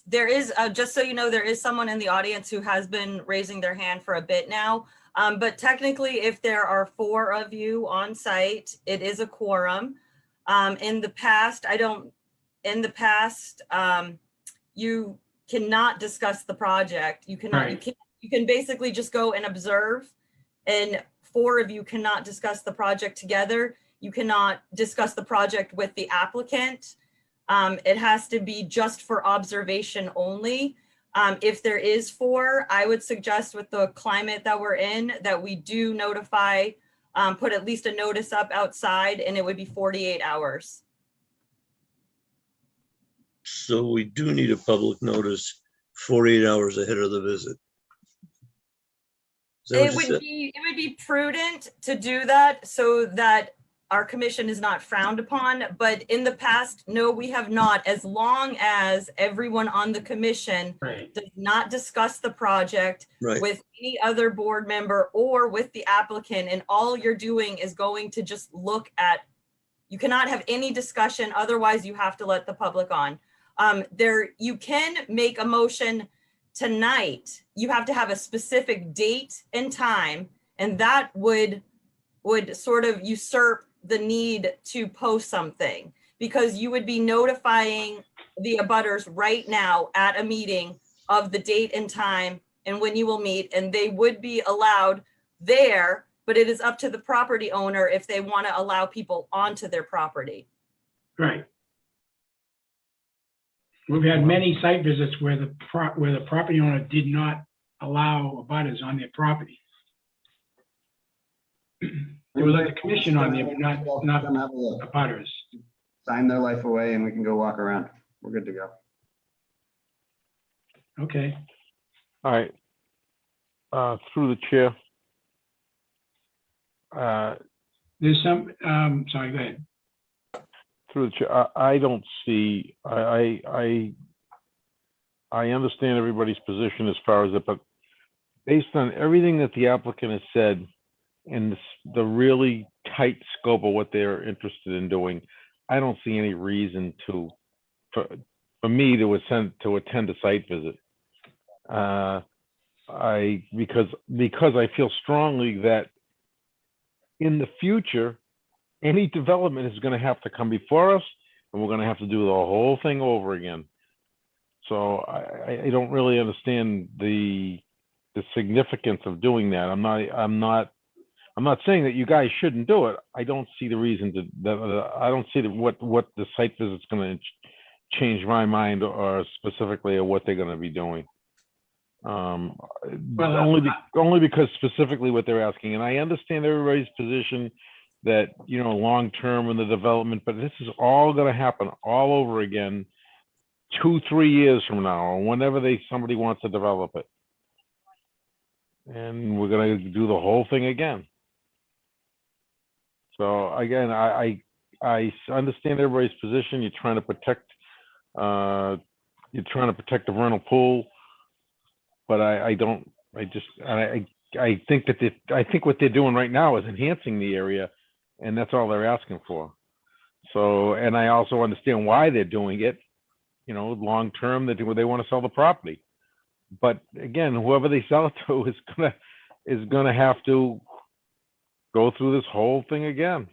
there is, just so you know, there is someone in the audience who has been raising their hand for a bit now. But technically, if there are 4 of you on site, it is a quorum. In the past, you cannot discuss the project. You cannot, Right. you can basically just go and observe, and 4 of you cannot discuss the project together. You cannot discuss the project with the applicant. It has to be just for observation only. If there is 4, I would suggest with the climate that we're in, that we do notify, put at least a notice up outside, and it would be 48 hours. So we do need a public notice 48 hours ahead of the visit. Is that what It you said? would be prudent to do that so that our commission is not frowned upon, but in the past, no, we have not, as long as everyone on the commission Right. does not discuss the project Right. with any other board member or with the applicant, and all you're doing is going to just look at, you cannot have any discussion, otherwise you have to let the public on. You can make a motion tonight. You have to have a specific date and time, and that would sort of usurp the need to post something, because you would be notifying the abutters right now at a meeting of the date and time and when you will meet, and they would be allowed there, but it is up to the property owner if they want to allow people onto their property. Right. We've had many site visits where the property owner did not allow abutters on their property. There was like a commission on there, but not Come have a look. abutters. Sign their life away and we can go walk around. We're good to go. Okay. All right. Through the chair. There's some, sorry, go ahead. Through the chair, I don't see, I understand everybody's position as far as it, but based on everything that the applicant has said and the really tight scope of what they're interested in doing, I don't see any reason for me to attend a site visit. Because I feel strongly that in the future, any development is going to have to come before us, and we're going to have to do the whole thing over again. So I don't really understand the significance of doing that. I'm not saying that you guys shouldn't do it. I don't see the reason I don't see what the site visit's going to change my mind, or specifically of what they're going to be doing. Only because specifically what they're asking, and I understand everybody's position that, you know, long term in the development, but this is all going to happen all over again 2-3 years from now, or whenever somebody wants to develop it, and we're going to do the whole thing again. So again, I understand everybody's position. You're trying to protect the vernal pool, but I think what they're doing right now is enhancing the area, and that's all they're asking for. So, and I also understand why they're doing it. You know, long term, they want to sell the property. But again, whoever they sell it to is gonna have to go through this whole thing again.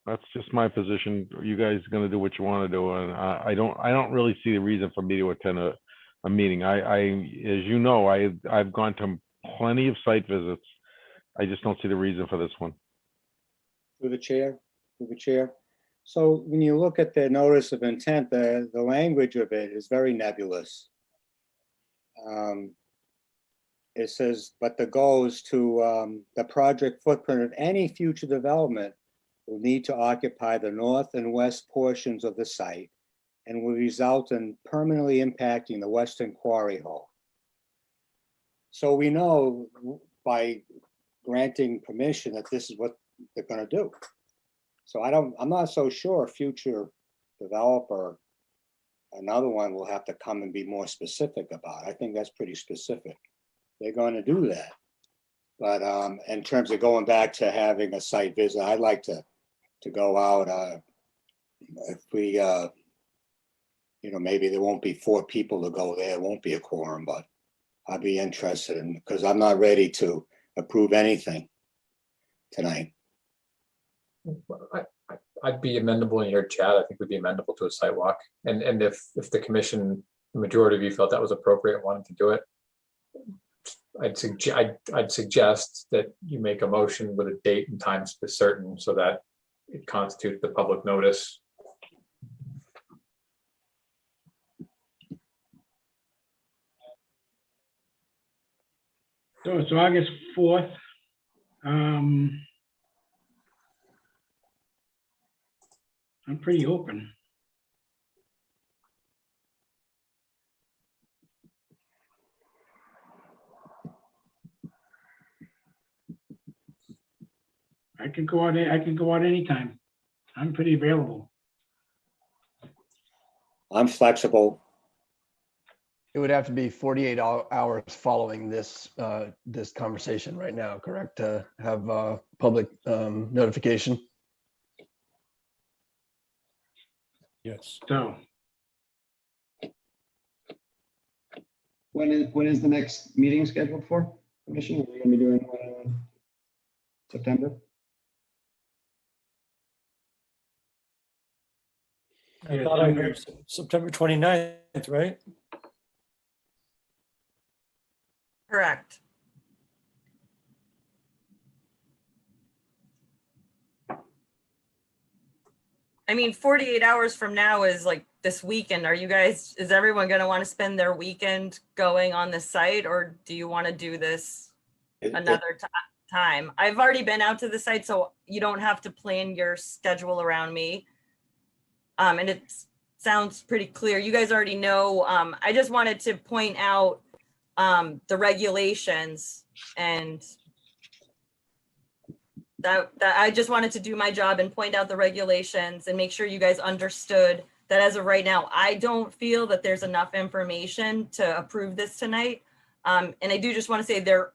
That's just my position. You guys are gonna do what you want to do, and I don't really see the reason for me to attend a meeting. As you know, I've gone to plenty of site visits. I just don't see the reason for this one. Through the chair, through the chair. So when you look at the notice of intent, the language of it is very nebulous. It says, but the goal is to, the project footprint of any future development will need to occupy the north and west portions of the site and will result in permanently impacting the western quarry hole. So we know by granting permission that this is what they're gonna do. So I'm not so sure a future developer, another one will have to come and be more specific about it. I think that's pretty specific. They're gonna do that. But in terms of going back to having a site visit, I'd like to go out, if we, maybe there won't be 4 people to go there, it won't be a quorum, but I'd be interested in, because I'm not ready to approve anything tonight. I'd be amendable in your chat. I think we'd be amendable to a site walk. And if the commission, the majority of you felt that was appropriate and wanted to do it, I'd suggest that you make a motion with a date and time certain so that it constitutes the public notice. So it's August 4th. I'm pretty open. I can go out anytime. I'm pretty available. I'm flexible. It would have to be 48 hours following this this conversation right now, correct? To have public notification. Yes. So When is the next meeting scheduled for? Commission, are we gonna be doing one in September? I thought I heard September 29th, right? Correct. I mean, 48 hours from now is like this weekend. Is everyone going to want to spend their weekend going on the site, or do you want to do this another time? I've already been out to the site, so you don't have to plan your schedule around me. And it sounds pretty clear. You guys already know. I just wanted to point out the regulations, and that I just wanted to do my job and point out the regulations and make sure you guys understood that as of right now, I don't feel that there's enough information to approve this tonight. And I do just want to say there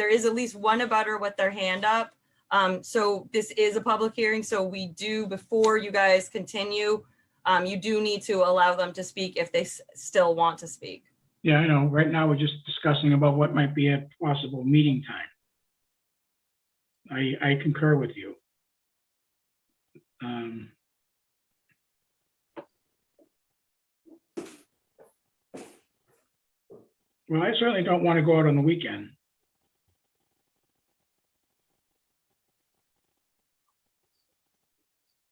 is at least one abutter with their hand up. So this is a public hearing. So we do, before you guys continue, you do need to allow them to speak if they still want to speak. yeah, I know. Right now, we're just discussing about what might be a possible meeting time. I concur with you. Well, I certainly don't want to go out on the weekend.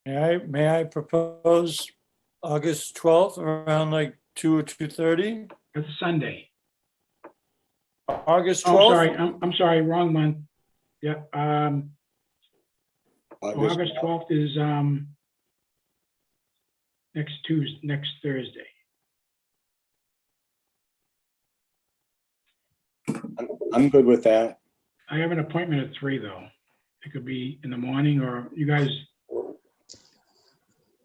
May I propose August 12th around like 2 or 2:30? It's a Sunday. August Oh, 12th? I'm sorry, wrong month. Yeah, August August 12th is next Thursday. I'm good with that. I have an appointment at 3 though. It could be in the morning, or you guys,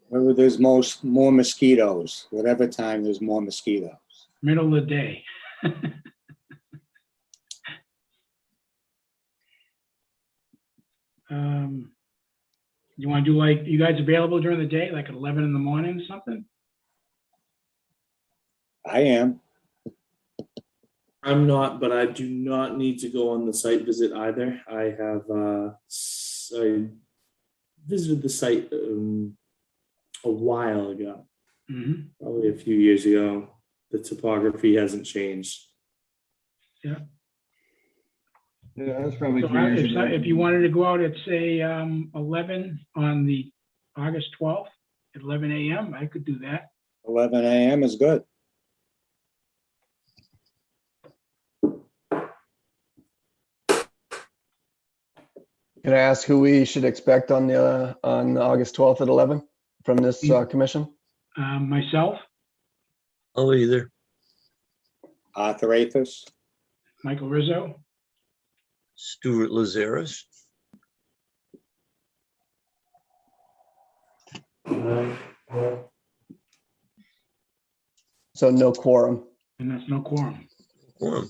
Wherever there's more mosquitoes, whatever time there's more mosquitoes. middle of the day. You want to do you guys available during the day, like at 11 in the morning or something? I am. I'm not, but I do not need to go on the site visit either. I have I visited the site a while ago, probably a few years ago. The topography hasn't changed. Yeah. Yeah, that's probably So 3 years ago. if you wanted to go out at, say, 11 on the August 12th at 11 a.m., I could do that. 11 a.m. is good. Can I ask who we should expect on August 12th at 11 from this commission? Myself, I'll either. Arthur Athos. Michael Rizzo, Stuart Lazaris. So no quorum. and that's no quorum. Quorum.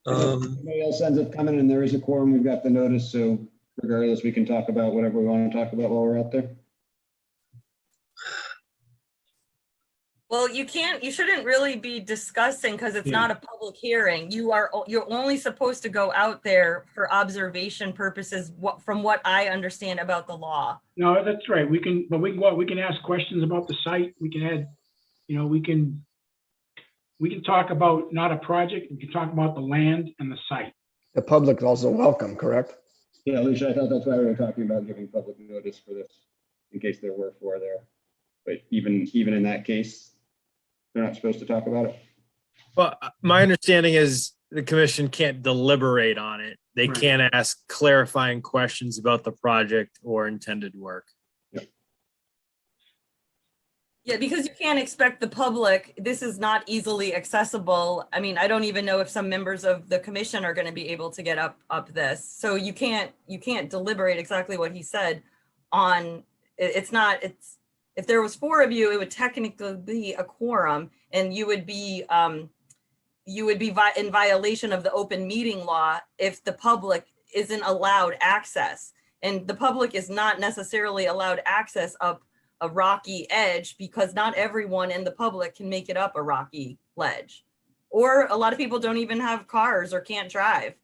Everybody else ends up coming and there is a quorum. We've got the notice, so regardless, we can talk about whatever we want to talk about while we're out there. Well, you shouldn't really be discussing because it's not a public hearing. You're only supposed to go out there for observation purposes, from what I understand about the law. No, that's right. We can go out, we can ask questions about the site. We can add, we can talk about not a project, we can talk about the land and the site. The public is also welcome, correct? Yeah, Alicia, I thought that's why we were talking about giving public notice for this, in case there were 4 there. But even in that case, they're not supposed to talk about it. Well, my understanding is the commission can't deliberate on it. They Right. can't ask clarifying questions about the project or intended work. Yeah, because you can't expect the public, this is not easily accessible. I mean, I don't even know if some members of the commission are going to be able to get up this. So you can't deliberate exactly what he said on, if there was 4 of you, it would technically be a quorum and you would be in violation of the open meeting law if the public isn't allowed access. And the public is not necessarily allowed access up a rocky edge because not everyone in the public can make it up a rocky ledge. Or a lot of people don't even have cars or can't drive.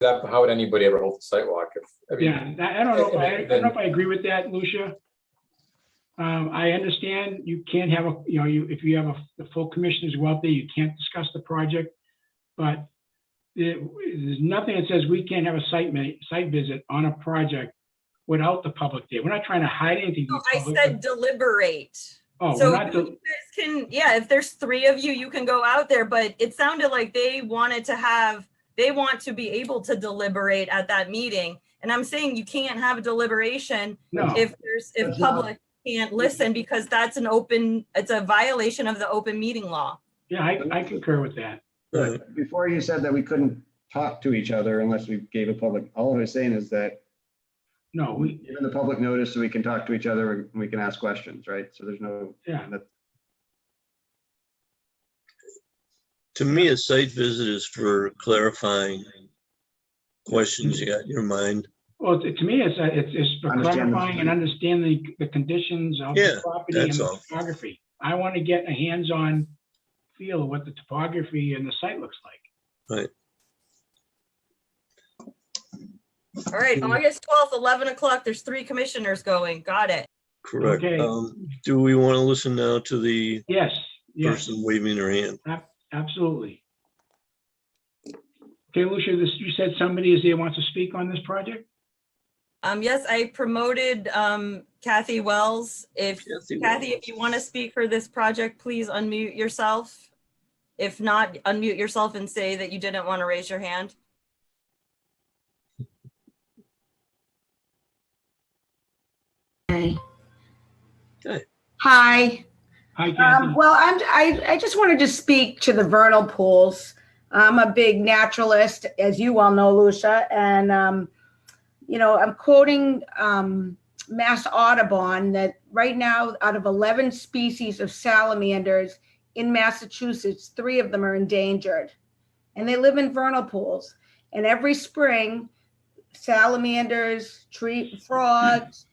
How would anybody ever hold a sidewalk? I don't know. I don't know if I agree with that, Lucia. I understand you can't have if you have the full commissioners go out there, you can't discuss the project, but there's nothing that says we can't have a site visit on a project without the public there. We're not trying to hide anything. No, I said deliberate. Oh, so we're not. you guys can, if there's 3 of you, you can go out there, but it sounded like they want to be able to deliberate at that meeting. And I'm saying you can't have a deliberation if public can't listen because it's a violation of the open meeting law. Yeah, I concur with that. But before you said that we couldn't talk to each other unless we gave a public, all I was saying is that given the public notice so we can talk to each other and we can ask questions, right? So there's no. To me, a site visit is for clarifying questions you got in your mind. Well, to me, it's for clarifying and understanding the conditions of the property and the topography. I want to get a hands-on feel of what the topography and the site looks like. Right. All right, August 12th, 11 o'clock. There's 3 commissioners going. Got it. Correct. Okay. Do we want to listen now to the Yes. person waving their hand? Absolutely. Okay, Lucia, you said somebody is there wants to speak on this project? Yes, I promoted Kathy Wells. Kathy, if you want to speak for this project, please unmute yourself. If not, unmute yourself and say that you didn't want to raise your hand. Okay. Okay. Hi. Hi, Kathy. Well, I just wanted to speak to the vernal pools. I'm a big naturalist, as you well know, Lucia, and I'm quoting Mass Audubon that right now, out of 11 species of salamanders in Massachusetts, 3 of them are endangered, and they live in vernal pools. And every spring, salamanders, tree frogs,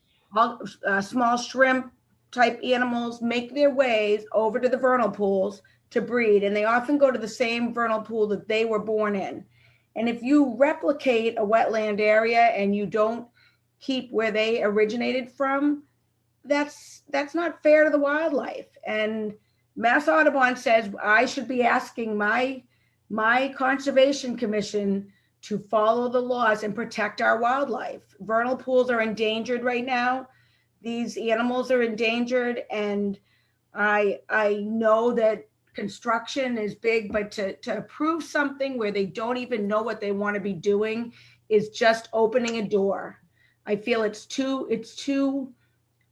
small shrimp type animals make their ways over to the vernal pools to breed, and they often go to the same vernal pool that they were born in. And if you replicate a wetland area and you don't keep where they originated from, that's not fair to the wildlife. And Mass Audubon says I should be asking my my conservation commission to follow the laws and protect our wildlife. Vernal pools are endangered right now. These animals are endangered, and I know that construction is big, but to approve something where they don't even know what they want to be doing is just opening a door. I feel it's too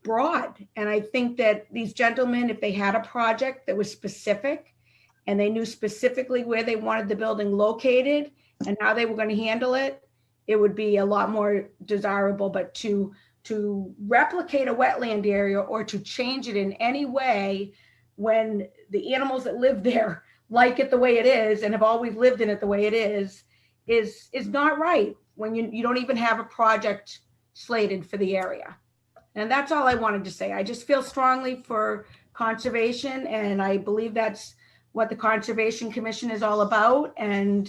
broad. And I think that these gentlemen, if they had a project that was specific and they knew specifically where they wanted the building located and how they were going to handle it, it would be a lot more desirable. But to replicate a wetland area or to change it in any way when the animals that live there like it the way it is and have always lived in it the way it is not right when you don't even have a project slated for the area. And that's all I wanted to say. I just feel strongly for conservation, and I believe that's what the Conservation Commission is all about. And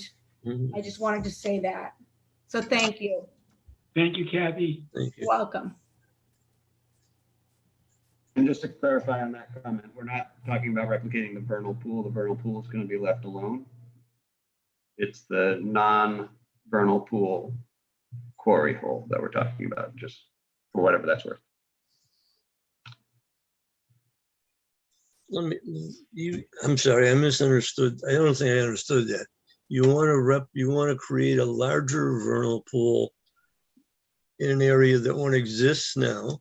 I just wanted to say that. So thank you. Thank you, Kathy. Thank you. Welcome. And just to clarify on that comment, we're not talking about replicating the vernal pool. The vernal pool is going to be left alone. It's the non-vernal pool quarry hole that we're talking about, just for whatever that's worth. I'm sorry, I misunderstood. I don't think I understood that. You want to create a larger vernal pool in an area that won't exist now.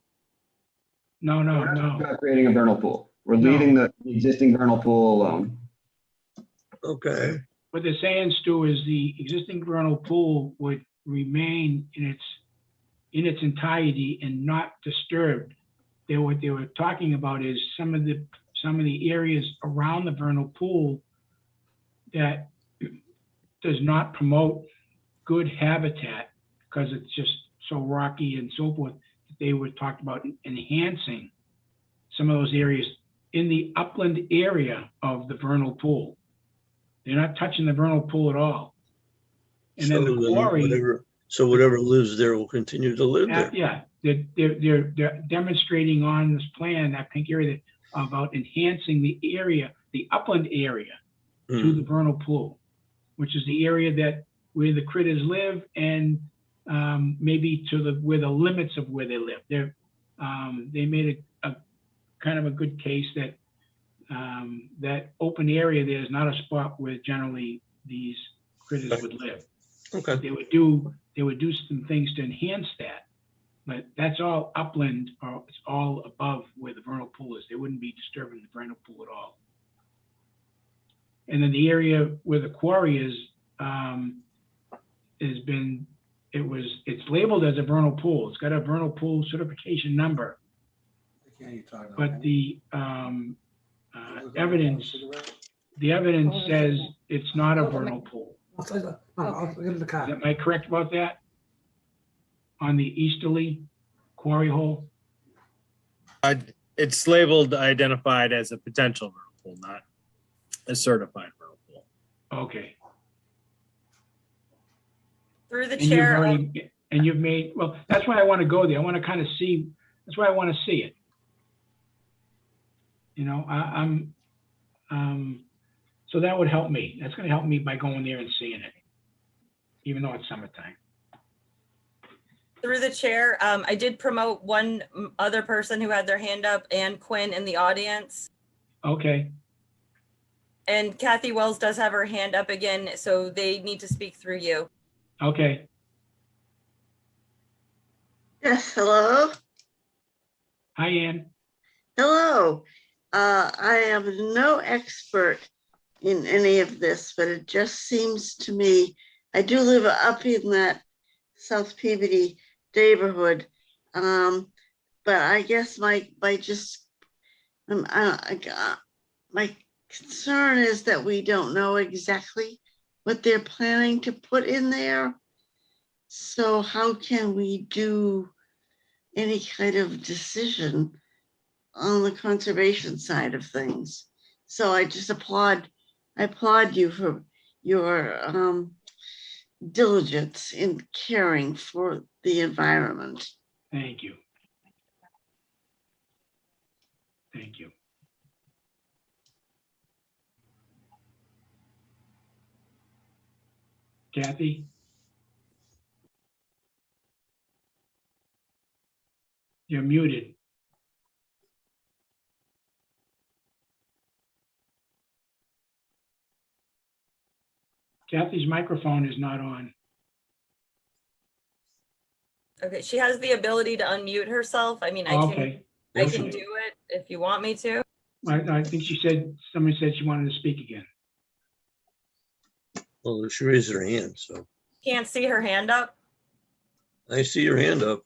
No. We're not creating a vernal pool. We're leaving the existing vernal pool alone. Okay. What they're saying, Stu, is the existing vernal pool would remain in its entirety and not disturbed. What they were talking about is some of the areas around the vernal pool that does not promote good habitat because it's just so rocky and so forth. They were talked about enhancing some of those areas in the upland area of the vernal pool. They're not touching the vernal pool at all. And then the quarry. Whatever lives there will continue to live there. Yeah, they're demonstrating on this plan, that pink area, about enhancing the area, the upland area to the vernal pool, which is the area where the critters live and maybe where the limits of where they live. They made a kind of a good case that that open area there is not a spot where generally these critters would live. Okay. They would do some things to enhance that, but that's all upland, or it's all above where the vernal pool is. They wouldn't be disturbing the vernal pool at all. And then the area where the quarry is, it's labeled as a vernal pool. It's got a vernal pool certification number, but the evidence says it's not a vernal pool. Am I correct about that? On the easterly quarry hole? It's labeled, identified as a potential vernal pool, not a certified vernal pool. Okay. Through the And chair. you've made, well, that's why I want to go there. I want to kind of see, that's why I want to see it. You know, so that would help me. That's going to help me by going there and seeing it, even though it's summertime. Through the chair, I did promote one other person who had their hand up, and Quinn in the audience. Okay. And Kathy Wells does have her hand up again, so they need to speak through you. Okay. Yes, hello. Hi, Ann. Hello. I am no expert in any of this, but it just seems to me, I do live up in that South Peabody neighborhood, but I guess my concern is that we don't know exactly what they're planning to put in there. So how can we do any kind of decision on the conservation side of things? So I just applaud you for your diligence in caring for the environment. Thank you. Thank you. Kathy? You're muted. Kathy's microphone is not on. Okay, she has the ability to unmute herself. I mean, I can Okay. do it if you want me to. I think she said, somebody said she wanted to speak again. Well, she raised her hand, so Can't see her hand up. I see your hand up.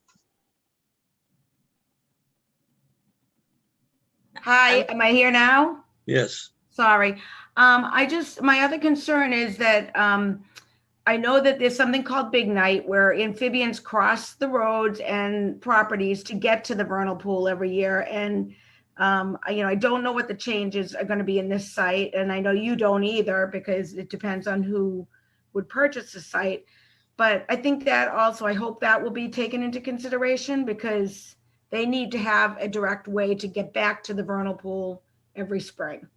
Hi, am I here now? Yes. Sorry. My other concern is that I know that there's something called Big Night where amphibians cross the roads and properties to get to the vernal pool every year. And, I don't know what the changes are going to be in this site. And I know you don't either, because it depends on who would purchase the site. But I think that also, I hope that will be taken into consideration, because they need to have a direct way to get back to the vernal pool every spring.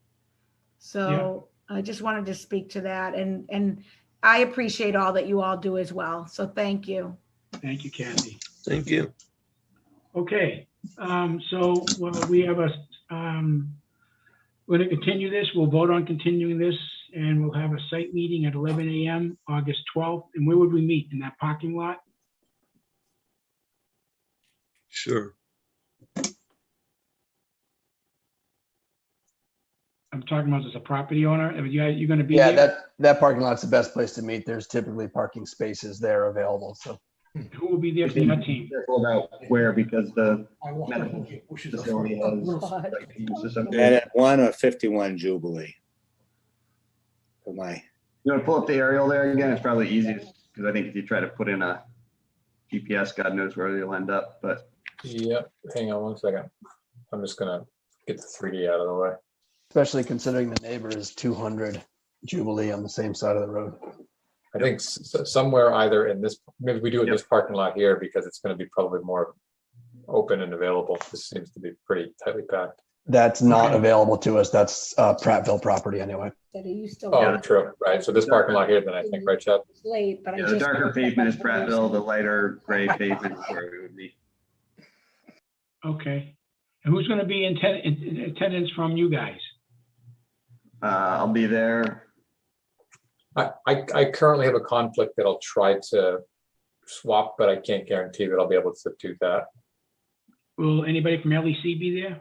So I just wanted to speak to that, and I appreciate all that you all do as well. So thank you. Thank you, Kathy. Thank you. Okay, so we have we're going to continue this. We'll vote on continuing this, and we'll have a site meeting at 11 a.m. August 12th. And where would we meet? In that parking lot? Sure. I'm talking about as a property owner. You're going to be Yeah, there? that parking lot's the best place to meet. There's typically parking spaces there available, so. Who will be there from your team? Careful about where, because the medical facility has like, system. And at 1 or 51 Jubilee. For my, You want to pull up the aerial there again? It's probably easiest, because I think if you try to put in a GPS, God knows where you'll end up, but. Yep, hang on one second. I'm just gonna get the 3D out of the way. Especially considering the neighbor is 200 Jubilee on the same side of the road. I think somewhere either in this, maybe we do it in this parking lot here, because it's gonna be probably more open and available. This seems to be pretty tightly packed. That's not available to us. That's Prattville property anyway. That you still Oh, true, right. So this parking lot here, then I think, right, Chad? late, but Yeah, the darker pavement is Prattville, the lighter gray pavement is where we would meet. Okay. And who's going to be in attendance from you guys? I'll be there. I currently have a conflict that I'll try to swap, but I can't guarantee that I'll be able to do that. Will anybody from LEC be there?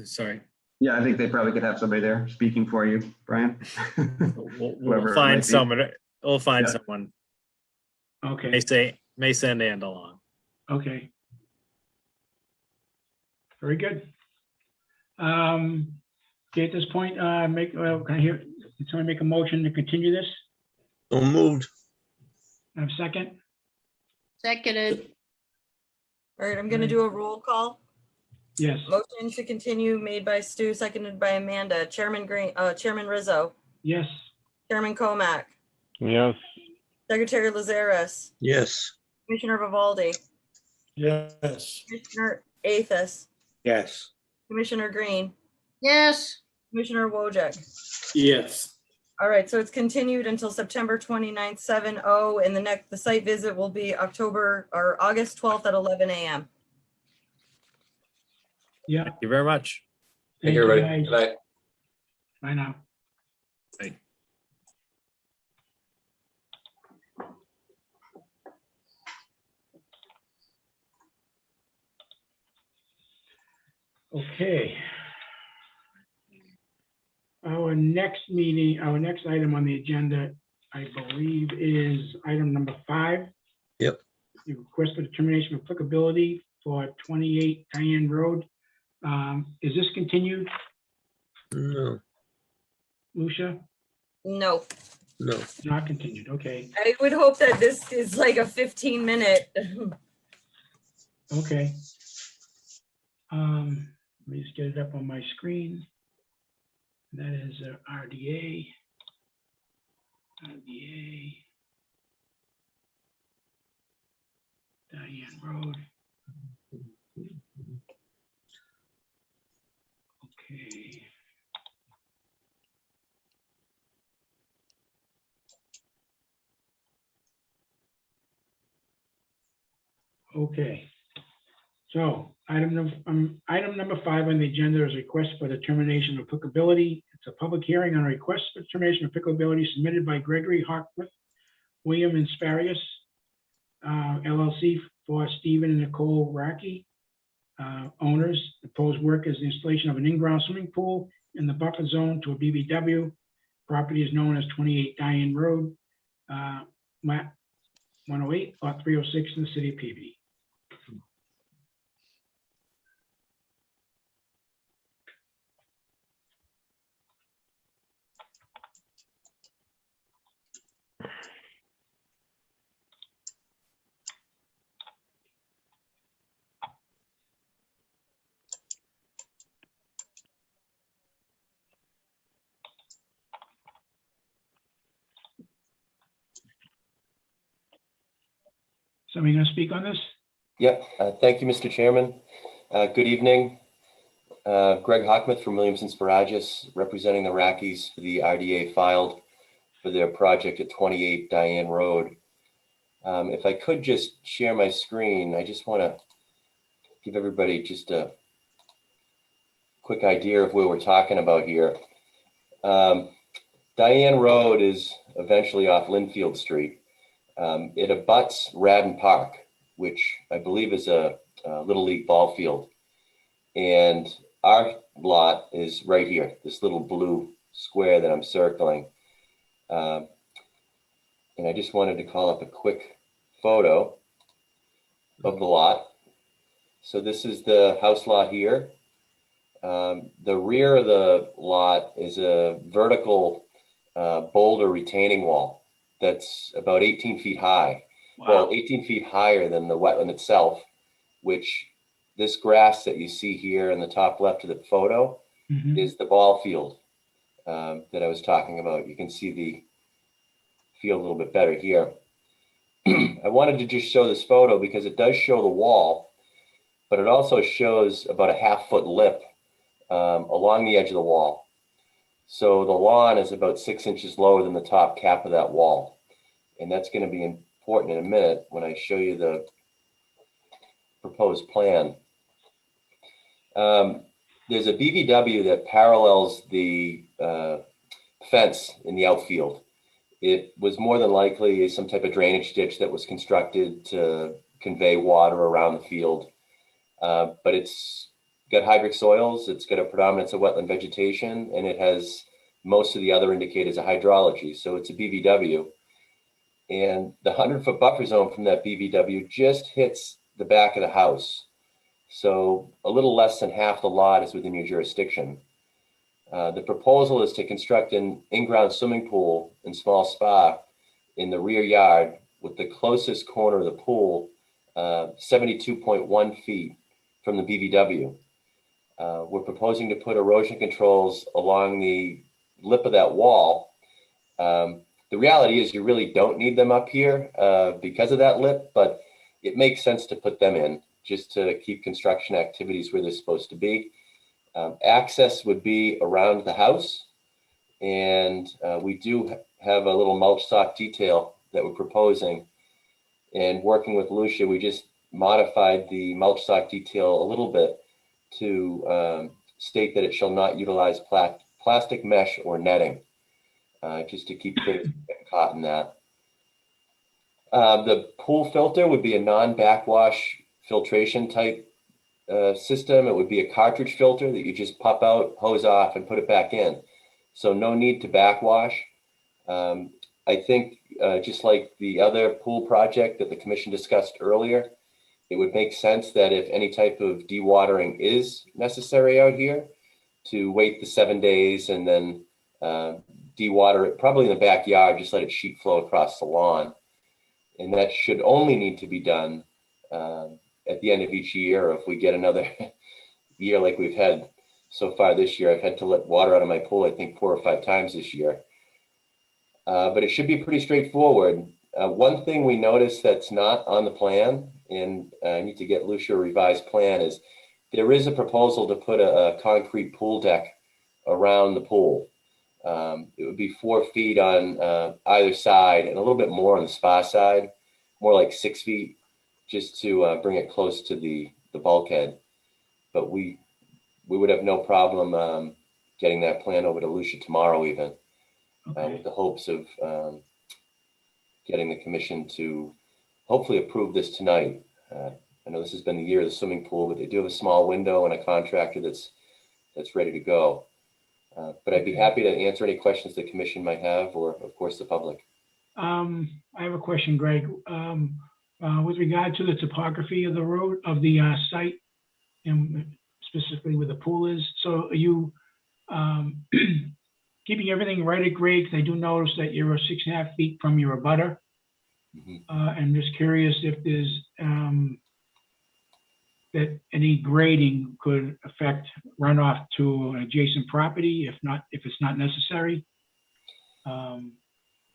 Sorry. Yeah, I think they probably could have somebody there speaking for you, Brian. We'll Whoever it might find be. someone. We'll find Yeah. someone. Okay. May send and along. Okay. Very good. Okay, at this point, can I hear, can someone make a motion to continue this? So moved. Have a second? Seconded. All right, I'm gonna do a roll call. Yes. Motion to continue made by Stu, seconded by Amanda. Chairman Green, Chairman Rizzo, Yes. Chairman Comac, Yes. Secretary Lazares, Yes. Commissioner Vivaldi, Yes. Commissioner Athos, yes. Commissioner Green, Yes. Commissioner Wojcik. Yes. All right, so it's continued until September 29th, 7:00, and the site visit will be August 12th at 11 a.m. Yeah. Thank you very much. Thank you, everybody. guys. Good night. Bye now. Okay. Our next item on the agenda, I believe, is item number 5. Yep. The request for determination of applicability for 28 Diane Road. Is this continued, No, Lucia? No, no. Not continued, okay. I would hope that this is like a 15-minute. Okay. Let me just get it up on my screen. That is RDA. Diane Road. Okay. Okay. So item number 5 on the agenda is request for determination of applicability. It's a public hearing on a request for determination of applicability submitted by Gregory Hawkworth, William and Sparius, LLC, for Stephen and Nicole Racky, owners. Proposed work is the installation of an in-ground swimming pool in the buffer zone to a BBW. Property is known as 28 Diane Road, map 108, lot 306 in the city of Peabody. Somebody gonna speak on this? Yep. Thank you, Mr. Chairman. Good evening. Greg Hockmuth from Williams and Sparagus, representing the Rackies for the RDA filed for their project at 28 Diane Road. If I could just share my screen, I just want to give everybody just a quick idea of where we're talking about here. Diane Road is eventually off Linfield Street. It abuts Radden Park, which I believe is a Little League ball field. And our lot is right here, this little blue square that I'm circling. And I just wanted to call up a quick photo of the lot. So this is the house lot here. The rear of the lot is a vertical boulder retaining wall that's about 18 feet high. Wow. Well, 18 feet higher than the wetland itself, which this grass that you see here in the top left of the photo is the ball field that I was talking about. You can see the field a little bit better here. I wanted to just show this photo because it does show the wall, but it also shows about a 1/2 foot lip along the edge of the wall. So the lawn is about 6 inches lower than the top cap of that wall. And that's going to be important in a minute when I show you the proposed plan. There's a BVW that parallels the fence in the outfield. It was more than likely some type of drainage ditch that was constructed to convey water around the field. But it's got hydric soils, it's got a predominance of wetland vegetation, and it has most of the other indicators of hydrology. So it's a BVW. And the 100-foot buffer zone from that BVW just hits the back of the house. So a little less than half the lot is within your jurisdiction. The proposal is to construct an in-ground swimming pool and small spa in the rear yard with the closest corner of the pool 72.1 feet from the BVW. We're proposing to put erosion controls along the lip of that wall. The reality is you really don't need them up here because of that lip, but it makes sense to put them in just to keep construction activities where they're supposed to be. Access would be around the house, and we do have a little mulch stock detail that we're proposing. And working with Lucia, we just modified the mulch stock detail a little bit to state that it shall not utilize plastic mesh or netting, just to keep things caught in that. The pool filter would be a non-backwash filtration type system. It would be a cartridge filter that you just pop out, hose off, and put it back in. So no need to backwash. I think just like the other pool project that the commission discussed earlier, it would make sense that if any type of dewatering is necessary out here, to wait the 7 days and then dewater it probably in the backyard, just let it sheet flow across the lawn. And that should only need to be done at the end of each year. If we get another year like we've had so far this year, I've had to let water out of my pool, I think 4 or 5 times this year. But it should be pretty straightforward. One thing we noticed that's not on the plan, and I need to get Lucia a revised plan, is there is a proposal to put a concrete pool deck around the pool. It would be 4 feet on either side and a little bit more on the spa side, more like 6 feet just to bring it close to the bulkhead. But we would have no problem getting that plan over to Lucia tomorrow even, with the hopes of getting the commission to hopefully approve this tonight. I know this has been the year of the swimming pool, but they do have a small window and a contractor that's ready to go. But I'd be happy to answer any questions the commission might have, or of course the public. I have a question, Greg. With regard to the topography of the road, of the site, and specifically where the pool is, so are you keeping everything right at grade? 'Cause I do notice that you're 6.5 feet from your abutter. I'm just curious if there's that any grading could affect runoff to an adjacent property, if it's not necessary.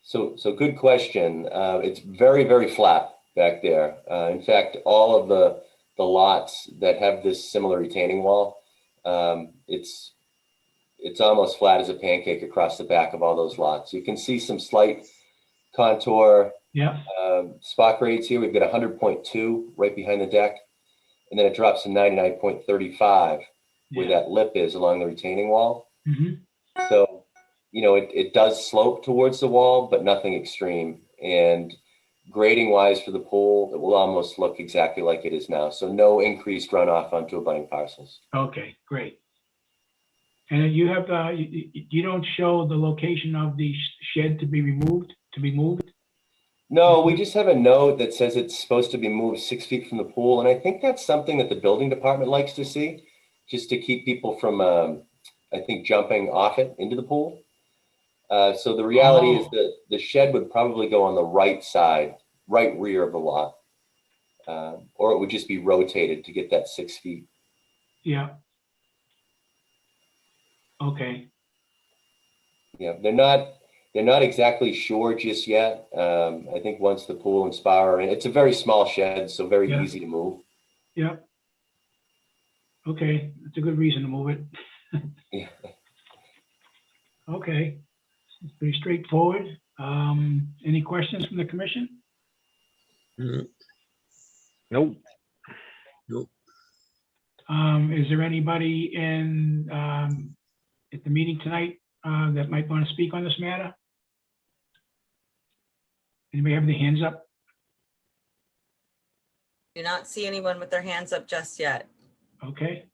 So good question. It's very, very flat back there. In fact, all of the lots that have this similar retaining wall, it's almost flat as a pancake across the back of all those lots. You can see some slight contour spot grades here. We've got 100.2 right behind the deck, and then it drops to 99.35 where that lip is along the retaining wall. So, you know, it does slope towards the wall, but nothing extreme. And grading wise for the pool, it will almost look exactly like it is now. So no increased runoff onto abutting parcels. Okay, great. And you have, you don't show the location of the shed to be moved? No, we just have a note that says it's supposed to be moved 6 feet from the pool. And I think that's something that the building department likes to see, just to keep people from, I think, jumping off it into the pool. So the reality is that the shed would probably go on the right side, right rear of the lot. Or it would just be rotated to get that 6 feet. Yeah. Okay. Yeah, they're not exactly sure just yet. I think once the pool and spa are in, it's a very small shed, so very easy to move. Yeah. Okay, that's a good reason to move it. Yeah. Okay, it's pretty straightforward. Any questions from the commission? Nope. Is there anybody in at the meeting tonight that might want to speak on this matter? Anybody have their hands up? Do not see anyone with their hands up just yet. Okay.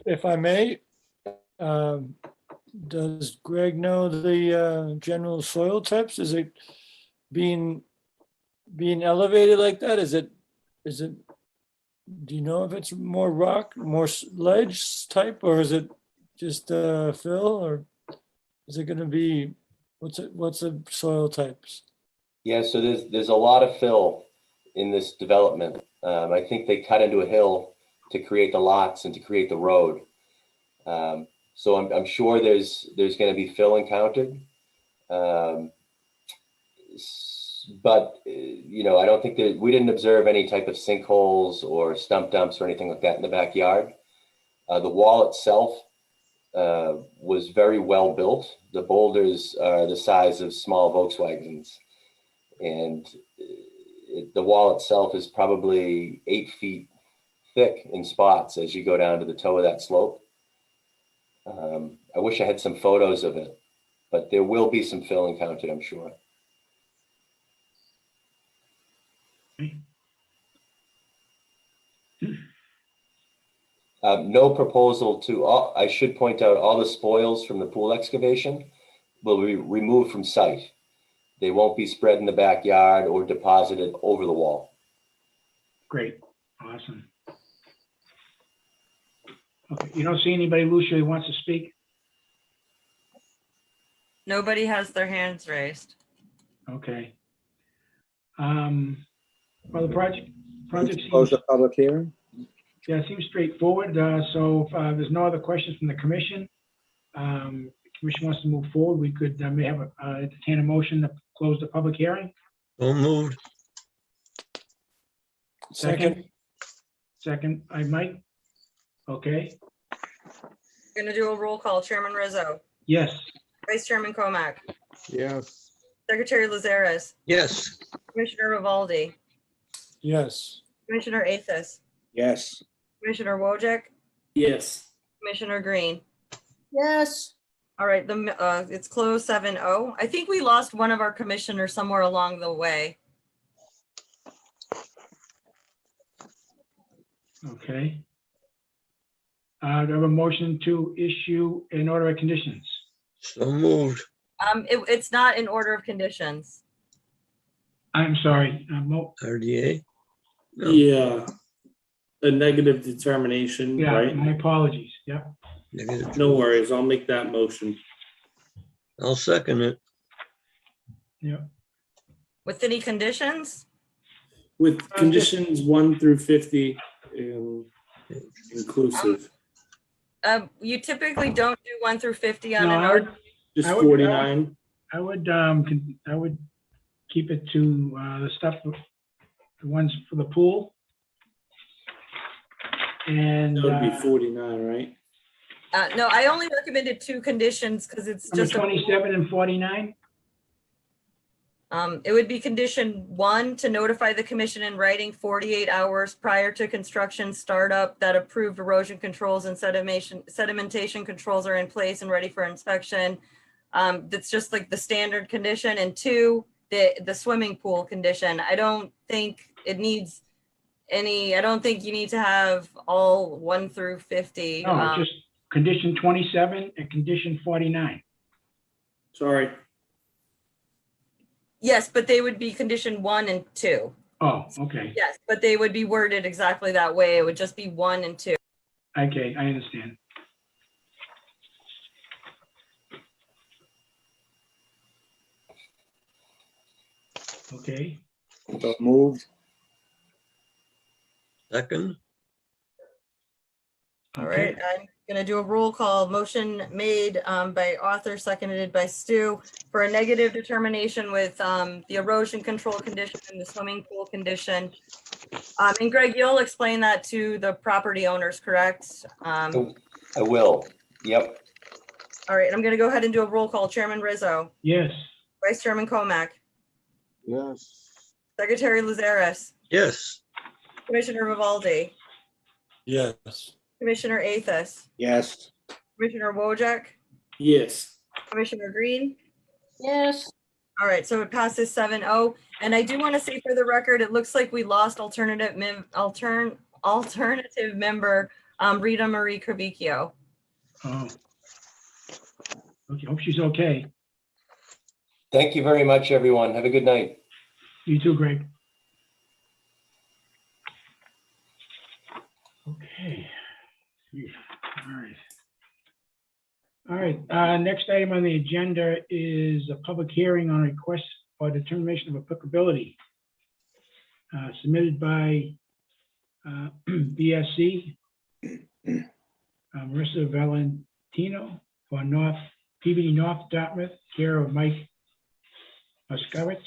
If I may, does Greg know the general soil types? Is it being elevated like that? Is it, do you know if it's more rock, more ledge type, or is it just fill, or is it gonna be, what's the soil types? Yeah, so there's a lot of fill in this development. I think they cut into a hill to create the lots and to create the road. So I'm sure there's going to be fill encountered. But, you know, I don't think that we didn't observe any type of sinkholes or stump dumps or anything like that in the backyard. The wall itself was very well built. The boulders are the size of small Volkswagens. And the wall itself is probably 8 feet thick in spots as you go down to the toe of that slope. I wish I had some photos of it, but there will be some fill encountered, I'm sure. No proposal to, I should point out, all the spoils from the pool excavation will be removed from site. They won't be spread in the backyard or deposited over the wall. Great, awesome. Okay, you don't see anybody, Lucia, who wants to speak? Nobody has their hands raised. Okay. Well, the project Close seems, the public hearing. yeah, it seems straightforward. So if there's no other questions from the commission, the commission wants to move forward, we could may have entertain a motion to close the public hearing. So moved. Second by Mike. Okay, Going to do a roll call. Chairman Rizzo, yes. Vice Chairman Comack, Yes. Secretary Lazares, Yes. Commissioner Vivaldi, Yes. Commissioner Athos, Yes. Commissioner Wojcik, Yes. Commissioner Green. Yes. All right, it's closed 7-0. I think we lost one of our commissioners somewhere along the way. Okay. Do I have a motion to issue an order of conditions? So moved. It's not in order of conditions. I'm sorry, RDA? No. Yeah. A negative determination, yeah, right? my apologies, yeah. Negative. No worries. I'll make that motion. I'll second it. Yeah. With any conditions? With conditions 1 through 50 inclusive. You typically don't do 1 through 50 on No, an I order. would, Just I would- 49. I would keep it to the stuff, the ones for the pool. And That would be 49, right? No, I only recommended 2 conditions because it's number just 27 and 49. It would be condition 1 to notify the commission in writing 48 hours prior to construction startup that approved erosion controls and sedimentation controls are in place and ready for inspection. That's just like the standard condition. And 2, the swimming pool condition. I don't think it needs any, I don't think you need to have all 1 through 50. No, just condition 27 and condition 49. Sorry. Yes, but they would be condition 1 and 2. Oh, okay. Yes, but they would be worded exactly that way. It would just be 1 and 2. Okay, I understand. Okay, So moved. Second? All right, I'm gonna do a roll call. Motion made by Arthur, seconded by Stu for a negative determination with the erosion control condition and the swimming pool condition. And Greg, you'll explain that to the property owners, correct? I will. Yep. All right, I'm gonna go ahead and do a roll call. Chairman Rizzo, yes. Vice Chairman Comack, Yes. Secretary Lazares, Yes. Commissioner Vivaldi, Yes. Commissioner Athos, Yes. Commissioner Wojcik, Yes. Commissioner Green. Yes. All right, so it passes 7-0. And I do want to say for the record, it looks like we lost alternative member Rita Marie Cravicchio. Oh. Okay, hope she's okay. Thank you very much, everyone. Have a good night. You too, Greg. Okay. All right. All right, next item on the agenda is a public hearing on a request for determination of applicability submitted by BSC, Marissa Valentino for Peabody North Dartmouth, care of Mike Moskowitz.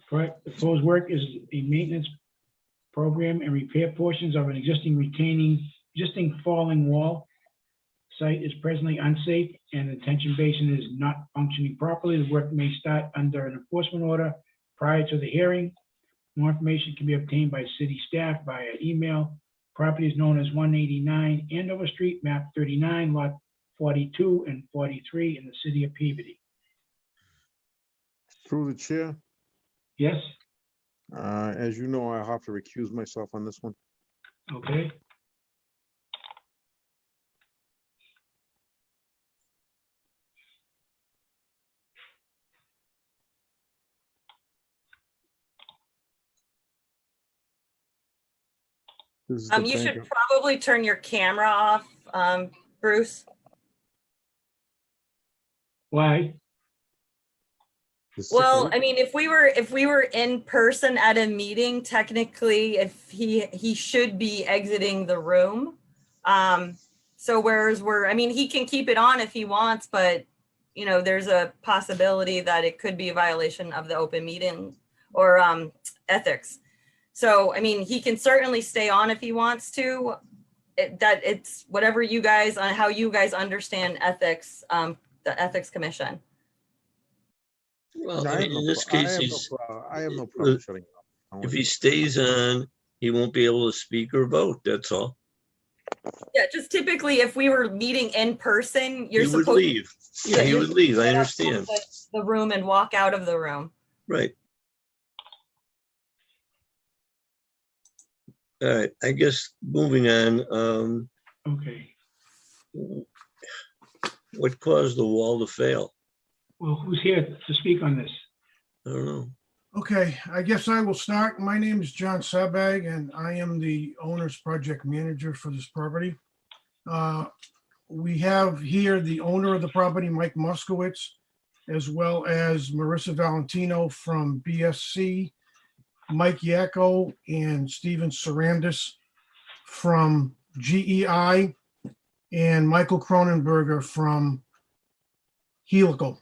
The proposed work is a maintenance program and repair portions of an existing falling wall. Site is presently unsafe and the detention basin is not functioning properly. The work may start under an enforcement order prior to the hearing. More information can be obtained by city staff via email. Property is known as 189 Andover Street, map 39, lot 42 and 43 in the city of Peabody. Through the chair, Yes, as you know, I have to recuse myself on this one. okay. This is the You should bank- probably turn your camera off, Bruce. Why? Well, I mean, if we were in person at a meeting, technically, if he should be exiting the room. So whereas I mean, he can keep it on if he wants, but you know, there's a possibility that it could be a violation of the open meeting or ethics. So, I mean, he can certainly stay on if he wants to. It's whatever you guys, on how you guys understand ethics, the Ethics Commission. Well, No, I have in no, this pro- case, I have no problem shutting up. Don't if worry he about it. stays on, he won't be able to speak or vote, that's all. Yeah, just typically if we were meeting in person, you're He would supposed. leave. Yeah, he you're would leave, I supposed to get up, understand. exit the room and walk out of the room. Right. All right, I guess moving on, Okay, what caused the wall to fail? well, who's here to speak on this? I don't know. Okay, I guess I will start. My name is John Sabag, and I am the owner's project manager for this property. We have here the owner of the property, Mike Moskowitz, as well as Marissa Valentino from BSC, Mike Yacko and Steven Sarandis from GEI, and Michael Cronenberger from Helical.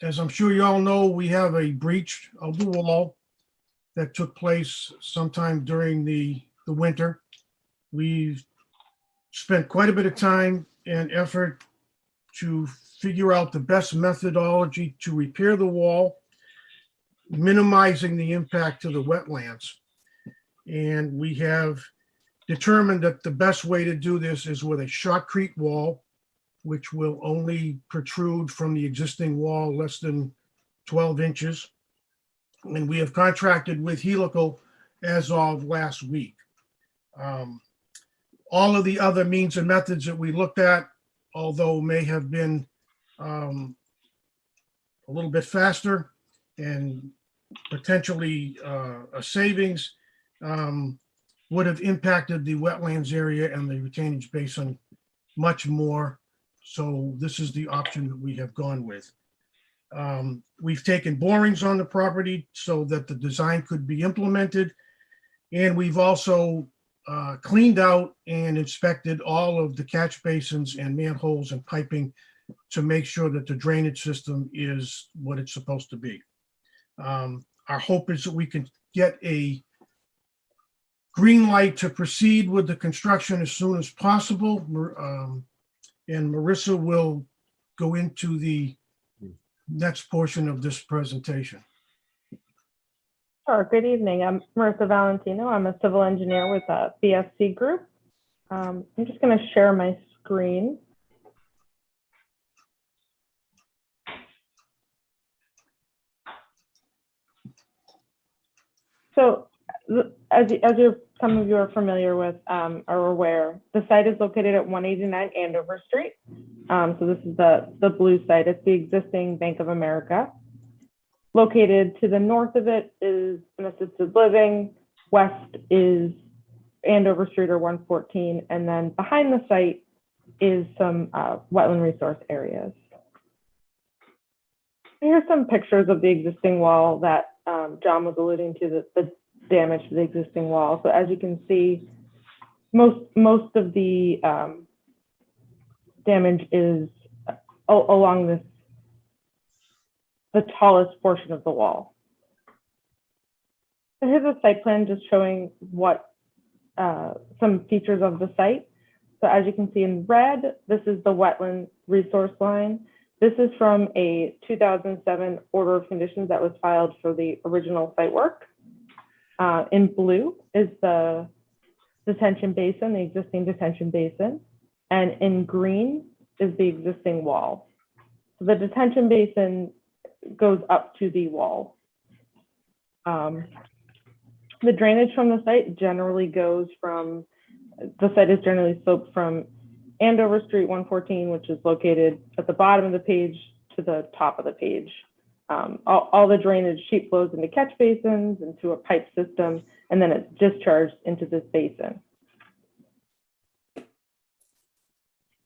As I'm sure you all know, we have a breach of the wall that took place sometime during the winter. We've spent quite a bit of time and effort to figure out the best methodology to repair the wall, minimizing the impact to the wetlands. And we have determined that the best way to do this is with a shotcrete wall, which will only protrude from the existing wall less than 12 inches. And we have contracted with Helical as of last week. All of the other means and methods that we looked at, although may have been a little bit faster and potentially a savings, would have impacted the wetlands area and the retainage basin much more. So this is the option that we have gone with. We've taken borings on the property so that the design could be implemented. And we've also cleaned out and inspected all of the catch basins and manholes and piping to make sure that the drainage system is what it's supposed to be. Our hope is that we can get a green light to proceed with the construction as soon as possible. And Marissa will go into the next portion of this presentation. Sure. Good evening. I'm Marissa Valentino. I'm a civil engineer with BSC Group. I'm just going to share my screen. So as some of you are familiar with or aware, the site is located at 189 Andover Street. So this is the blue site. It's the existing Bank of America. Located to the north of it is an assisted living. West is Andover Street or 114. And then behind the site is some wetland resource areas. Here's some pictures of the existing wall that John was alluding to, the damage to the existing wall. So as you can see, most of the damage is along the tallest portion of the wall. So here's a site plan just showing what some features of the site. So as you can see in red, this is the wetland resource line. This is from a 2007 order of conditions that was filed for the original site work. In blue is the detention basin, the existing detention basin. And in green is the existing wall. So the detention basin goes up to the wall. The drainage from the site generally goes from, the site is generally sloped from Andover Street 114, which is located at the bottom of the page, to the top of the page. All the drainage sheet flows into catch basins, into a pipe system, and then it's discharged into this basin.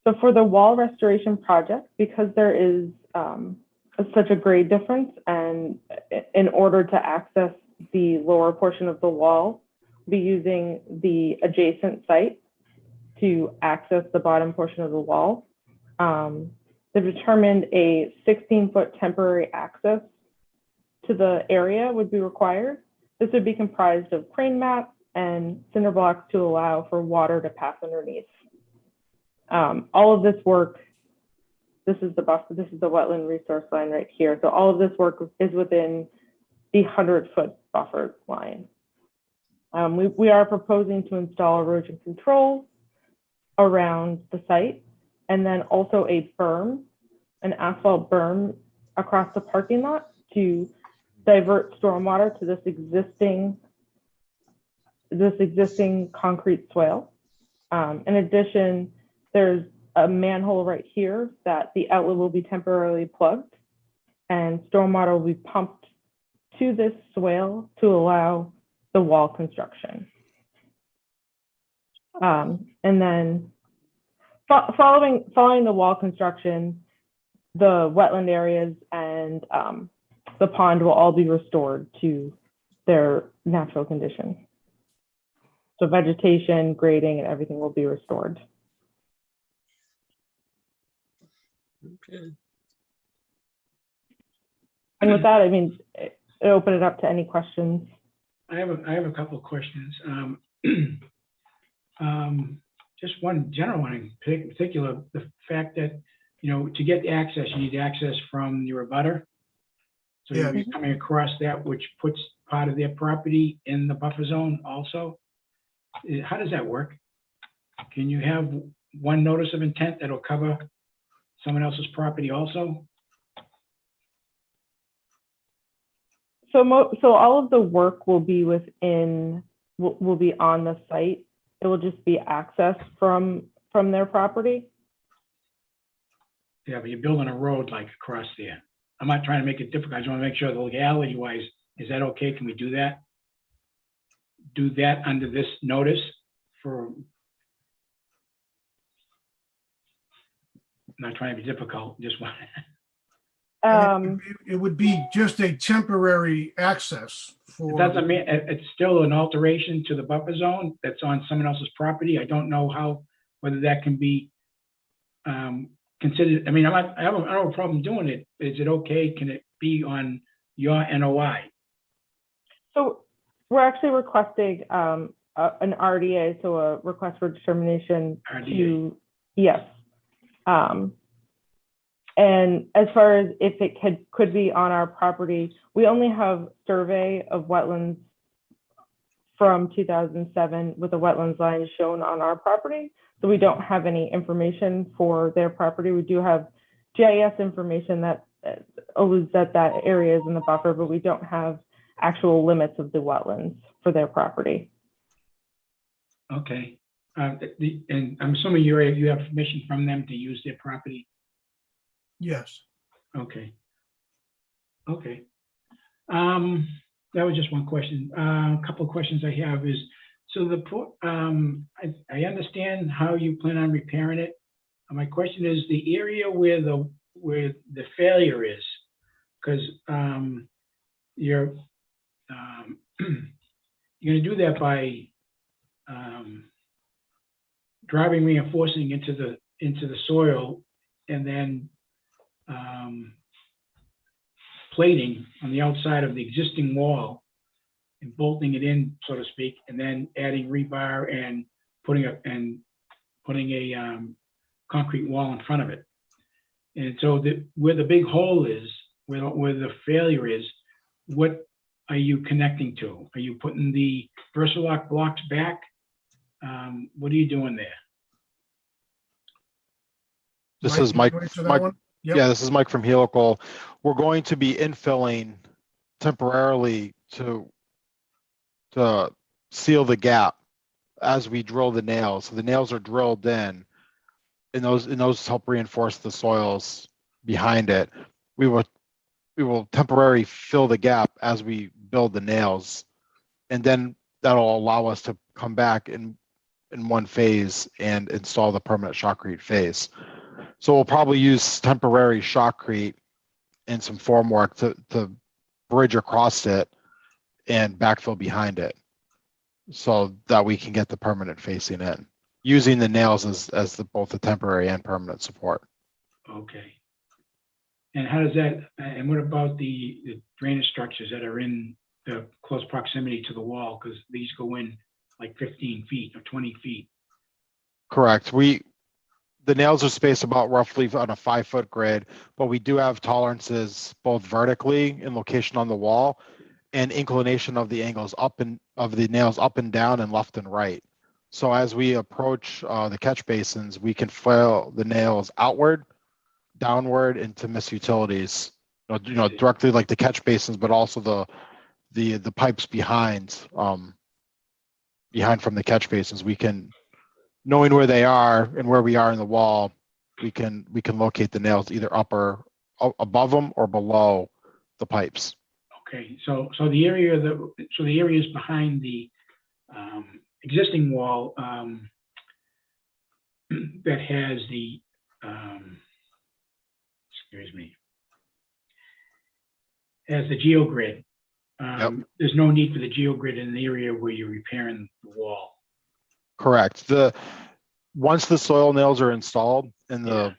So for the wall restoration project, because there is such a grade difference, and in order to access the lower portion of the wall, we'll be using the adjacent site to access the bottom portion of the wall. They've determined a 16-foot temporary access to the area would be required. This would be comprised of crane mats and cinder blocks to allow for water to pass underneath. All of this work this is the buffer, this is the wetland resource line right here. So all of this work is within the 100-foot buffer line. We are proposing to install erosion controls around the site, and then also a berm, an asphalt berm across the parking lot to divert stormwater to this existing concrete swale. In addition, there's a manhole right here that the outlet will be temporarily plugged, and stormwater will be pumped to this swale to allow the wall construction. And then following the wall construction, the wetland areas and the pond will all be restored to their natural condition. So vegetation, grading, and everything will be restored. Okay. And with that, I mean, I open it up to any questions. I have a couple of questions. Just one general one in particular, the fact that, you know, to get access, you need access from your abutter. So Yeah. you're coming across that, which puts part of their property in the buffer zone also. How does that work? Can you have one notice of intent that'll cover someone else's property also? So all of the work will be within, will be on the site. It will just be accessed from their property. Yeah, but you're building a road like across there. I'm not trying to make it difficult. I just want to make sure the legality wise, is that okay? Can we do that? Do that under this notice for, I'm not trying to be difficult, just want. It would be just a temporary access for. It doesn't mean, it's still an alteration to the buffer zone that's on someone else's property. I don't know whether that can be considered. I mean, I don't have a problem doing it. Is it okay? Can it be on your NOI? So we're actually requesting an RDA, so a request for determination to, yes. And as far as if it could be on our property, we only have survey of wetlands from 2007 with the wetlands line shown on our property. So we don't have any information for their property. We do have GIS information that alludes that area is in the buffer, but we don't have actual limits of the wetlands for their property. Okay. And I'm assuming you have permission from them to use their property? Yes. Okay. Okay. That was just one question. A couple of questions I have is, so I understand how you plan on repairing it. My question is the area where the failure is, because you're going to do that by driving reinforcing into the soil and then plating on the outside of the existing wall and bolting it in, so to speak, and then adding rebar and putting a concrete wall in front of it. And so where the big hole is, where the failure is, what are you connecting to? Are you putting the Versalock blocks back? What are you doing there? This is Mike. Yeah, this is Mike from Helical. We're going to be infilling temporarily to seal the gap as we drill the nails. So the nails are drilled in, and those help reinforce the soils behind it. We will temporarily fill the gap as we build the nails, and then that'll allow us to come back in one phase and install the permanent shotcrete phase. So we'll probably use temporary shotcrete and some formwork to bridge across it and backfill behind it, so that we can get the permanent facing in, using the nails as both the temporary and permanent support. Okay. And how does that, and what about the drainage structures that are in the close proximity to the wall? Because these go in like 15 feet or 20 feet. Correct. the nails are spaced about roughly on a 5-foot grid, but we do have tolerances both vertically in location on the wall and inclination of the angles up and of the nails up and down and left and right. So as we approach the catch basins, we can file the nails outward, downward, and to miss utilities. Directly like the catch basins, but also the pipes behind from the catch basins. We can, knowing where they are and where we are in the wall, we can locate the nails either above them or below the pipes. Okay, so the areas behind the existing wall that has the has the geogrid. There's no need for the geogrid in the area where you're repairing the wall. Correct. Once the soil nails are installed in the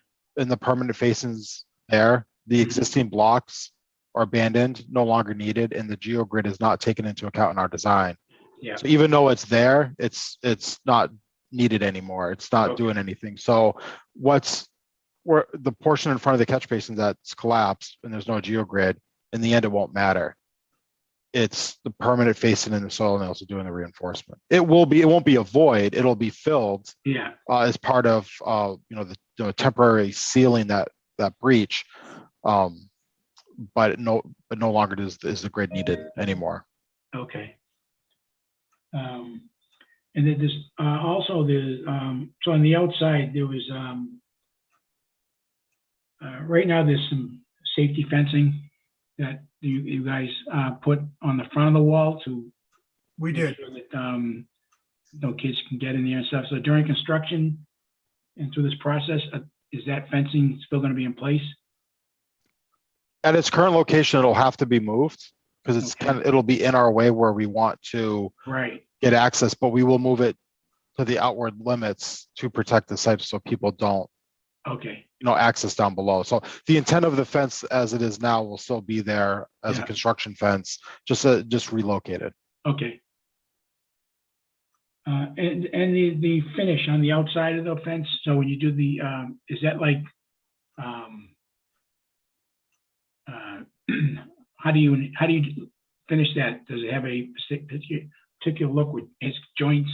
permanent facings there, the existing blocks are abandoned, no longer needed, and the geogrid is not taken into account in our design. Yeah. So even though it's there, it's not needed anymore. It's not doing anything. So where the portion in front of the catch basin that's collapsed and there's no geogrid, in the end, it won't matter. It's the permanent facing and the soil nails are doing the reinforcement. It won't be a void. It'll be filled. Yeah. As part of the temporary sealing that breach. But no longer is the grid needed anymore. Okay. And then this also so on the outside there was right now there's some safety fencing that you guys put on the front of the wall to We did. make sure that no kids can get in there and stuff. So during construction and through this process, is that fencing still going to be in place? At its current location, it'll have to be moved because it'll be in our way where we want to get access, but we will move it to the outward limits to protect the site so people don't access down below. So the intent of the fence as it is now will still be there as a construction fence, just relocated. Okay. And the finish on the outside of the fence. So when you do the, is that like, how do you finish that? Does it have a particular look with its joints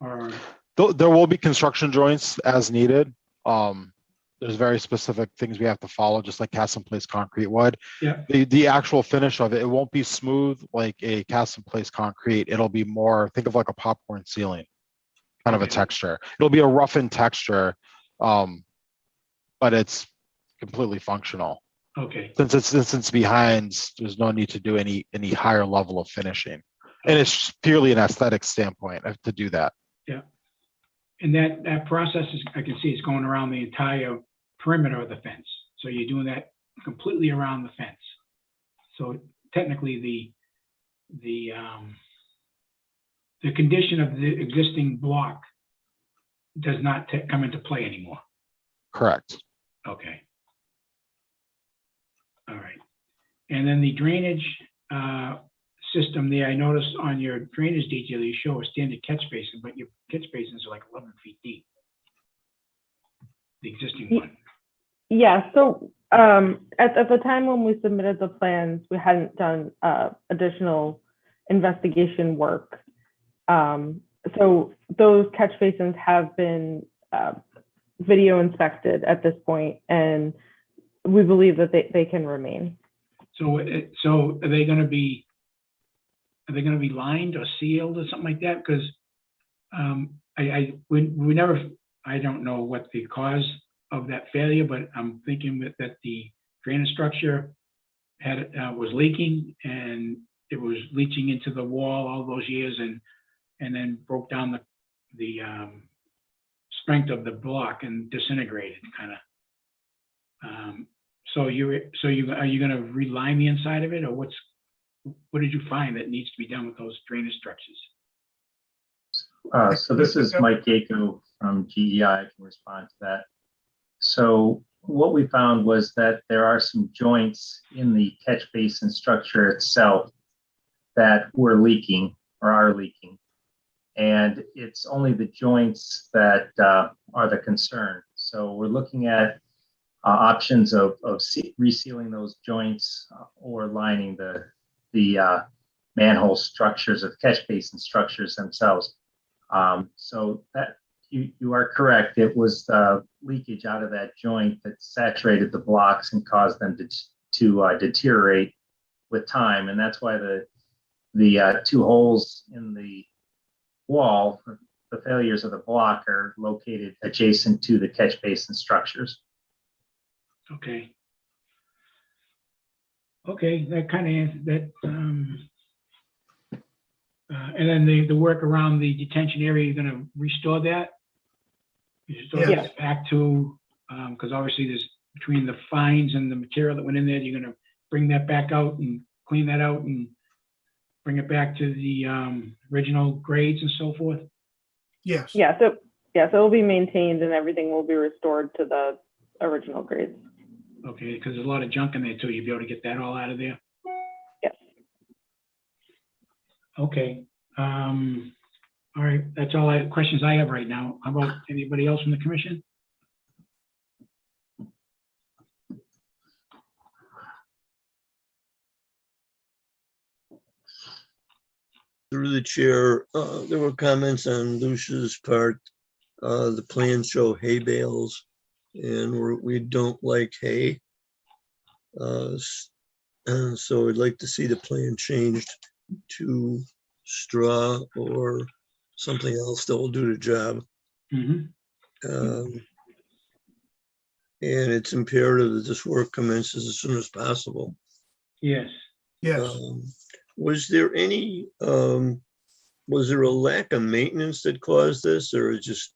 or? There will be construction joints as needed. There's very specific things we have to follow, just like cast in place concrete would. Yeah. The actual finish of it won't be smooth like a cast in place concrete. It'll be more, think of like a popcorn ceiling kind of a texture. It'll be a roughened texture, but it's completely functional. Okay. Since it's behind, there's no need to do any higher level of finishing, and it's purely an aesthetic standpoint to do that. Yeah. And that process is, I can see it's going around the entire perimeter of the fence. So you're doing that completely around the fence. So technically the condition of the existing block does not come into play anymore. Correct. Okay. All right. And then the drainage system there, I noticed on your drainage detail, you show a standard catch basin, but your catch basins are like 11 feet deep. The existing one. Yeah, so at the time when we submitted the plans, we hadn't done additional investigation work. So those catch basins have been video inspected at this point, and we believe that they can remain. So are they going to be lined or sealed or something like that? Because I don't know what the cause of that failure, but I'm thinking that the drainage structure was leaking and it was leaching into the wall all those years and then broke down the strength of the block and disintegrated kind of. So are you going to reline the inside of it, or what did you find that needs to be done with those drainage structures? So this is Mike Gaco from GEI. I can respond to that. So what we found was that there are some joints in the catch basin structure itself that were leaking or are leaking. And it's only the joints that are the concern. So we're looking at options of resealing those joints or lining the manhole structures of catch basin structures themselves. So that you are correct. It was leakage out of that joint that saturated the blocks and caused them to deteriorate with time, and that's why the two holes in the wall, the failures of the block, are located adjacent to the catch basin structures. Okay. Okay, that kind of answered that. And then the work around the detention area, you're gonna restore that? You restore Yes. that back to, because obviously there's, between the fines and the material that went in there, you're gonna bring that back out and clean that out and bring it back to the original grades and so forth? Yes. Yeah, so it will be maintained and everything will be restored to the original grades. Okay, because there's a lot of junk in there too. You'll be able to get that all out of there? Yes. Okay. All right, that's all questions I have right now. How about anybody else from the commission? Through the chair, there were comments on Lucia's part. The plans show hay bales, and we don't like hay. And so I'd like to see the plan changed to straw or something else that will do the job. Mm-hmm. And it's imperative that this work commences as soon as possible. Yes. Yes. Was there any, was there a lack of maintenance that caused this, or it just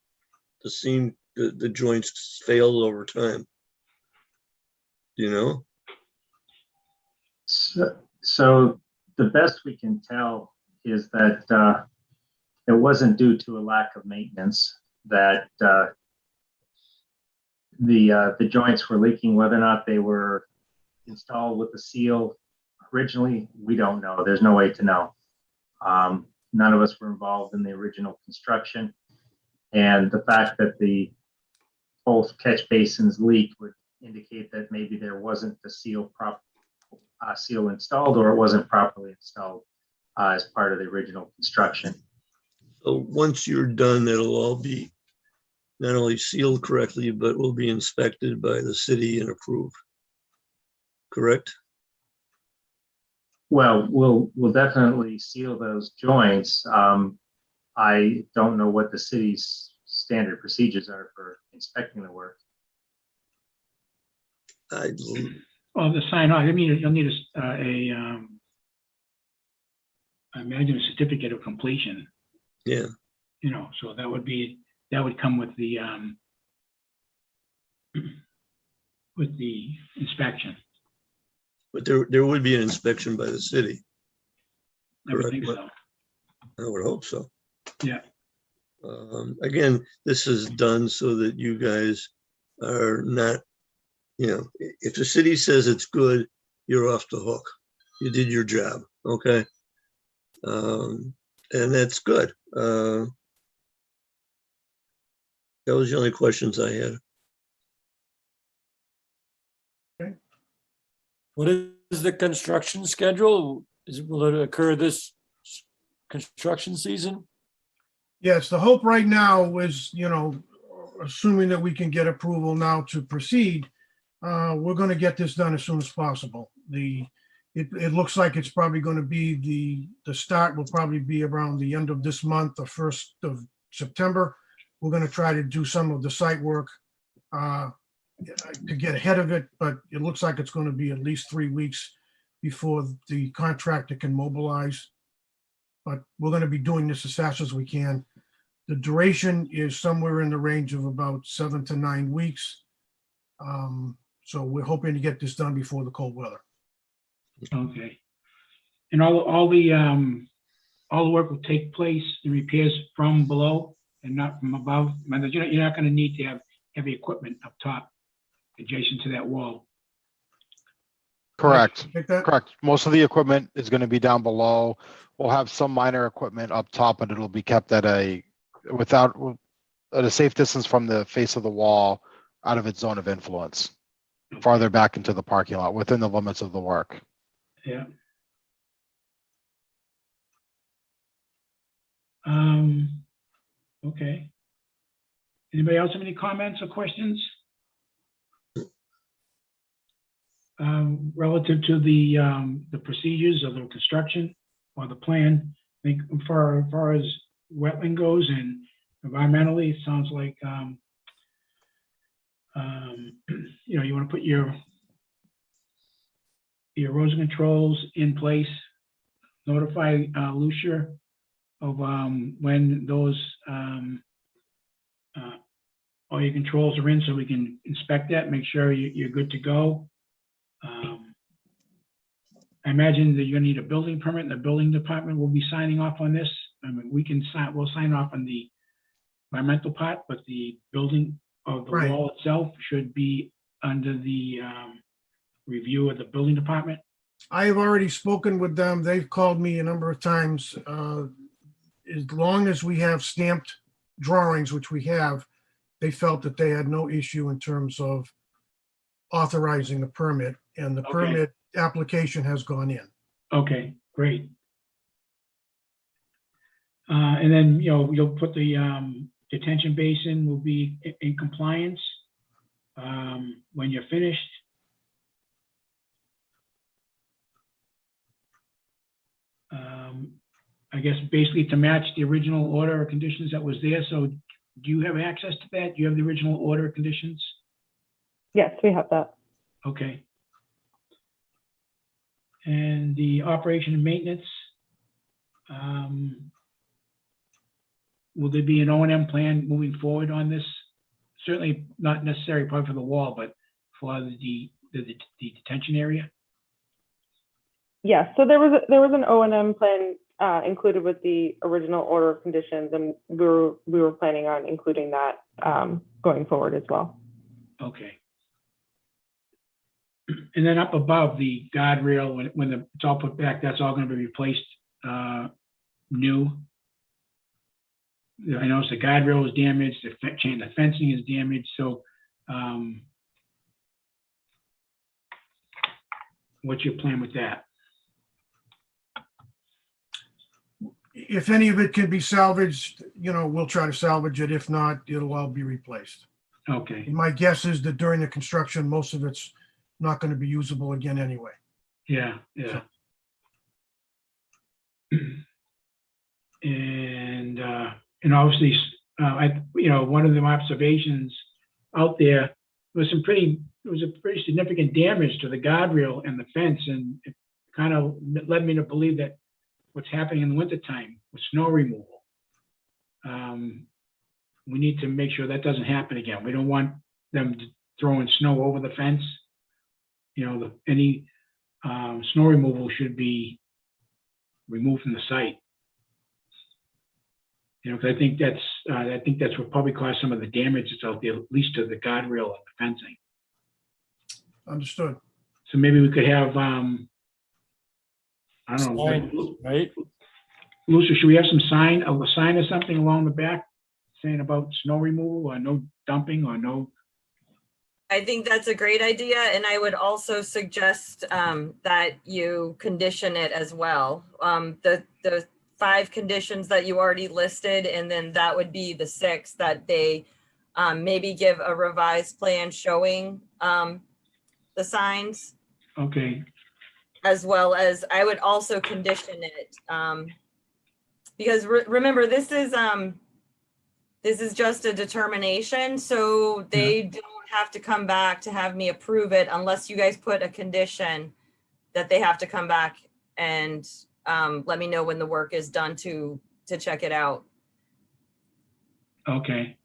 the joints failed over time? You know? So the best we can tell is that it wasn't due to a lack of maintenance, that the joints were leaking. Whether or not they were installed with the seal originally, we don't know. There's no way to know. None of us were involved in the original construction, and the fact that both catch basins leaked would indicate that maybe there wasn't the seal installed, or it wasn't properly installed as part of the original construction. So once you're done, it'll all be not only sealed correctly, but will be inspected by the city and approved. Correct? Well, we'll definitely seal those joints. I don't know what the city's standard procedures are for inspecting the work. Well, the sign off, I mean, you'll need I imagine a certificate of completion. Yeah. You know, so that would come with the inspection. But there would be an inspection by the city. I would think so. I would hope so. Yeah. Again, this is done so that you guys are not, you know, if the city says it's good, you're off the hook. You did your job, okay? And that's good. That was the only questions I had. What is the construction schedule? Will it occur this construction season? Yes, the hope right now is, you know, assuming that we can get approval now to proceed, we're going to get this done as soon as possible. It looks like it's probably going to be the start will probably be around the end of this month, the 1st of September. We're going to try to do some of the site work to get ahead of it, but it looks like it's going to be at least 3 weeks before the contractor can mobilize. But we're going to be doing this as fast as we can. The duration is somewhere in the range of about 7 to 9 weeks. So we're hoping to get this done before the cold weather. Okay. And all the work will take place, the repairs from below and not from above? You're not going to need to have heavy equipment up top adjacent to that wall. Correct. Correct. Most of the equipment is going to be down below. We'll have some minor equipment up top, but it'll be kept at a safe distance from the face of the wall, out of its zone of influence, farther back into the parking lot, within the limits of the work. Yeah. Okay. Anybody else have any comments or questions? Relative to the procedures of the construction or the plan? I think as far as wetland goes and environmentally, it sounds like, you know, you want to put your erosion controls in place, notify Lucia of when those all your controls are in, so we can inspect that, make sure you're good to go. I imagine that you're gonna need a building permit, and the building department will be signing off on this. I mean, we'll sign off on the environmental part, but the building of the Right. wall itself should be under the review of the building department. I have already spoken with them. They've called me a number of times. As long as we have stamped drawings, which we have, they felt that they had no issue in terms of authorizing the permit, and the Okay. permit application has gone in. Okay, great. And then, you know, you'll put the detention basin will be in compliance when you're finished. I guess basically to match the original order of conditions that was there. So do you have access to that? Do you have the original order of conditions? Yes, we have that. Okay. And the operation and maintenance, will there be an O&M plan moving forward on this? Certainly not necessary probably for the wall, but for the detention area? Yes, so there was an O&M plan included with the original order of conditions, and we were planning on including that going forward as well. Okay. And then up above the guardrail, when it's all put back, that's all going to be replaced new. I noticed the guardrail is damaged, the fencing is damaged, so what's your plan with that? If any of it can be salvaged, you know, we'll try to salvage it. If not, it'll all be replaced. Okay, My guess is that during the construction, most of it's not going to be usable again anyway. yeah. And obviously, you know, one of the observations out there was a pretty significant damage to the guardrail and the fence, and it kind of led me to believe that what's happening in the wintertime with snow removal. We need to make sure that doesn't happen again. We don't want them throwing snow over the fence. You know, any snow removal should be removed from the site. You know, because I think that's what probably caused some of the damage that's out there, at least to the guardrail and the fencing. Understood. So maybe we could have, I don't know, Sign, right? Lucia, should we have a sign or something along the back saying about snow removal or no dumping or no? I think that's a great idea, and I would also suggest that you condition it as well. The 5 conditions that you already listed, and then that would be the 6th, that they maybe give a revised plan showing the signs. Okay. As well as I would also condition it because remember, this is just a determination, so they don't have to come back to have me approve it unless you guys put a condition that they have to come back and let me know when the work is done to check it out. Okay.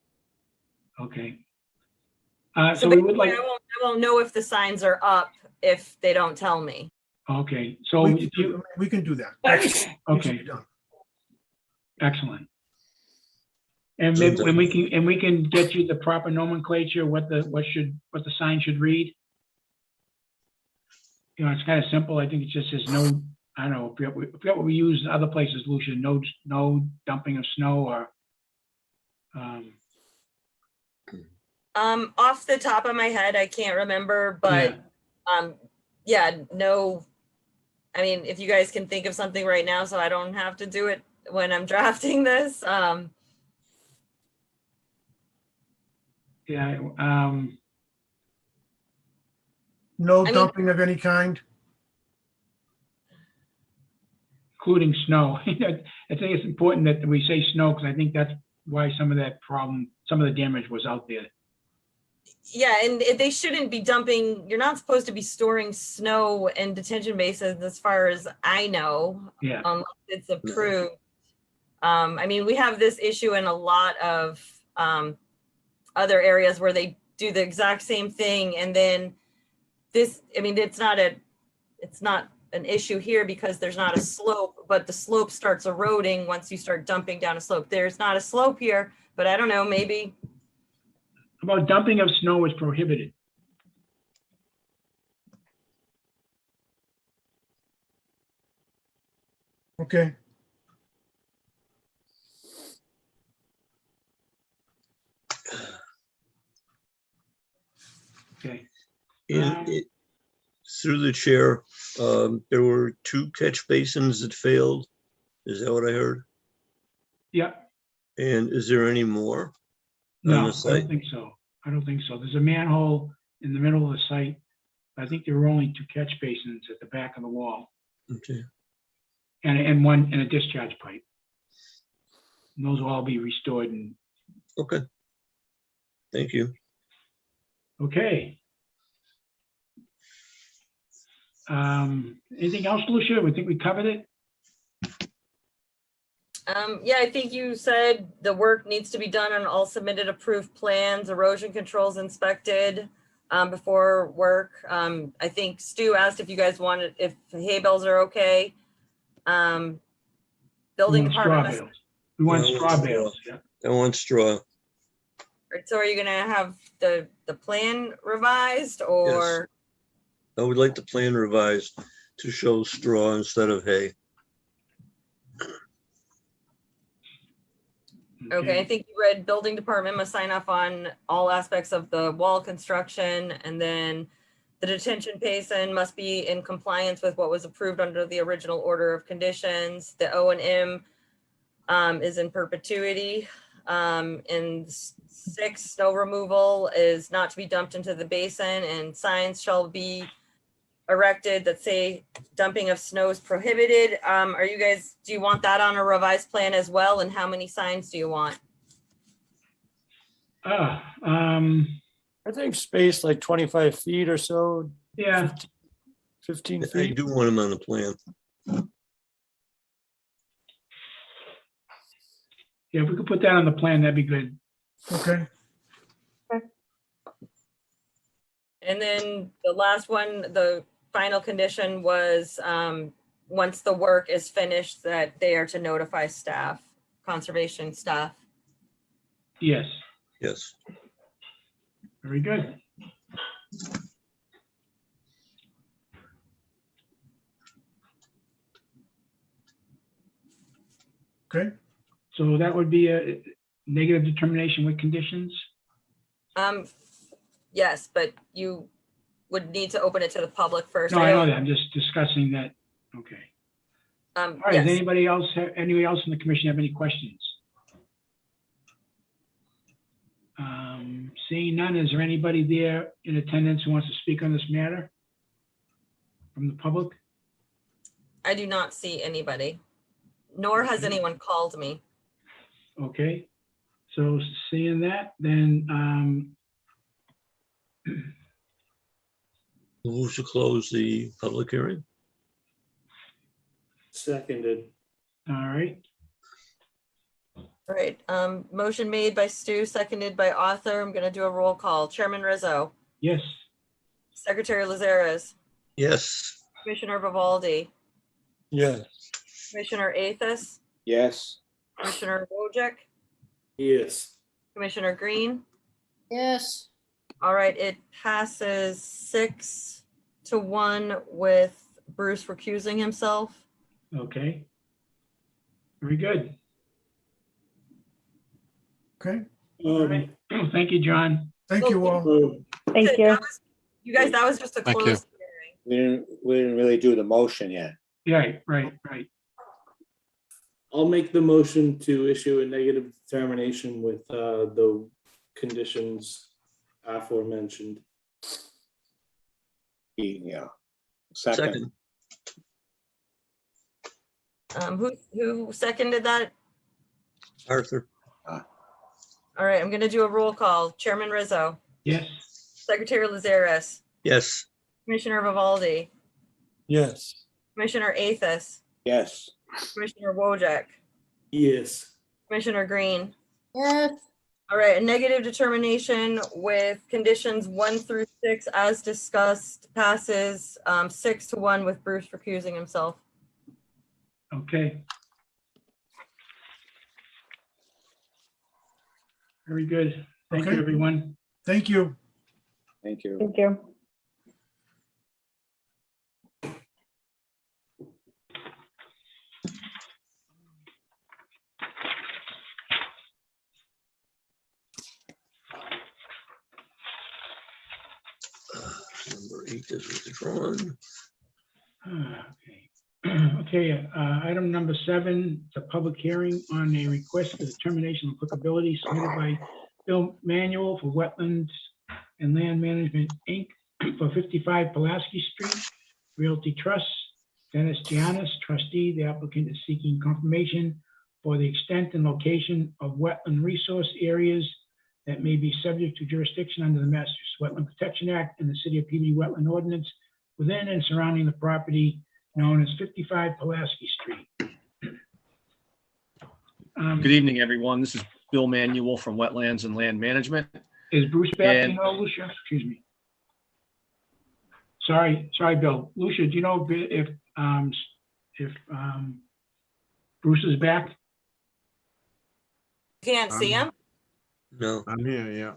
So we would like. I won't know if the signs are up if they don't tell me. Okay, so we can do that. Okay. Excellent. And maybe when we can get you the proper nomenclature, what the sign should read. You know, it's kind of simple. I think it just says no. I don't know. I forget what we use in other places, Lucia. No dumping of snow or. Off the top of my head, I can't remember, but, yeah, no. I mean, if you guys can think of something right now, so I don't have to do it when I'm drafting this, Yeah, No I mean- dumping of any kind? including snow. I think it's important that we say snow, because I think that's why some of that problem, some of the damage was out there. yeah, and they shouldn't be dumping, you're not supposed to be storing snow in detention basins as far as I know. Yeah. Unless it's approved. I mean, we have this issue in a lot of other areas where they do the exact same thing, and then this, I mean, it's not an issue here because there's not a slope, but the slope starts eroding once you start dumping down a slope. There's not a slope here, but I don't know, maybe. About dumping of snow is prohibited. Okay. Okay. Through the chair, there were 2 catch basins that failed. Is that what I heard? Yeah. And is there any more on No, the I site? don't think so. I don't think so. There's a manhole in the middle of the site. I think there were only 2 catch basins at the back of the wall, Okay. and a discharge pipe. And those will all be restored. And Okay. Thank you. okay. Anything else, Lucia? We think we covered it. Yeah, I think you said the work needs to be done on all submitted approved plans, erosion controls inspected before work. I think Stu asked if you guys wanted, if hay bales are okay. Building We want straw department. bales. We want straw bales. Yeah. I want straw. Right, so are you gonna have the plan revised or? I would like the plan revised to show straw instead of hay. Okay, I think you read building department must sign off on all aspects of the wall construction, and then the detention basin must be in compliance with what was approved under the original order of conditions. The O&M is in perpetuity. And 6, snow removal is not to be dumped into the basin, and signs shall be erected that say dumping of snow is prohibited. Are you guys, do you want that on a revised plan as well? And how many signs do you want? I think space like 25 feet or so. Yeah. 15 I feet. do want them on the plan. Yeah, if we could put that on the plan, that'd be good. Okay. And then the last one, the final condition was, once the work is finished, that they are to notify staff, conservation staff. Yes. Yes. Very good. Okay. So that would be a negative determination with conditions? Yes, but you would need to open it to the public first. No, I know that. I'm just discussing that. Okay. All right. Yes. Does anybody else in the commission have any questions? Seeing none, is there anybody there in attendance who wants to speak on this matter from the public? I do not see anybody, nor has anyone called me. Okay. So seeing that, then Move to close the public hearing. Seconded. all right. All right, motion made by Stu, seconded by Arthur. I'm gonna do a roll call. Chairman Rizzo, Yes. Secretary Lazares, Yes. Commissioner Vivaldi, Yes. Commissioner Athos, Yes. Commissioner Wojcik, Yes. Commissioner Green. Yes. All right, it passes 6-1 with Bruce recusing himself. Okay. Very good. Okay. All right. Thank you, John. Thank you all. Thank you. You guys, that was just a Thank you. closed. We didn't really do the motion yet. Yeah, right. I'll make the motion to issue a negative determination with the conditions aforementioned. Yeah. Second. Who seconded that? Arthur. All right, I'm gonna do a roll call. Chairman Rizzo, Yes. Secretary Lazares, Yes. Commissioner Vivaldi, Yes. Commissioner Athos, Yes. Commissioner Wojcik, Yes. Commissioner Green. Yes. All right, a negative determination with conditions 1 through 6 as discussed passes 6-1 with Bruce recusing himself. Okay. Very good. Thank you, Okay. everyone. Thank you. Thank you. Thank you. Number 8 is withdrawn. Okay, item number 7, it's a public hearing on a request for determination of applicability submitted by Bill Manuel for Wetlands and Land Management, Inc. for 55 Pulaski Street, Realty Trust. Dennis Giannis, trustee. The applicant is seeking confirmation for the extent and location of wetland resource areas that may be subject to jurisdiction under the Massachusetts Wetland Protection Act and the City of Peabody Wetland Ordinance within and surrounding the property known as 55 Pulaski Street. Good evening, everyone. This is Bill Manuel from Wetlands and Land Management. Is Bruce back? And- Do you know, Lucia? Excuse me. Sorry, Bill. Lucia, do you know if Bruce is back? Can't see him? No. I'm here, yeah.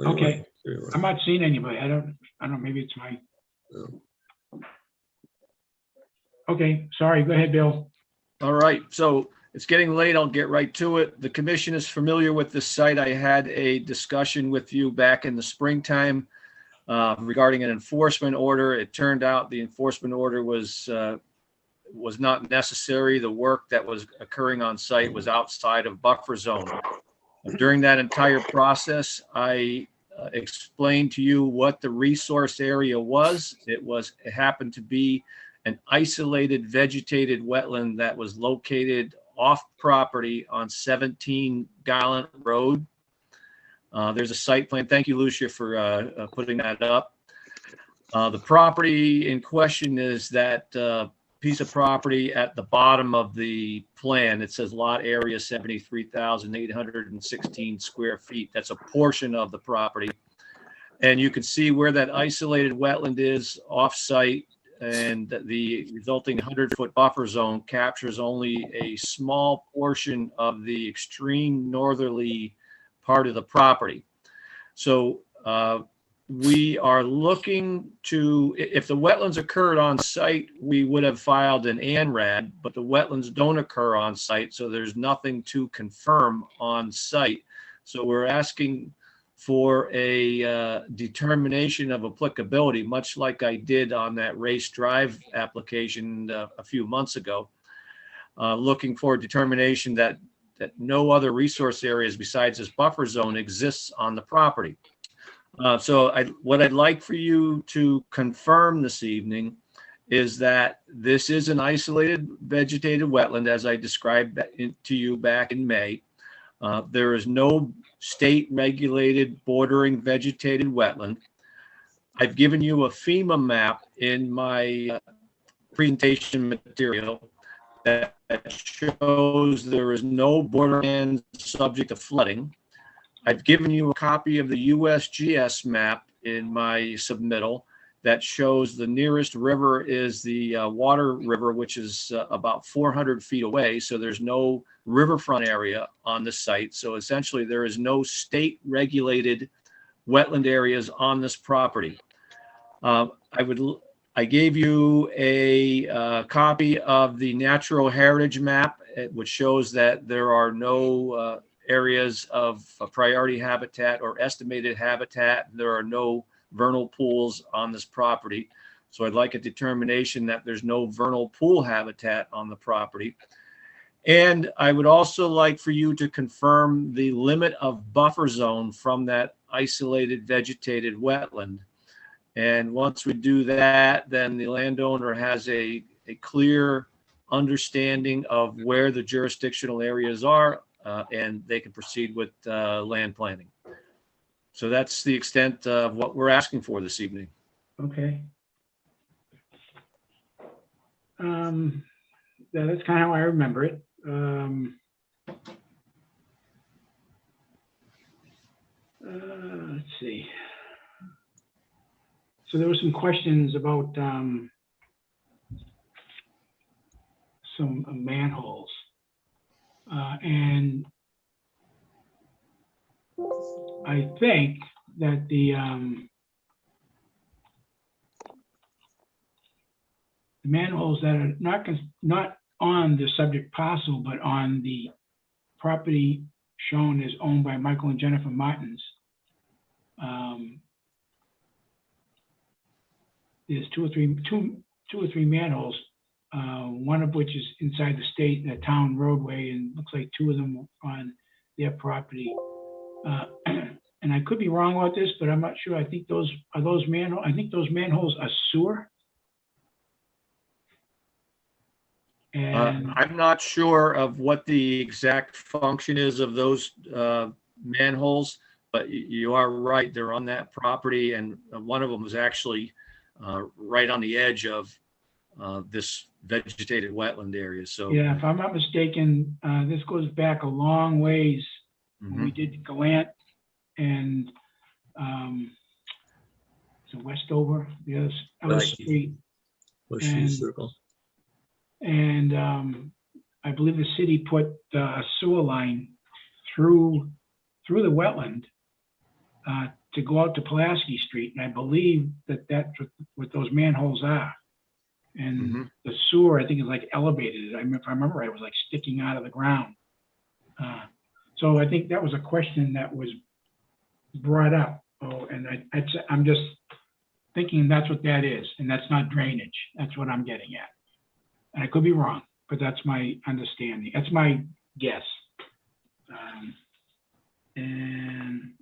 Okay. I'm not seeing anybody. I don't know, maybe it's my. Okay, sorry, go ahead, Bill. All right, so it's getting late. I'll get right to it. The commission is familiar with this site. I had a discussion with you back in the springtime regarding an enforcement order. It turned out the enforcement order was not necessary. The work that was occurring on site was outside of buffer zone. During that entire process, I explained to you what the resource area was. It happened to be an isolated vegetated wetland that was located off property on 17 Gallant Road. There's a site plan. Thank you, Lucia, for putting that up. The property in question is that piece of property at the bottom of the plan. It says lot area 73,816 square feet. That's a portion of the property. And you can see where that isolated wetland is off-site, and the resulting 100-foot buffer zone captures only a small portion of the extreme northerly part of the property. So we are looking to, if the wetlands occurred on site, we would have filed an ANRAD, but the wetlands don't occur on site, so there's nothing to confirm on site. So we're asking for a determination of applicability, much like I did on that Race Drive application a few months ago, looking for a determination that no other resource areas besides this buffer zone exists on the property. So what I'd like for you to confirm this evening is that this is an isolated vegetated wetland, as I described to you back in May. There is no state-regulated bordering vegetated wetland. I've given you a FEMA map in my presentation material that shows there is no borderland subject to flooding. I've given you a copy of the USGS map in my submittal that shows the nearest river is the Water River, which is about 400 feet away. So there's no riverfront area on the site. So essentially there is no state regulated wetland areas on this property. I gave you a copy of the natural heritage map, which shows that there are no areas of priority habitat or estimated habitat. There are no vernal pools on this property. So I'd like a determination that there's no vernal pool habitat on the property. And I would also like for you to confirm the limit of buffer zone from that isolated vegetated wetland. And once we do that, then the landowner has a clear understanding of where the jurisdictional areas are, and they can proceed with land planning. So that's the extent of what we're asking for this evening. Okay. Yeah, that's kind of how I remember it. Let's see. So there were some questions about some manholes. And I think that the manholes that are not on the subject parcel, but on the property shown as owned by Michael and Jennifer Martins. There's two or three manholes, one of which is inside the state, the town roadway, and looks like two of them on their property. And I could be wrong about this, but I'm not sure. I think those manholes. I think those manholes are sewer. And I'm not sure of what the exact function is of those manholes, but you are right. They're on that property, and one of them is actually right on the edge of this vegetated wetland area. So yeah, if I'm not mistaken, this goes back a long ways. When we did Gallant and so Westover, yes, Ellis Street. Washington Circle. And I believe the city put a sewer line through the wetland to go out to Pulaski Street. And I believe that that's what those manholes are. And the sewer, I think, is like elevated. If I remember right, it was like sticking out of the ground. So I think that was a question that was brought up. Oh, and I'm just thinking that's what that is. And that's not drainage. That's what I'm getting at. And I could be wrong, but that's my understanding. That's my guess. And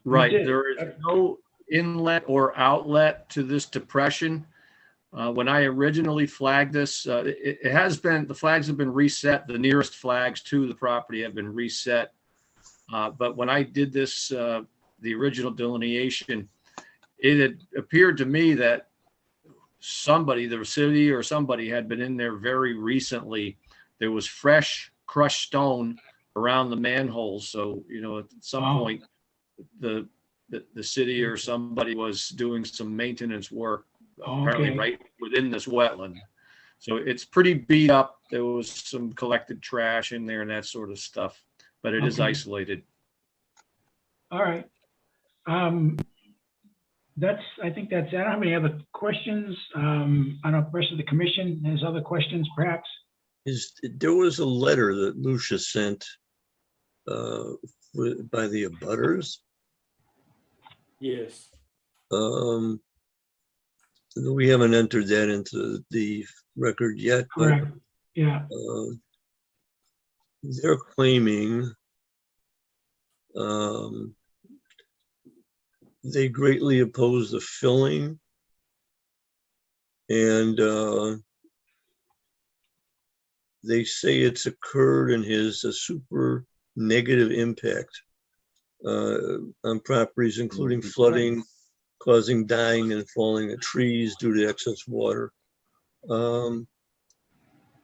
right, there is no inlet or outlet to this depression. When I originally flagged this, the flags have been reset. The nearest flags to the property have been reset. But when I did this, the original delineation, it had appeared to me that somebody, the city or somebody, had been in there very recently. There was fresh crushed stone around the manholes. So, at some point, the city or somebody was doing some maintenance work, apparently right within this wetland. So it's pretty beat up. There was some collected trash in there and that sort of stuff, but it is isolated. All right. I think that's it. I don't have any other questions. I don't know if the rest of the commission has other questions, perhaps. There was a letter that Lucia sent by the abutters. Yes. We haven't entered that into the record yet. Correct. But, yeah. They're claiming they greatly oppose the filling, and they say it's occurred and has a super negative impact on properties, including flooding, causing dying and falling of trees due to excess water.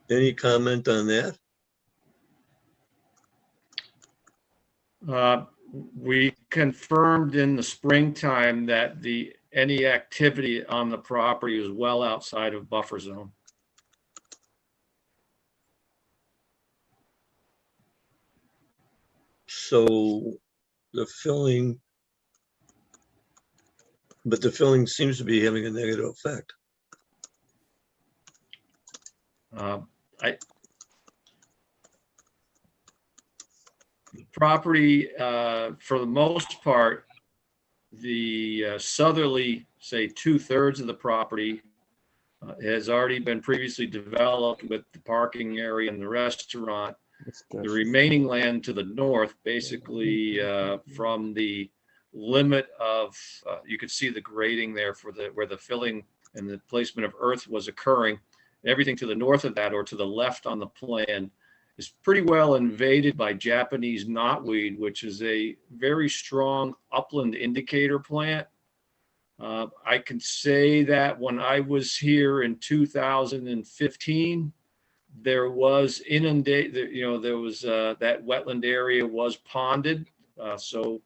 Any comment on that? We confirmed in the springtime that any activity on the property is well outside of buffer zone. So the filling seems to be having a negative effect. property, for the most part, the southerly, say 2/3 of the property has already been previously developed with the parking area and the restaurant. The remaining land to the north, basically from the limit of, you could see the grading there for where the filling and the placement of earth was occurring. Everything to the north of that or to the left on the plan is pretty well invaded by Japanese knotweed, which is a very strong upland indicator plant. I can say that when I was here in 2015, there was there was that wetland area was ponded. So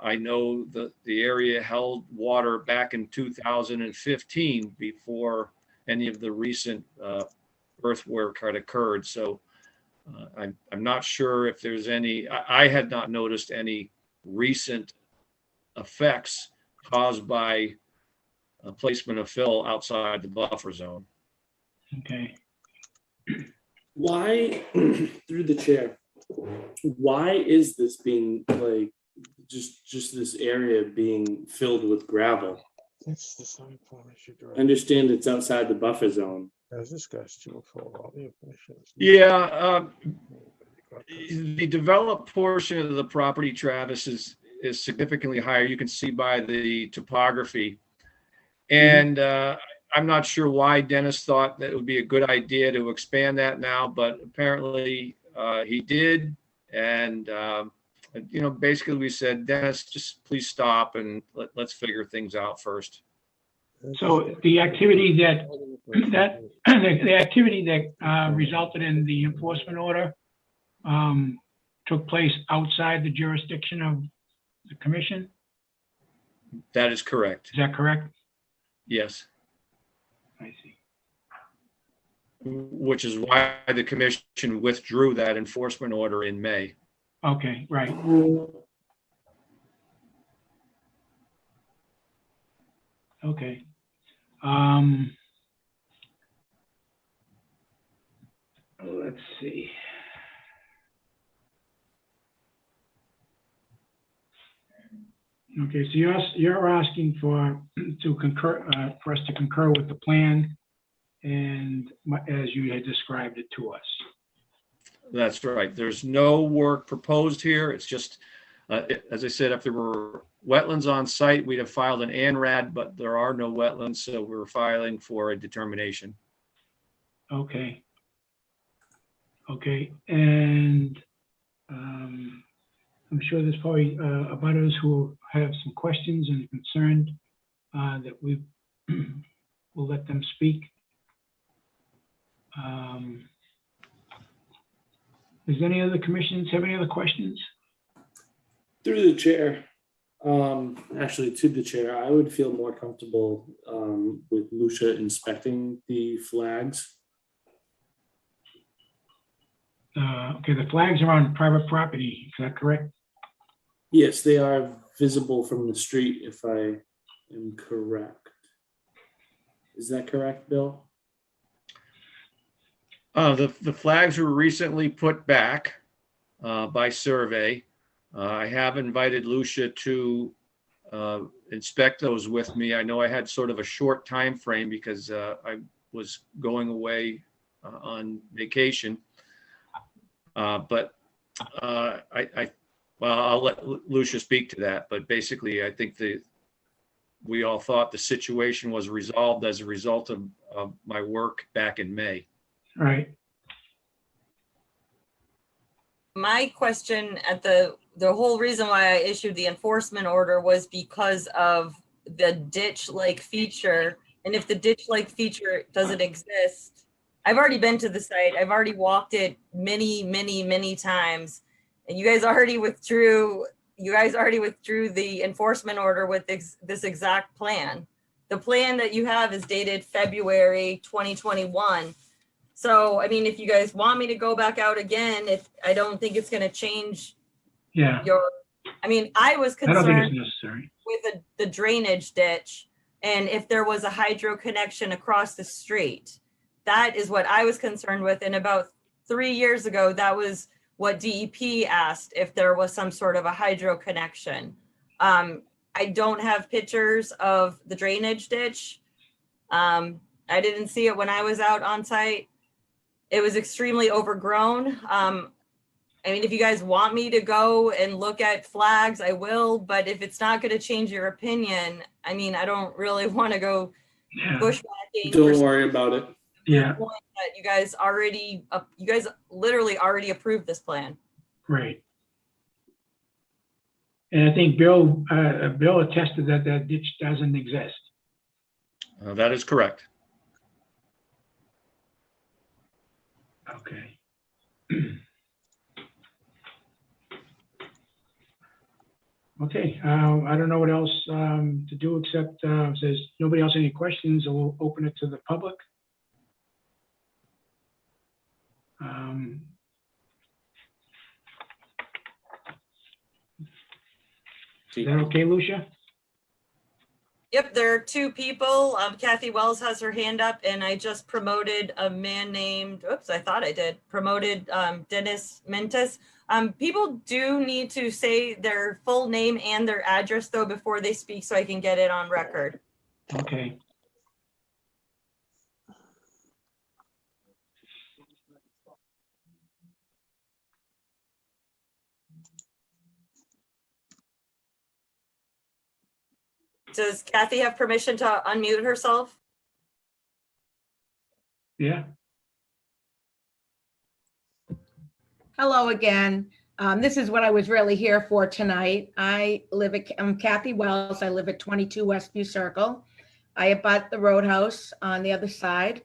I know that the area held water back in 2015 before any of the recent earthwork had occurred. So I'm not sure if there's any, I had not noticed any recent effects caused by placement of fill outside the buffer zone. Okay. Why, through the chair, why is this being like, just this area being filled with gravel? That's the side form issue. I understand it's outside the buffer zone. As discussed, you will follow all the information. Yeah, the developed portion of the property, Travis, is significantly higher. You can see by the topography. And I'm not sure why Dennis thought that it would be a good idea to expand that now, but apparently he did. And, basically we said, Dennis, just please stop and let's figure things out first. So the activity that resulted in the enforcement order took place outside the jurisdiction of the commission? That is correct. Is that correct? Yes. I see. Which is why the commission withdrew that enforcement order in May. Okay, right. Okay. Let's see. Okay, so you're asking for us to concur with the plan and as you had described it to us. That's right. There's no work proposed here. It's just, as I said, if there were wetlands on site, we'd have filed an ANRAD, but there are no wetlands, so we're filing for a determination. Okay. Okay, and I'm sure there's probably abutters who have some questions and concerned that we will let them speak. Does any other commissions have any other questions? Through the chair, actually to the chair, I would feel more comfortable with Lucia inspecting the flags. Okay, the flags are on private property, is that correct? Yes, they are visible from the street, if I am correct. Is that correct, Bill? The flags were recently put back by survey. I have invited Lucia to inspect those with me. I know I had sort of a short time frame because I was going away on vacation. But I'll let Lucia speak to that. But basically, I think we all thought the situation was resolved as a result of my work back in May. Right. My question at the whole reason why I issued the enforcement order was because of the ditch-like feature. And if the ditch-like feature doesn't exist, I've already been to the site. I've already walked it many, many, many times. And you guys already withdrew the enforcement order with this exact plan. The plan that you have is dated February 2021. So, I mean, if you guys want me to go back out again, I don't think it's going to change. Yeah. I was I don't think concerned it's necessary. with the drainage ditch and if there was a hydro connection across the street. That is what I was concerned with. And about 3 years ago, that was what DEP asked, if there was some sort of a hydro connection. I don't have pictures of the drainage ditch. I didn't see it when I was out on site. It was extremely overgrown. I mean, if you guys want me to go and look at flags, I will, but if it's not going to change your opinion, I mean, I don't really want to go bushwhacking. Don't worry about it. Yeah, That you guys literally already approved this plan. right. And I think Bill attested that that ditch doesn't exist. That is correct. Okay. Okay, I don't know what else to do except if there's nobody else any questions, we'll open it to the public. Is that okay, Lucia? Yep, there are two people. Kathy Wells has her hand up, and I just promoted a man named, oops, I thought I did, promoted Dennis Mentis. People do need to say their full name and their address, though, before they speak, so I can get it on record. Okay. Does Kathy have permission to unmute herself? Yeah. Hello again. This is what I was really here for tonight. I'm Kathy Wells. I live at 22 Westview Circle. I abut the Roadhouse on the other side.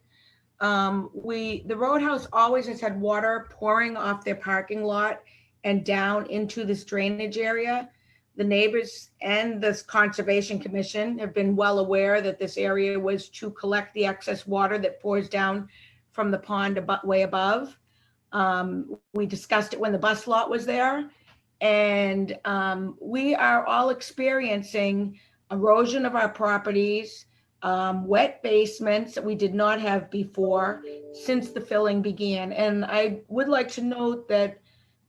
The Roadhouse always has had water pouring off their parking lot and down into this drainage area. The neighbors and this Conservation Commission have been well aware that this area was to collect the excess water that pours down from the pond way above. We discussed it when the bus lot was there, and we are all experiencing erosion of our properties, wet basements that we did not have before since the filling began. And I would like to note that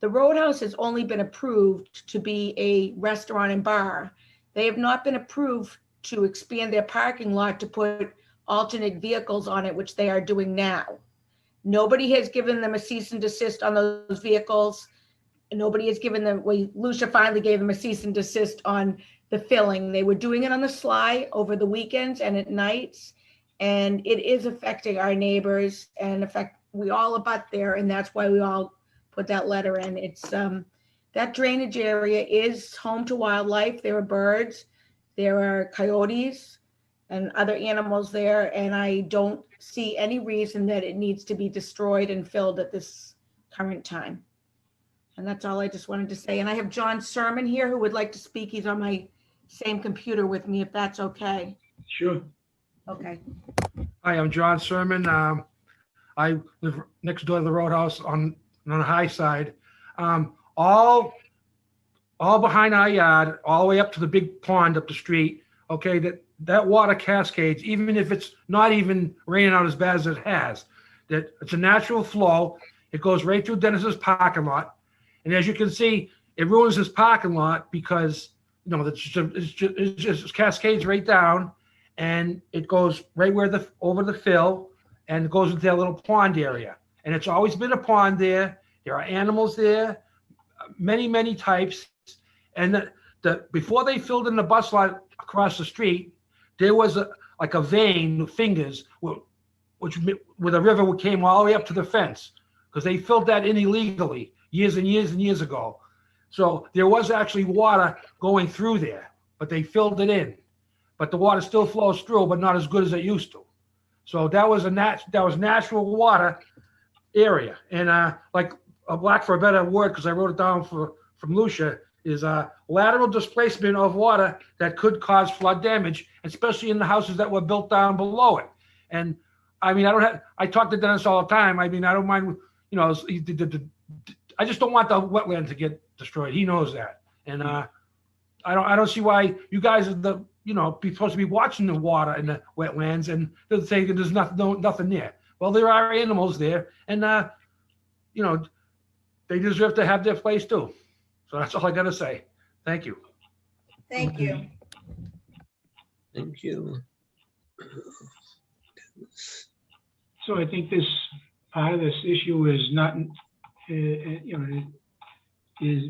the Roadhouse has only been approved to be a restaurant and bar. They have not been approved to expand their parking lot to put alternate vehicles on it, which they are doing now. Nobody has given them a cease and desist on those vehicles. Nobody has given them, Lucia finally gave them a cease and desist on the filling. They were doing it on the sly over the weekends and at nights, and it is affecting our neighbors, and we all abut there, and that's why we all put that letter in. It's that drainage area is home to wildlife. There are birds, there are coyotes and other animals there, and I don't see any reason that it needs to be destroyed and filled at this current time. And that's all I just wanted to say. And I have John Sermon here who would like to speak. He's on my same computer with me, if that's okay. Sure. Okay. Hi, I'm John Sermon. I live next door to the Roadhouse on the high side. All behind our yard, all the way up to the big pond up the street. Okay, that water cascades, even if it's not even raining out as bad as it has. That it's a natural flow. It goes right through Dennis's parking lot, and as you can see, it ruins his parking lot because it just cascades right down, and it goes right over the fill, and it goes into that little pond area. And it's always been a pond there. There are animals there, many types. And before they filled in the bus lot across the street, there was a vein with fingers, where the river came all the way up to the fence, because they filled that in illegally years and years ago. So there was actually water going through there, but they filled it in. But the water still flows through, but not as good as it used to. So that was natural water area. And like a lack for a better word, because I wrote it down from Lucia, is lateral displacement of water that could cause flood damage, especially in the houses that were built down below it. And I mean, I talk to Dennis all the time. I mean, I don't mind, I just don't want the wetland to get destroyed. He knows that. And I don't see why you guys are be supposed to be watching the water in the wetlands, and they're saying there's nothing there. Well, there are animals there, and they deserve to have their place too. So that's all I gotta say. Thank you. Thank you. Thank you. So I think this, part of this issue is not, is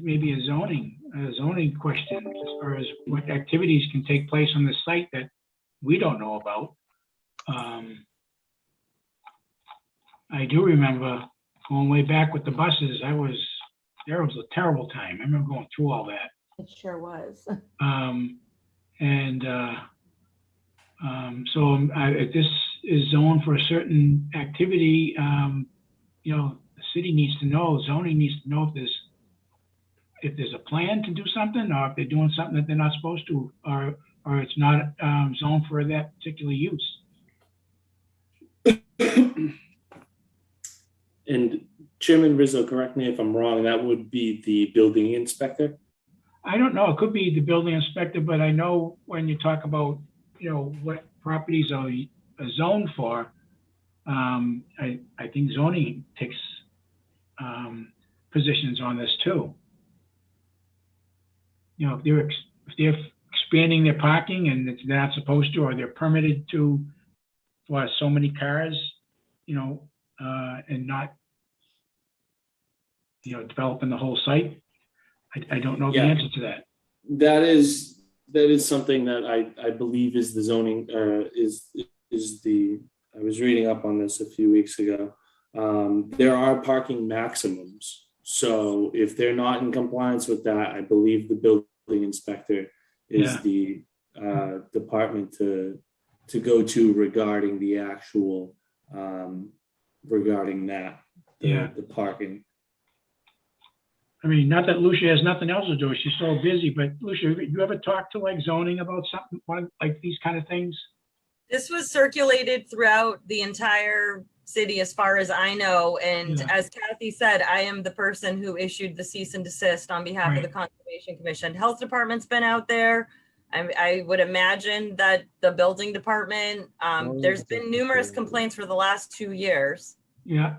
maybe a zoning question as far as what activities can take place on the site that we don't know about. I do remember going way back with the buses. There was a terrible time. I remember going through all that. It sure was. If this is zoned for a certain activity, the city needs to know, zoning needs to know if there's a plan to do something, or if they're doing something that they're not supposed to, or it's not zoned for that particular use. And Chairman Rizzo, correct me if I'm wrong, that would be the building inspector? I don't know. It could be the building inspector, but I know when you talk about, what properties are zoned for, I think zoning takes positions on this too. If they're expanding their parking and they're not supposed to, or they're permitted to for so many cars, and not, developing the whole site. I don't know the answer to that. That is something that I believe is the zoning, I was reading up on this a few weeks ago. There are parking maximums. So if they're not in compliance with that, I believe the building inspector is the department to go to regarding the actual, regarding that, the parking. I mean, not that Lucia has nothing else to do. She's so busy, but Lucia, you ever talk to like zoning about something like these kind of things? This was circulated throughout the entire city as far as I know. And as Kathy said, I am the person who issued the cease and desist on behalf of the Conservation Commission. Health Department's been out there. I would imagine that the building department, there's been numerous complaints for the last 2 years. Yeah.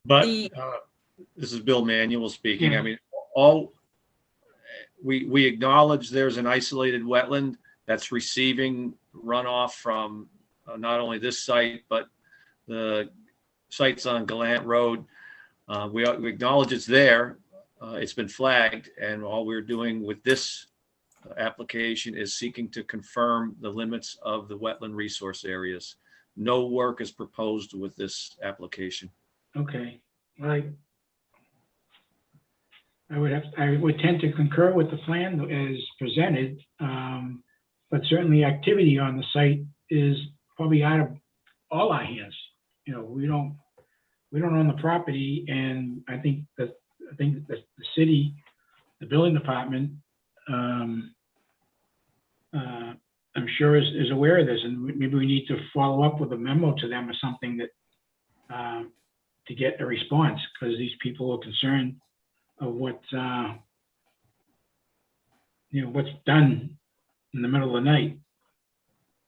But this is Bill Manuel speaking. Yeah. I mean, we acknowledge there's an isolated wetland that's receiving runoff from not only this site, but the sites on Gallant Road. We acknowledge it's there. It's been flagged, and all we're doing with this application is seeking to confirm the limits of the wetland resource areas. No work is proposed with this application. Okay, right. I would tend to concur with the plan as presented, but certainly activity on the site is probably out of all our hands. We don't own the property, and I think that the city, the building department, I'm sure is aware of this, and maybe we need to follow up with a memo to them or something that to get a response, because these people are concerned of what's done in the middle of the night.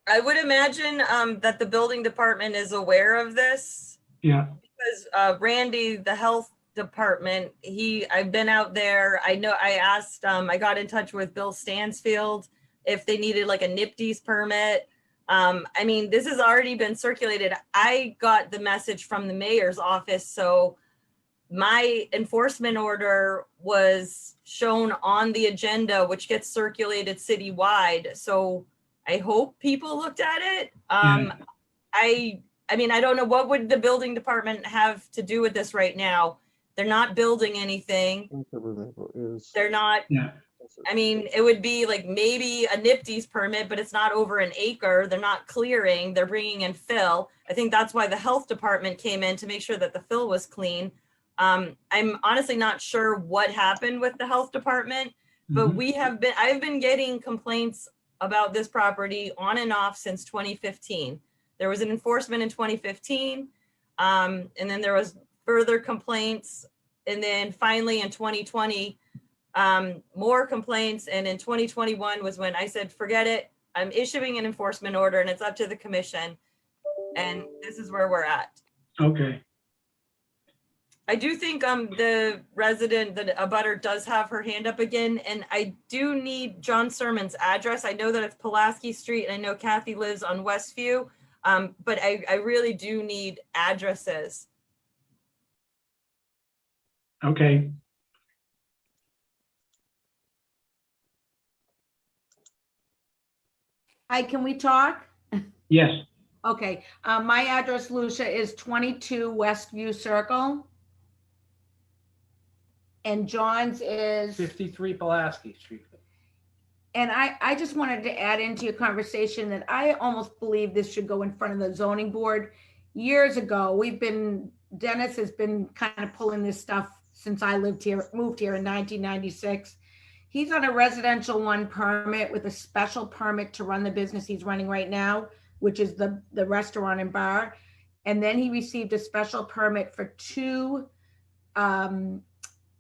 I would imagine that the building department is aware of this. Yeah. Because Randy, the health department, I've been out there. I know I asked, I got in touch with Bill Stansfield if they needed like a NIPD's permit. I mean, this has already been circulated. I got the message from the mayor's office. So my enforcement order was shown on the agenda, which gets circulated citywide. So I hope people looked at it. I mean, I don't know, what would the building department have to do with this right now? They're not building anything. They're not, I mean, it would be like maybe a NIPD's permit, but it's not over an acre. They're not clearing, they're bringing in fill. I think that's why the health department came in to make sure that the fill was clean. I'm honestly not sure what happened with the health department, but I've been getting complaints about this property on and off since 2015. There was an enforcement in 2015, and then there was further complaints, and then finally in 2020, more complaints, and in 2021 was when I said, forget it, I'm issuing an enforcement order and it's up to the commission. And this is where we're at. Okay, I do think the resident, the abutter does have her hand up again, and I do need John Sermon's address. I know that it's Pulaski Street, and I know Kathy lives on Westview, but I really do need addresses. okay. Hi, can we talk? Yes, Okay, my address, Lucia, is 22 Westview Circle. And John's is, 53 Pulaski Street. and I just wanted to add into your conversation that I almost believe this should go in front of the zoning board. Years ago, Dennis has been kind of pulling this stuff since I moved here in 1996. He's on a residential 1 permit with a special permit to run the business he's running right now, which is the restaurant and bar. And then he received a special permit for two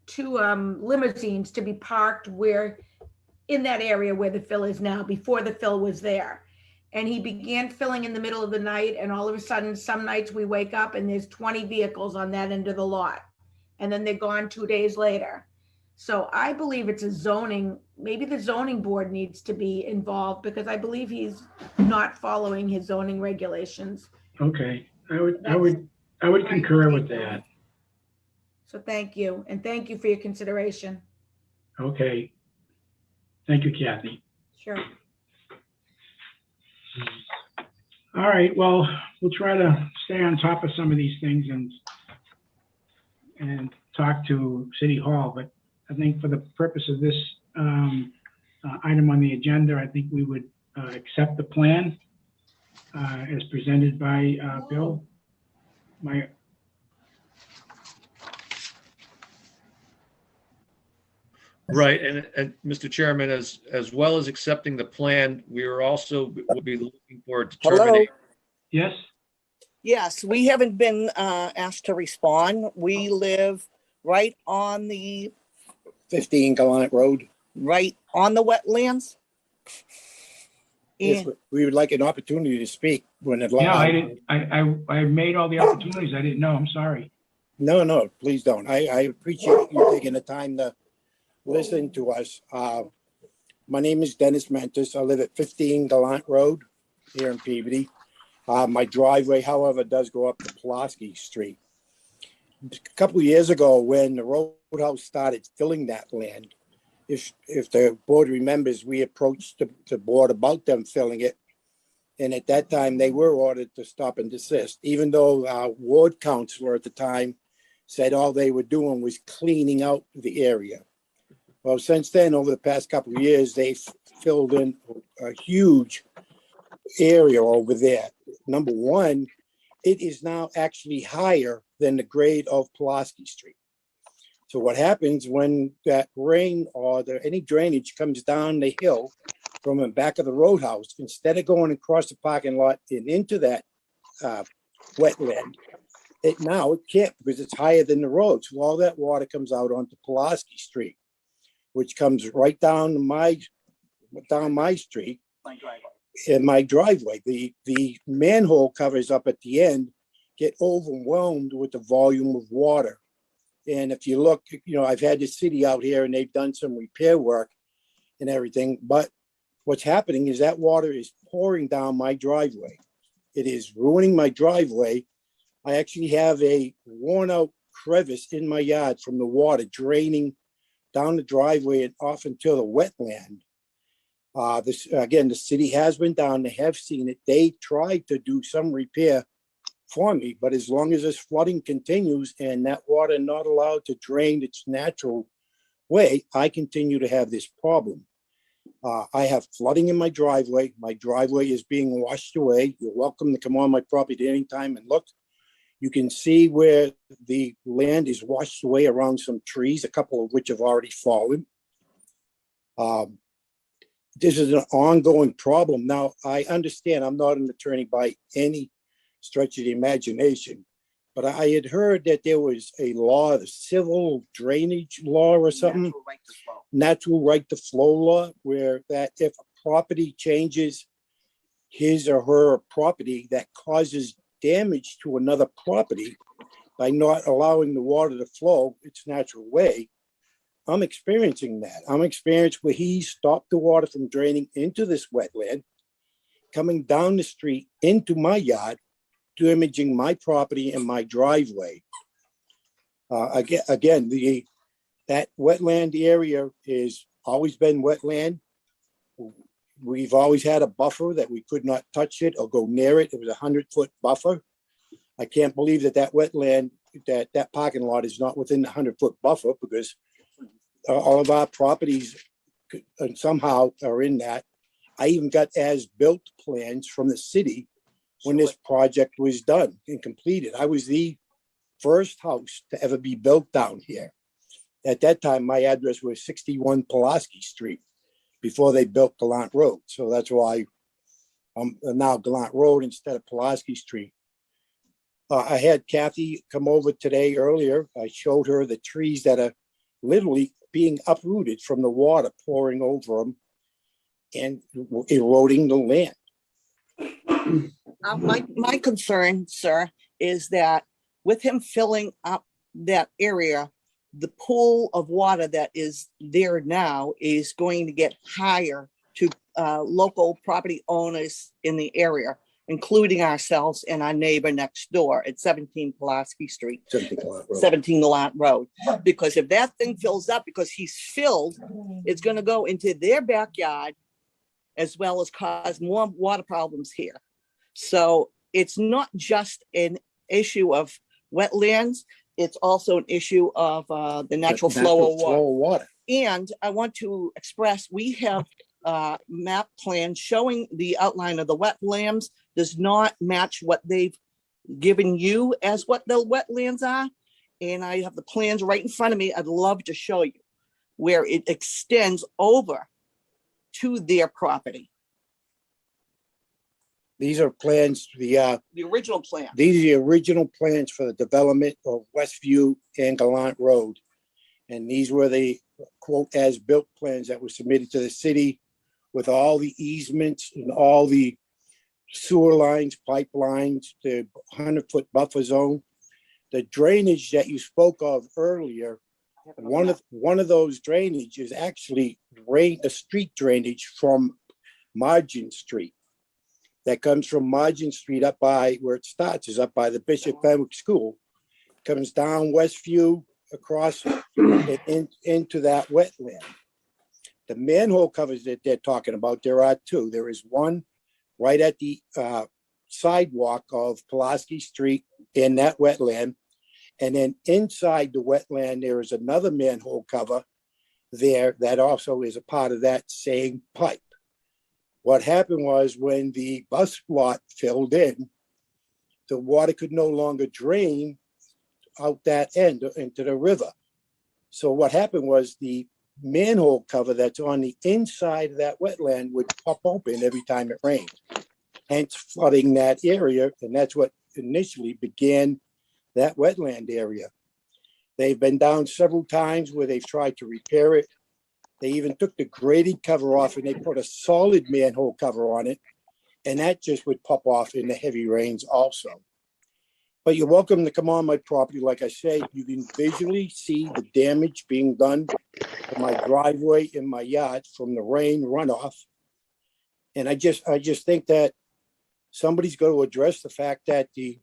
limousines to be parked in that area where the fill is now, before the fill was there. And he began filling in the middle of the night, and all of a sudden, some nights we wake up and there's 20 vehicles on that end of the lot. And then they're gone 2 days later. So I believe it's maybe the zoning board needs to be involved, because I believe he's not following his zoning regulations. okay. I would concur with that. So thank you, and thank you for your consideration. Okay. Thank you, Kathy. Sure. All right, well, we'll try to stay on top of some of these things and talk to City Hall, but I think for the purpose of this item on the agenda, I think we would accept the plan as presented by Bill. Right, and Mr. Chairman, as well as accepting the plan, we are also will be looking for a determination. Yes? Yes, we haven't been asked to respond. We live right on the 15 Gallant Road. right on the wetlands. If we would like an opportunity to speak when it. Yeah, I didn't, I made all the opportunities. I didn't know. I'm sorry. No, please don't. I appreciate you taking the time to listen to us. My name is Dennis Mentis. I live at 15 Gallant Road here in Peabody. My driveway, however, does go up to Pulaski Street. A couple of years ago, when the roadhouse started filling that land, if the board remembers, we approached the board about them filling it. And at that time, they were ordered to stop and desist, even though our ward counselor at the time said all they were doing was cleaning out the area. Well, since then, over the past couple of years, they've filled in a huge area over there. Number one, it is now actually higher than the grade of Pulaski Street. So what happens when that rain or any drainage comes down the hill from the back of the roadhouse, instead of going across the parking lot and into that wetland, it can't, because it's higher than the road. So all that water comes out onto Pulaski Street, which comes right down my street in my driveway. The manhole covers up at the end get overwhelmed with the volume of water. And if you look, I've had the city out here and they've done some repair work and everything, but what's happening is that water is pouring down my driveway. It is ruining my driveway. I actually have a worn out crevice in my yard from the water draining down the driveway and off into the wetland. The city has been down, they have seen it. They tried to do some repair for me, but as long as this flooding continues and that water not allowed to drain its natural way, I continue to have this problem. I have flooding in my driveway. My driveway is being washed away. You're welcome to come on my property anytime and look. You can see where the land is washed away around some trees, a couple of which have already fallen. This is an ongoing problem. Now, I understand I'm not an attorney by any stretch of the imagination, but I had heard that there was a law, the civil drainage law or something, natural right to flow law, where that if a property changes his or her property that causes damage to another property by not allowing the water to flow its natural way, I'm experiencing that. I'm experiencing where he stopped the water from draining into this wetland, coming down the street into my yard, damaging my property and my driveway. Again, that wetland area has always been wetland. We've always had a buffer that we could not touch it or go near it. It was 100-foot buffer. I can't believe that wetland, that parking lot is not within the 100-foot buffer, because all of our properties somehow are in that. I even got as-built plans from the city when this project was done and completed. I was the first house to ever be built down here. At that time, my address was 61 Pulaski Street before they built Gallant Road. So that's why I'm now Gallant Road instead of Pulaski Street. I had Kathy come over today earlier. I showed her the trees that are literally being uprooted from the water pouring over them and eroding the land. My concern, sir, is that with him filling up that area, the pool of water that is there now is going to get higher to local property owners in the area, including ourselves and our neighbor next door at 17 Pulaski Street, 17 Gallant Road. Because if that thing fills up, because he's filled, it's going to go into their backyard as well as cause more water problems here. So it's not just an issue of wetlands, it's also an issue of the natural flow of water. And I want to express, we have map plans showing the outline of the wetlands does not match what they've given you as what the wetlands are. And I have the plans right in front of me. I'd love to show you where it extends over to their property. These are plans, the original plan. These are the original plans for the development of Westview and Gallant Road. And these were the quote as-built plans that were submitted to the city with all the easements and all the sewer lines, pipelines, the 100-foot buffer zone. The drainage that you spoke of earlier, one of those drainage is actually the street drainage from Margin Street. That comes from Margin Street up by where it starts, is up by the Bishop Fenwick School, comes down Westview across into that wetland. The manhole covers that they're talking about, there are two. There is one right at the sidewalk of Pulaski Street in that wetland. And then inside the wetland, there is another manhole cover there that also is a part of that same pipe. What happened was when the bus lot filled in, the water could no longer drain out that end into the river. So what happened was the manhole cover that's on the inside of that wetland would pop open every time it rained, hence flooding that area. And that's what initially began that wetland area. They've been down several times where they've tried to repair it. They even took the grading cover off and they put a solid manhole cover on it. And that just would pop off in the heavy rains also. But you're welcome to come on my property. Like I say, you can visually see the damage being done to my driveway in my yard from the rain runoff. And I just think that somebody's going to address the fact that the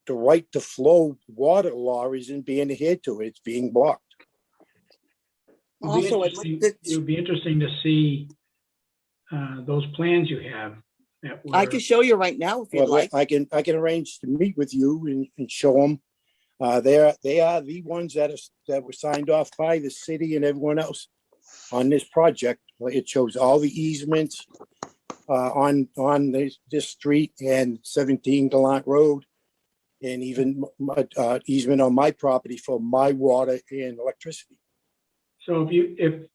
right to flow water law isn't being adhered to. It's being blocked. Also, it would be interesting to see those plans you have. That were, I can show you right now if you'd like. I can arrange to meet with you and show them. They are the ones that were signed off by the city and everyone else on this project. It shows all the easements on this street and 17 Gallant Road, and even easement on my property for my water and electricity. So if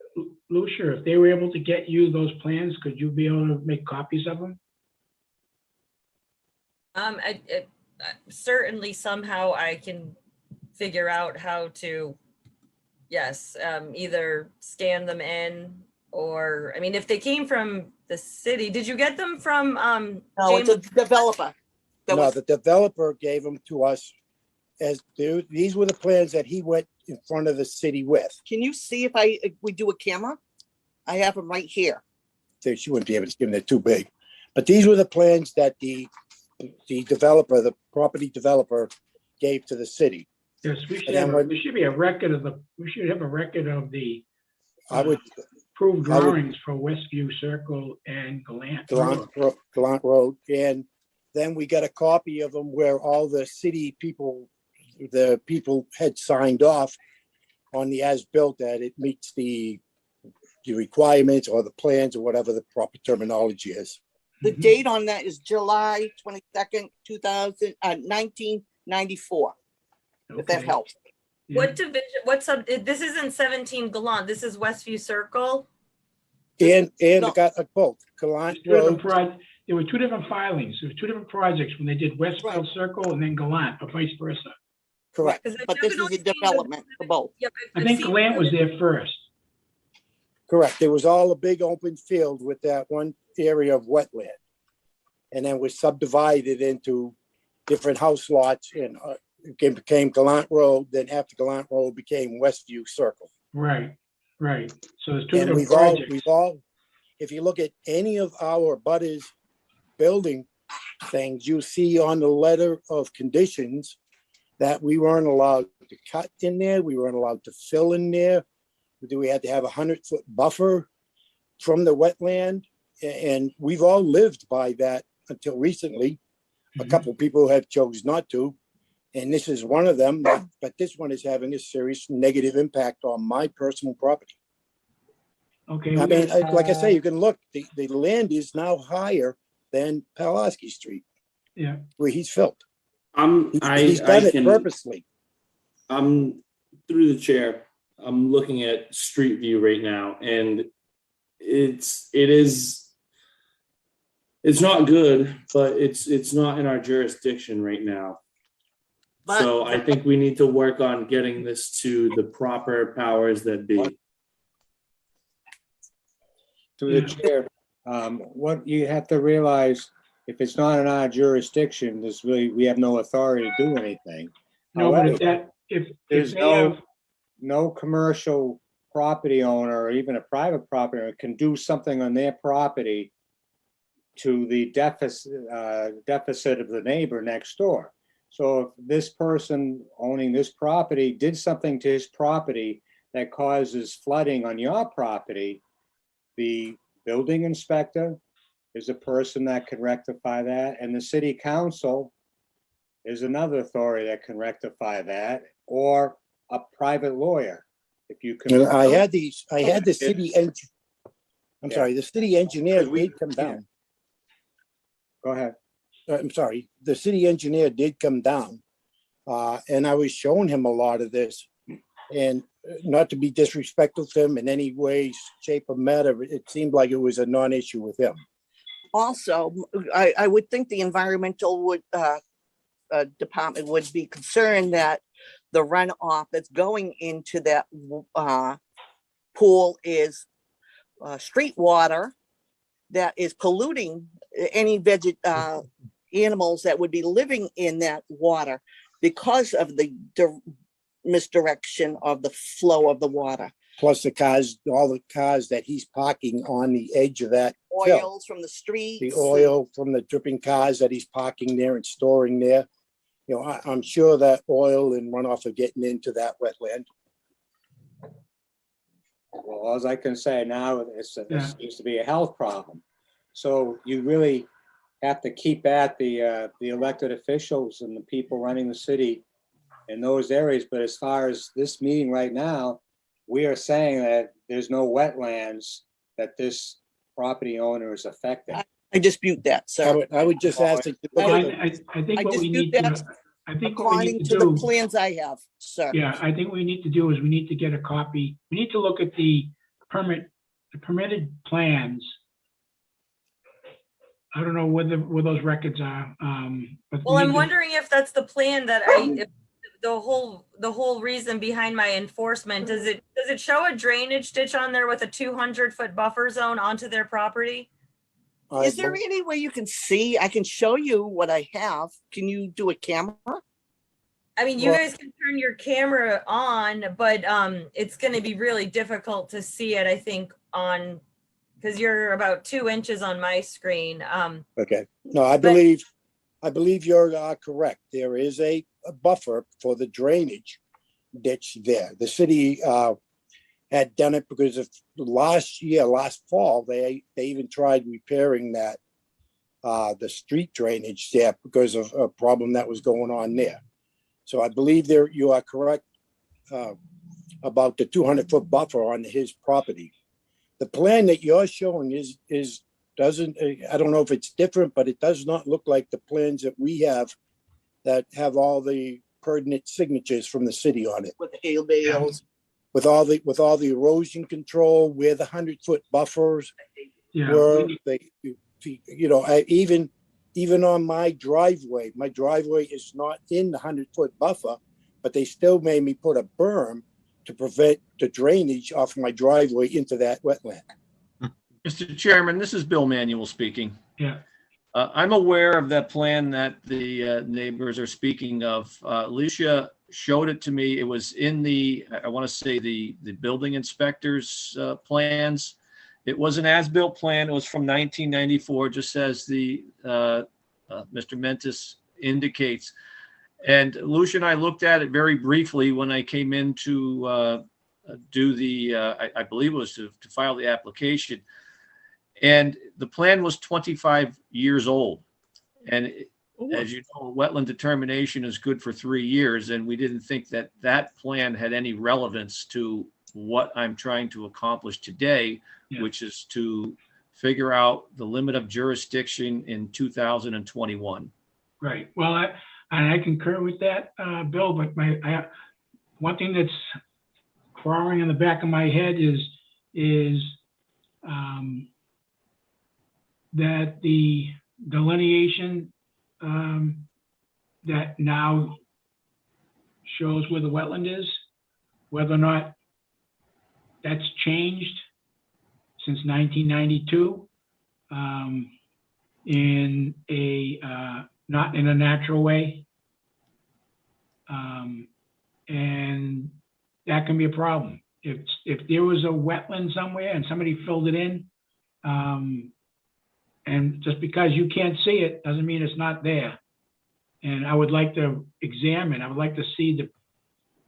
Lucia, if they were able to get you those plans, could you be able to make copies of them? Certainly somehow I can figure out how to, yes, either scan them in Or, I mean, if they came from the city, did you get them from, No, it's a James? developer. That No, was, the developer gave them to us these were the plans that he went in front of the city with. can you see if we do a camera? I have them right here. So she wouldn't be able to give them, they're too big. But these were the plans that the developer, the property developer gave to the city. Yes, we should And then have, when- there should be a record of we should have a record of the I would, approved I would- drawings for Westview Circle and Gallant Road. Gallant Road. And then we got a copy of them where all the city people, the people had signed off on the as-built that it meets the requirements or the plans or whatever the proper terminology is. The date on that is July 22nd, 1994, if that Okay. helps. What division, what sub, this isn't 17 Gallant, this is Westview Circle? And No. got both Gallant Two different Road. There were two different filings. There were two different projects when they did Westville Right. Circle and then Gallant, or vice versa. Correct. 'Cause But you this can is only a see the- development for both. Yep, I I've think seen Gallant was the- there first. Correct. There was all a big open field with that one area of wetland. And then was subdivided into different house lots and it became Gallant Road. Then after Gallant Road became Westview Circle. Right, right. So there's two And different projects. if you look at any of our butters building things, you see on the letter of conditions that we weren't allowed to cut in there. We weren't allowed to fill in there. We had to have 100-foot buffer from the wetland. And we've all lived by that until recently. A couple people have chose not to. And this is one of them, but this one is having a serious negative impact on my personal property. Okay. I we mean, got- like I say, you can look, the land is now higher than Pulaski Street, Yeah, where he's filled. I He's done it can, purposely. I'm through the chair. I'm looking at Street View right now, and it's not good, but it's not in our jurisdiction right now. But- So I think we need to work on getting this to the proper powers that be. To the chair, what you have to realize, if it's not in our jurisdiction, we have no authority to do anything. no, but However, if There's they have, no commercial property owner or even a private property owner can do something on their property to the deficit of the neighbor next door. So if this person owning this property did something to his property that causes flooding on your property, the building inspector is a person that can rectify that, and the city council is another authority that can rectify that, or a private lawyer. If you can. And I had the city I'm Yeah. sorry, the city engineer did come down. Go ahead. I'm sorry, the city engineer did come down. And I was showing him a lot of this. And not to be disrespectful to him in any way, shape or matter, it seemed like it was a non-issue with him. Also, I would think the environmental department would be concerned that the runoff that's going into that pool is street water that is polluting any animals that would be living in that water because of the misdirection of the flow of the water. Plus all the cars that he's parking on the edge of that fill. Oils from the streets. The oil from the dripping cars that he's parking there and storing there. You know, I'm sure that oil and runoff are getting into that wetland. Well, all I can say now is that this seems to be a health problem. So you really have to keep at the elected officials and the people running the city in those areas. But as far as this meeting right now, we are saying that there's no wetlands that this property owner is affecting. I dispute that, sir. I would just ask that. I think what we need to, I think what we According need to to the do. plans I have, sir. Yeah, I think what we need to do is we need to get a copy. We need to look at the permitted plans. I don't know where those records are. But Well, we I'm need to- wondering if that's the plan that if the whole reason behind my enforcement, does Does it show a drainage ditch on there with a 200-foot buffer zone onto their property? Is there any way you can see? I can show you what I have. Can you do a camera? I mean, you Well- guys can turn your camera on, but it's going to be really difficult to see it, I think, on, because you're about 2 inches on my screen. Okay, no, I believe you're correct. There is a buffer for the drainage ditch there. The city had done it because of last fall, they even tried repairing that, the street drainage there because of a problem that was going on there. So I believe you are correct about the 200-foot buffer on his property. The plan that you're showing doesn't, I don't know if it's different, but it does not look like the plans that we have that have all the pertinent signatures from the city on it. With the hay bales. With all the erosion control, where the 100-foot buffers were, even on my driveway is not in the 100-foot buffer, but they still made me put a berm to prevent the drainage off my driveway into that wetland. Mr. Chairman, this is Bill Manuel speaking. Yeah. I'm aware of that plan that the neighbors are speaking of. Alicia showed it to me. It was in I want to say the building inspector's plans. It was an as-built plan. It was from 1994, just as the Mr. Mentis indicates. And Lucia and I looked at it very briefly when I came in to do I believe it was to file the application. And the plan was 25 years old. And as you know, wetland determination is good for 3 years. And we didn't think that plan had any relevance to what I'm trying to accomplish today, which is to figure out the limit of jurisdiction in 2021. Right. Well, I concur with that, Bill, but one thing that's crawling in the back of my head is that the delineation that now shows where the wetland is, whether or not that's changed since 1992 in not in a natural way. And that can be a problem. If there was a wetland somewhere and somebody filled it in, and just because you can't see it doesn't mean it's not there. And I would like to I would like to see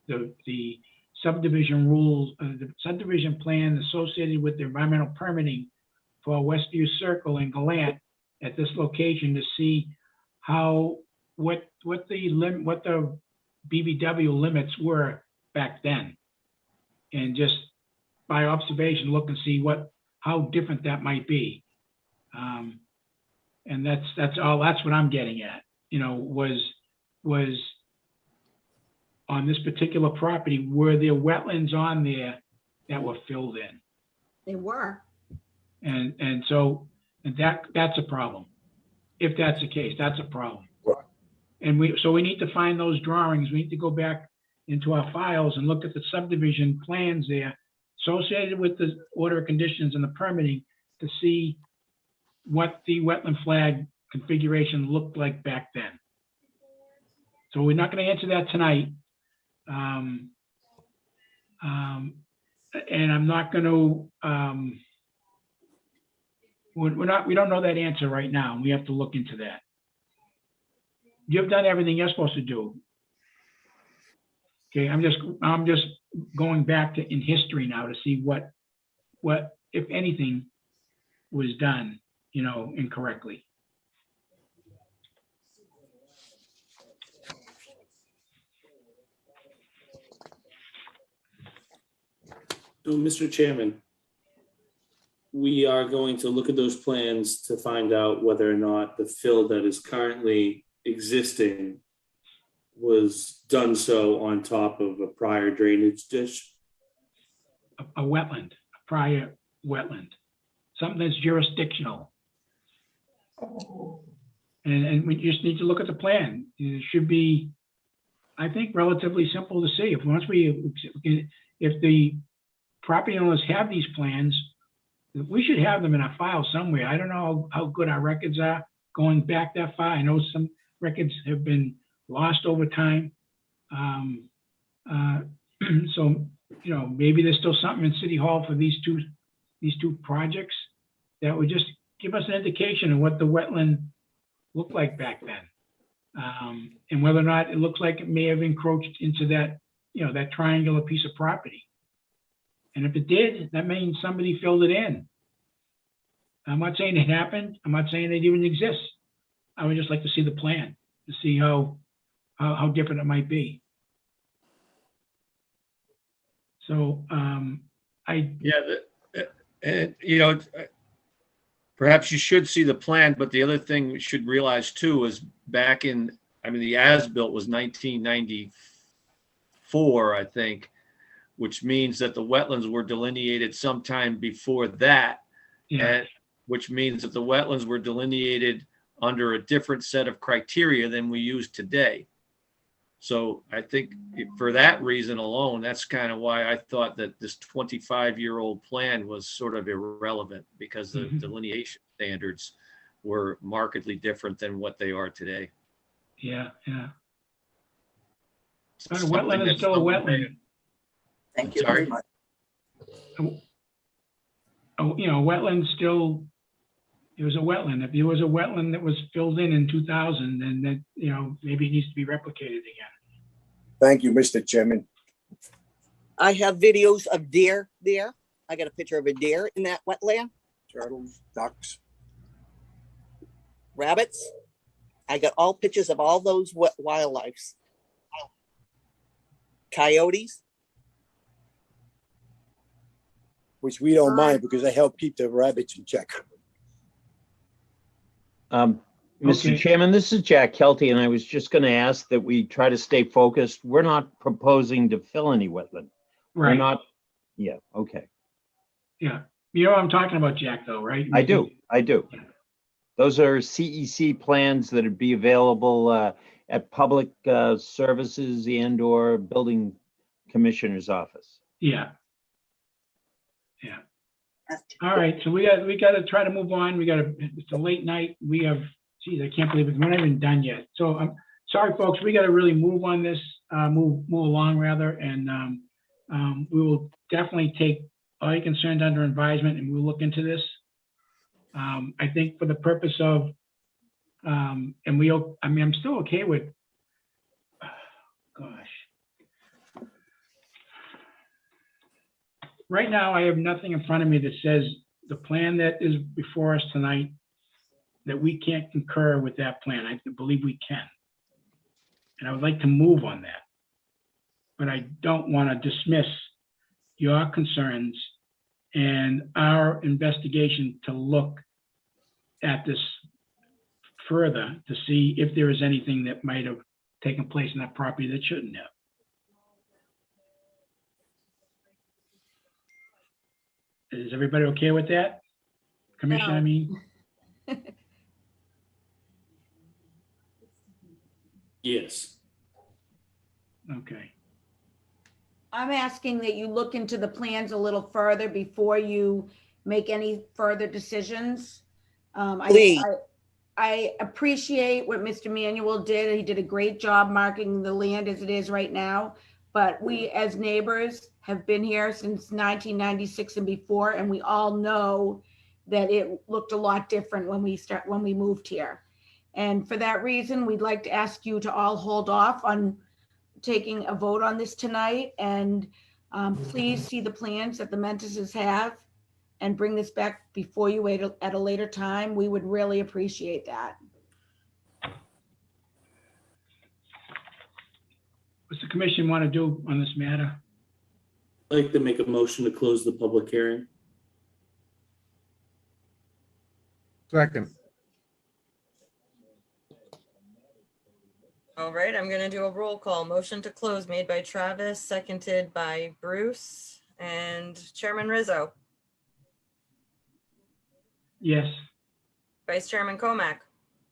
the subdivision rules, the subdivision plan associated with the environmental permitting for Westview Circle and Galant at this location to see what the BBW limits were back then. And just by observation, look and see how different that might be. And that's what I'm getting at, was on this particular property, were there wetlands on there that were filled in? They were. And that's a problem. If that's the case, that's a problem. Right. And we need to find those drawings. We need to go back into our files and look at the subdivision plans there associated with the order of conditions and the permitting to see what the wetland flag configuration looked like back then. So we're not going to answer that tonight. And I'm not going to, we don't know that answer right now. We have to look into that. You've done everything you're supposed to do. Okay, I'm just going back in history now to see what, if anything, was done, incorrectly. So, Mr. Chairman, we are going to look at those plans to find out whether or not the fill that is currently existing was done so on top of a prior drainage ditch. A wetland, a prior wetland, something that's jurisdictional. And we just need to look at the plan. It should be, I think, relatively simple to see. If the property owners have these plans, we should have them in a file somewhere. I don't know how good our records are going back that far. I know some records have been lost over time. So, you know, maybe there's still something in City Hall for these two projects that would just give us an indication of what the wetland looked like back then. And whether or not it looks like it may have encroached into that, you know, that triangular piece of property. And if it did, that means somebody filled it in. I'm not saying it happened. I'm not saying it even exists. I would just like to see the plan to see how different it might be. So and you know, perhaps you should see the plan, but the other thing we should realize too is back in, I mean, the as-built was 1994, I think, which means that the wetlands were delineated sometime before that. Yeah. And which means that the wetlands were delineated under a different set of criteria than we use today. So I think for that reason alone, that's kind of why I thought that this 25-year-old plan was sort of irrelevant, because the delineation standards were markedly different than what they are today. Yeah. But a wetland is still a wetland. Thank you Sorry? very much. You know, wetland still, it was a wetland. If there was a wetland that was filled in 2000, then that, you know, maybe it needs to be replicated again. Thank you, Mr. Chairman. I have videos of deer there. I got a picture of a deer in that wetland. Turtles, ducks. Rabbits. I got all pictures of all those wildlife. Coyotes. Which we don't mind because they help keep the rabbits in check. Mr. Chairman, this is Jack Kelty, and I was just going to ask that we try to stay focused. We're not proposing to fill any wetland. Right. We're not. Yeah. Okay. Yeah. You know what I'm talking about, Jack, though, right? I do. Those are CEC plans that would be available at public services and/or building commissioner's office. Yeah. All right, so we got to try to move on. It's a late night. We have, geez, I can't believe it. We're not even done yet. So I'm sorry, folks. We got to really move on this, move along rather, and we will definitely take all your concerns under advisement, and we'll look into this. I think for the purpose of, and I'm still okay with, gosh. Right now, I have nothing in front of me that says the plan that is before us tonight, that we can't concur with that plan. I believe we can. And I would like to move on that. But I don't want to dismiss your concerns and our investigation to look at this further to see if there is anything that might have taken place in that property that shouldn't have. Is everybody okay with that? Commission, I mean? Yes. Okay. I'm asking that you look into the plans a little further before you make any further decisions. Please. I appreciate what Mr. Manuel did. He did a great job marking the land as it is right now. But we as neighbors have been here since 1996 and before, and we all know that it looked a lot different when we moved here. And for that reason, we'd like to ask you to all hold off on taking a vote on this tonight, and please see the plans that the Mentises have and bring this back before you at a later time. We would really appreciate that. What's the commission want to do on this matter? I'd like to make a motion to close the public hearing. Second. All right, I'm gonna do a roll call. Motion to close made by Travis, seconded by Bruce and Chairman Rizzo. Yes. Vice Chairman Comack,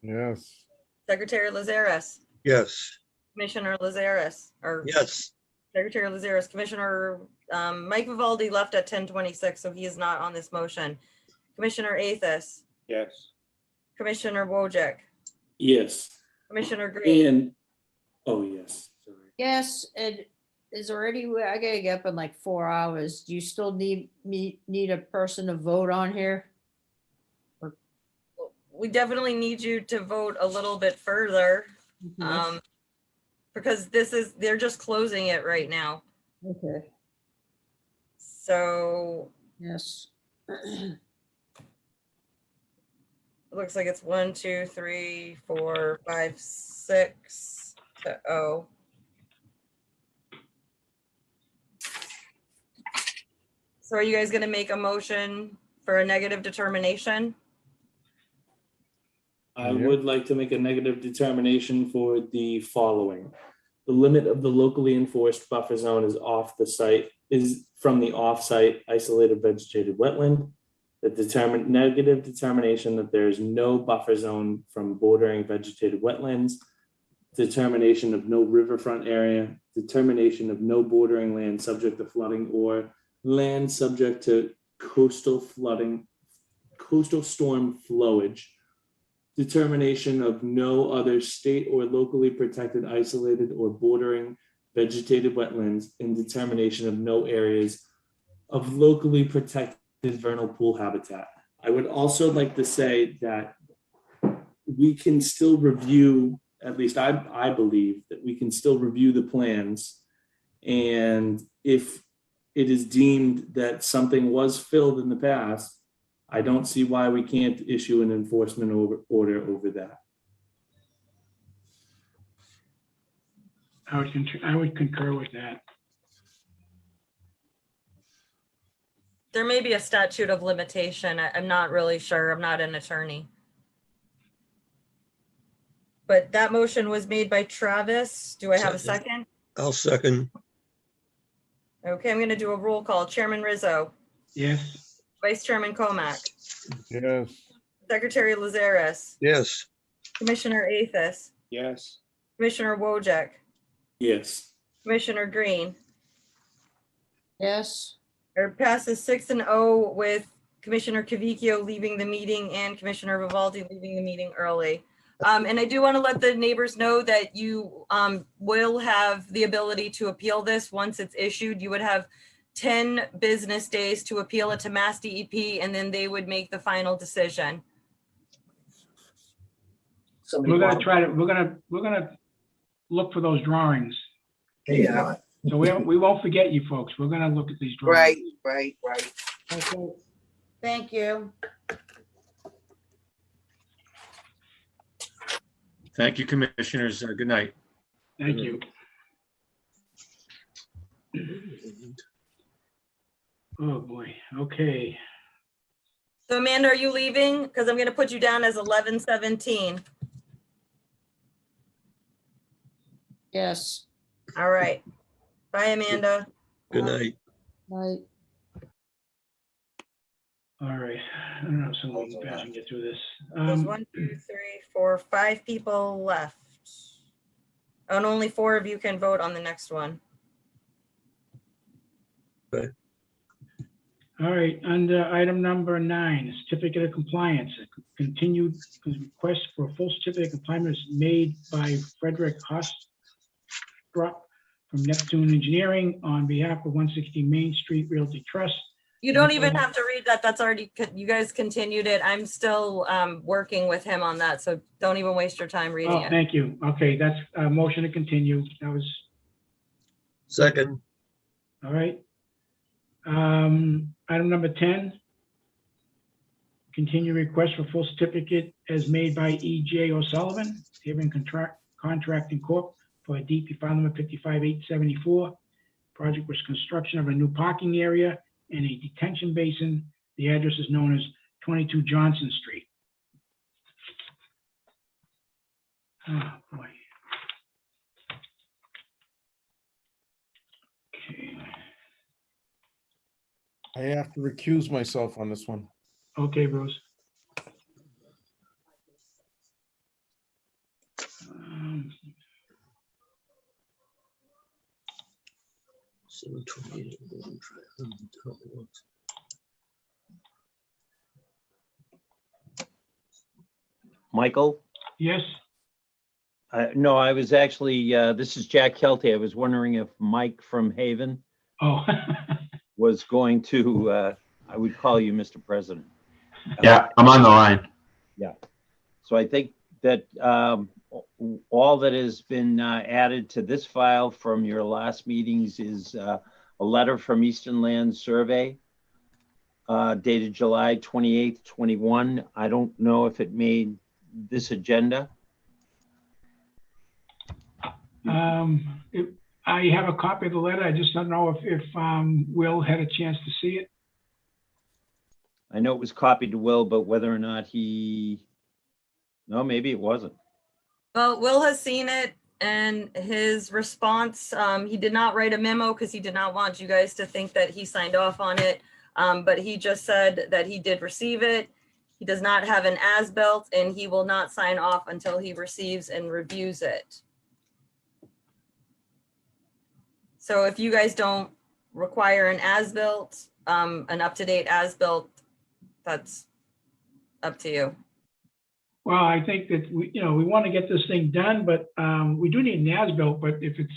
Yes. Secretary Lazares, Yes. Commissioner Lazares, or Yes. Secretary Lazares, Commissioner Mike Vivaldi left at 10:26, so he is not on this motion. Commissioner Athos, Yes. Commissioner Wojcik, Yes. Commissioner Green. And, oh, yes, sorry. Yes, and is there any way, I gotta get up in like 4 hours. Do you still need a person to vote on here? We definitely need you to vote a little bit further. Mhm. Because they're just closing it right now. Okay. So Yes. it looks like it's 1, 2, 3, 4, 5, 6 to 0. So are you guys gonna make a motion for a negative determination? I would like to make a negative determination for the following. The limit of the locally enforced buffer zone is from the off-site isolated vegetated wetland. The negative determination that there is no buffer zone from bordering vegetated wetlands. Determination of no riverfront area. Determination of no bordering land subject to flooding or land subject to coastal flooding, coastal storm flowage. Determination of no other state or locally protected isolated or bordering vegetated wetlands, and determination of no areas of locally protected vernal pool habitat. I would also like to say that we can still review, at least I believe that we can still review the plans. And if it is deemed that something was filled in the past, I don't see why we can't issue an enforcement order over that. I would concur with that. There may be a statute of limitation. I'm not really sure. I'm not an attorney. But that motion was made by Travis. Do I have a second? I'll second. Okay, I'm gonna do a roll call. Chairman Rizzo, Yes. Vice Chairman Comack, Yes. Secretary Lazares, Yes. Commissioner Athos, Yes. Commissioner Wojcik, Yes. Commissioner Green. Yes. It passes 6-0 with Commissioner Cavicchio leaving the meeting and Commissioner Vivaldi leaving the meeting early. And I do want to let the neighbors know that you will have the ability to appeal this once it's issued. You would have 10 business days to appeal it to Mass DEP, and then they would make the final decision. We're gonna look for those drawings. Yeah. So we won't forget you folks. We're gonna look at these drawings. Right. Okay. Thank you. Thank you, commissioners. Good night. Thank you. Oh, boy. Okay. So Amanda, are you leaving? Because I'm going to put you down as 11:17. Yes. All right. Bye, Amanda. Good night. Right. All right. I don't know, so we can get through this. There's 1, 2, 3, 4, 5 people left. And only 4 of you can vote on the next one. Okay. All right, under item number 9, certificate of compliance, a continued request for a full certificate of compliance made by Frederick Hostrup from Neptune Engineering on behalf of 160 Main Street Realty Trust. You don't even have to read that. That's already, you guys continued it. I'm still working with him on that. So don't even waste your time reading Oh, it. thank you. Okay, that's a motion to continue. That was, Second. all right. Item number 10, continue request for full certificate as made by E.J. O'Sullivan, Haven Contracting Corp. for a DP file number 55874. Project was construction of a new parking area and a detention basin. The address is known as 22 Johnson Street. Oh, boy. Okay. I have to recuse myself on this one. Okay, Bruce. 728. Michael? Yes, No, I was actually, this is Jack Kelty. I was wondering if Mike from Haven oh, was going to, I would call you Mr. President. Yeah, I'm on the line. Yeah. So I think that all that has been added to this file from your last meetings is a letter from Eastern Land Survey dated July 28th, 21. I don't know if it made this agenda. I have a copy of the letter. I just don't know if Will had a chance to see it. I know it was copied to Will, but whether or not no, maybe it wasn't. Well, Will has seen it, and his response, he did not write a memo because he did not want you guys to think that he signed off on it. But he just said that he did receive it. He does not have an as-built, and he will not sign off until he receives and reviews it. So if you guys don't require an as-built, an up-to-date as-built, that's up to you. Well, I think that we want to get this thing done, but we do need an as-built, but if it's.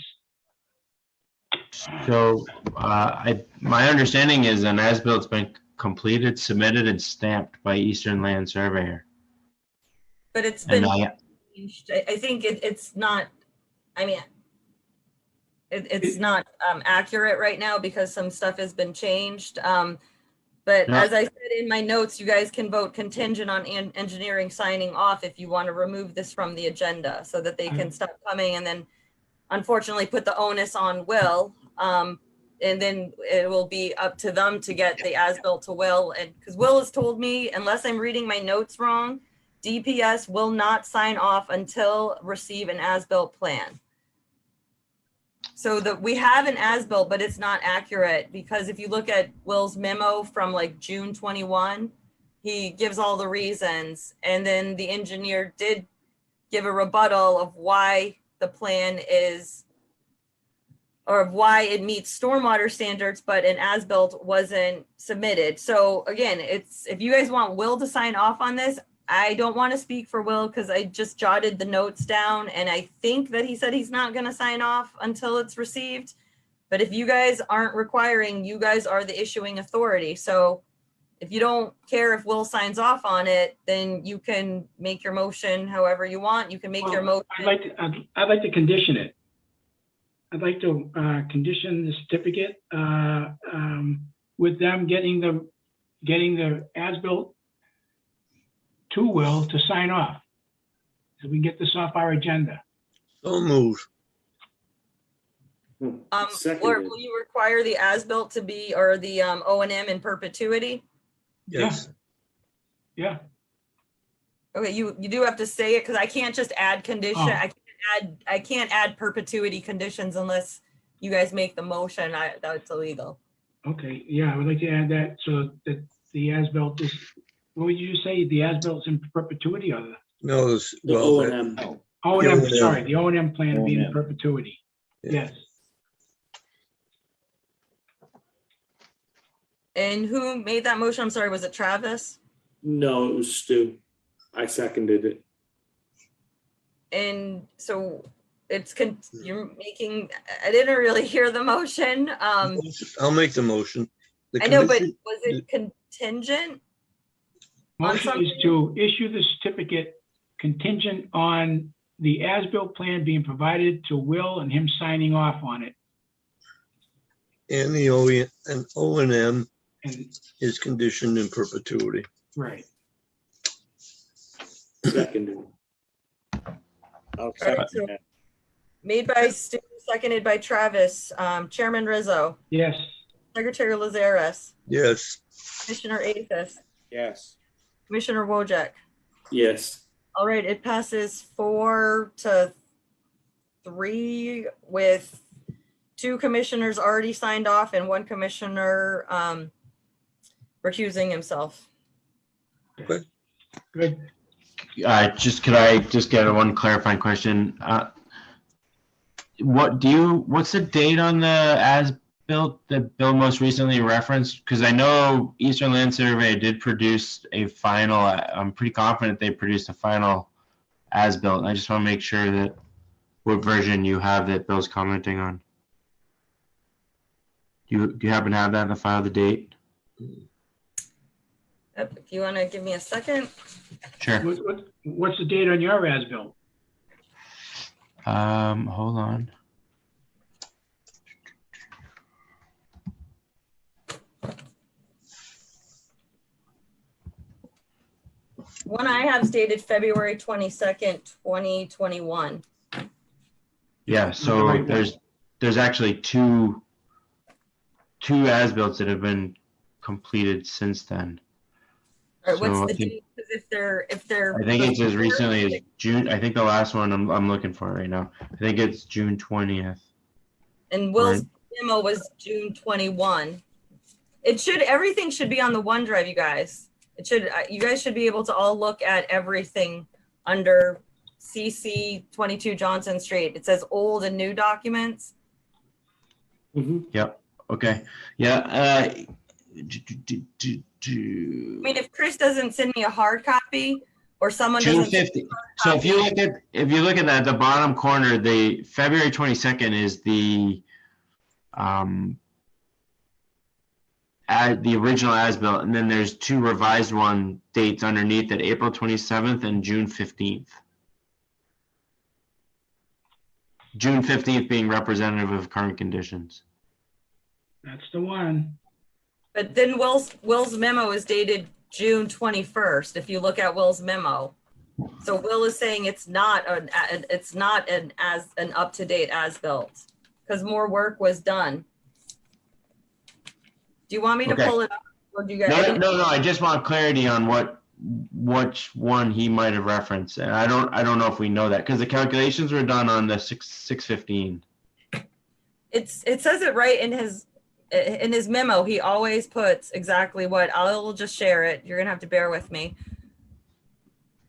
So my understanding is an as-bilt's been completed, submitted, and stamped by Eastern Land Surveyor. But it's been changed. I think it's not, I mean, it's not accurate right now because some stuff has been changed. But as I said in my notes, you guys can vote contingent on engineering signing off if you want to remove this from the agenda so that they can stop coming and then unfortunately put the onus on Will. And then it will be up to them to get the as-built to Will. And because Will has told me, unless I'm reading my notes wrong, DPS will not sign off until receive an as-built plan. So that we have an as-built, but it's not accurate because if you look at Will's memo from like June 21, he gives all the reasons. And then the engineer did give a rebuttal of why the plan is, or of why it meets stormwater standards, but an as-built wasn't submitted. So again, if you guys want Will to sign off on this, I don't want to speak for Will because I just jotted the notes down and I think that he said he's not going to sign off until it's received. But if you guys aren't requiring, you guys are the issuing authority. So if you don't care if Will signs off on it, then you can make your motion however you want. You can make your motion. I'd like to condition it. I'd like to condition the certificate with them getting the as-built to Will to sign off, so we can get this off our agenda. So moved. Or will you require the as-built to be, or the O&M in perpetuity? Yes. Yeah. Okay, you do have to say it because I can't just add condition. I can't add perpetuity conditions unless you guys make the motion. That's illegal. Okay, yeah, I would like to add that so that the as-built is, what would you say, the as-built in perpetuity or the? No, The O&M. O&M, sorry, the O&M plan being in perpetuity. Yes. And who made that motion? I'm sorry, was it Travis? No, it was Stu. I seconded it. And so you're making, I didn't really hear the motion. I'll make the motion. I know, but was it contingent? Motion is to issue the certificate contingent on the as-built plan being provided to Will and him signing off on it. And the O&M is conditioned in perpetuity. Right. Seconded. Okay. So made by Stu, seconded by Travis. Chairman Rizzo. Yes. Secretary Lazares. Yes. Commissioner Athos. Yes. Commissioner Wojcik. Yes. All right, it passes 4-3 with 2 commissioners already signed off and 1 commissioner recusing himself. Okay. Good. Could I just get one clarifying question? What's the date on the Bill that Bill most recently referenced? Because I know Eastern Land Survey did produce a final, I'm pretty confident they produced a final as-built. I just want to make sure that what version you have that Bill's commenting on. Do you happen to have that in the file, the date? Yep, if you want to give me a second. Sure. What's the date on your as-built? Hold on. One I have is dated February 22nd, 2021. Yeah, so there's actually two as-bills that have been completed since then. All right, what's So the I think- date? 'Cause if they're I think it's as recently as June. I think the last one I'm looking for right now. I think it's June 20th. And Will's memo was June 21. Everything should be on the OneDrive, you guys. You guys should be able to all look at everything under CC 22 Johnson Street. It says old and new documents. Yep. Okay. Yeah. I mean, if Chris doesn't send me a hard copy or someone June doesn't. 50. So if you look at that, the bottom corner, the February 22nd is the the original as-built, and then there's two revised one dates underneath it, April 27th and June 15th. June 15th being representative of current conditions. That's the one. But then Will's memo is dated June 21st. If you look at Will's memo, so Will is saying it's not an up-to-date as-built because more work was done. Do you want me to pull it up, or do you guys? No. I just want clarity on which one he might have referenced, and I don't know if we know that because the calculations were done on the 615. It says it right in his memo. He always puts exactly what. I'll just share it. You're gonna have to bear with me.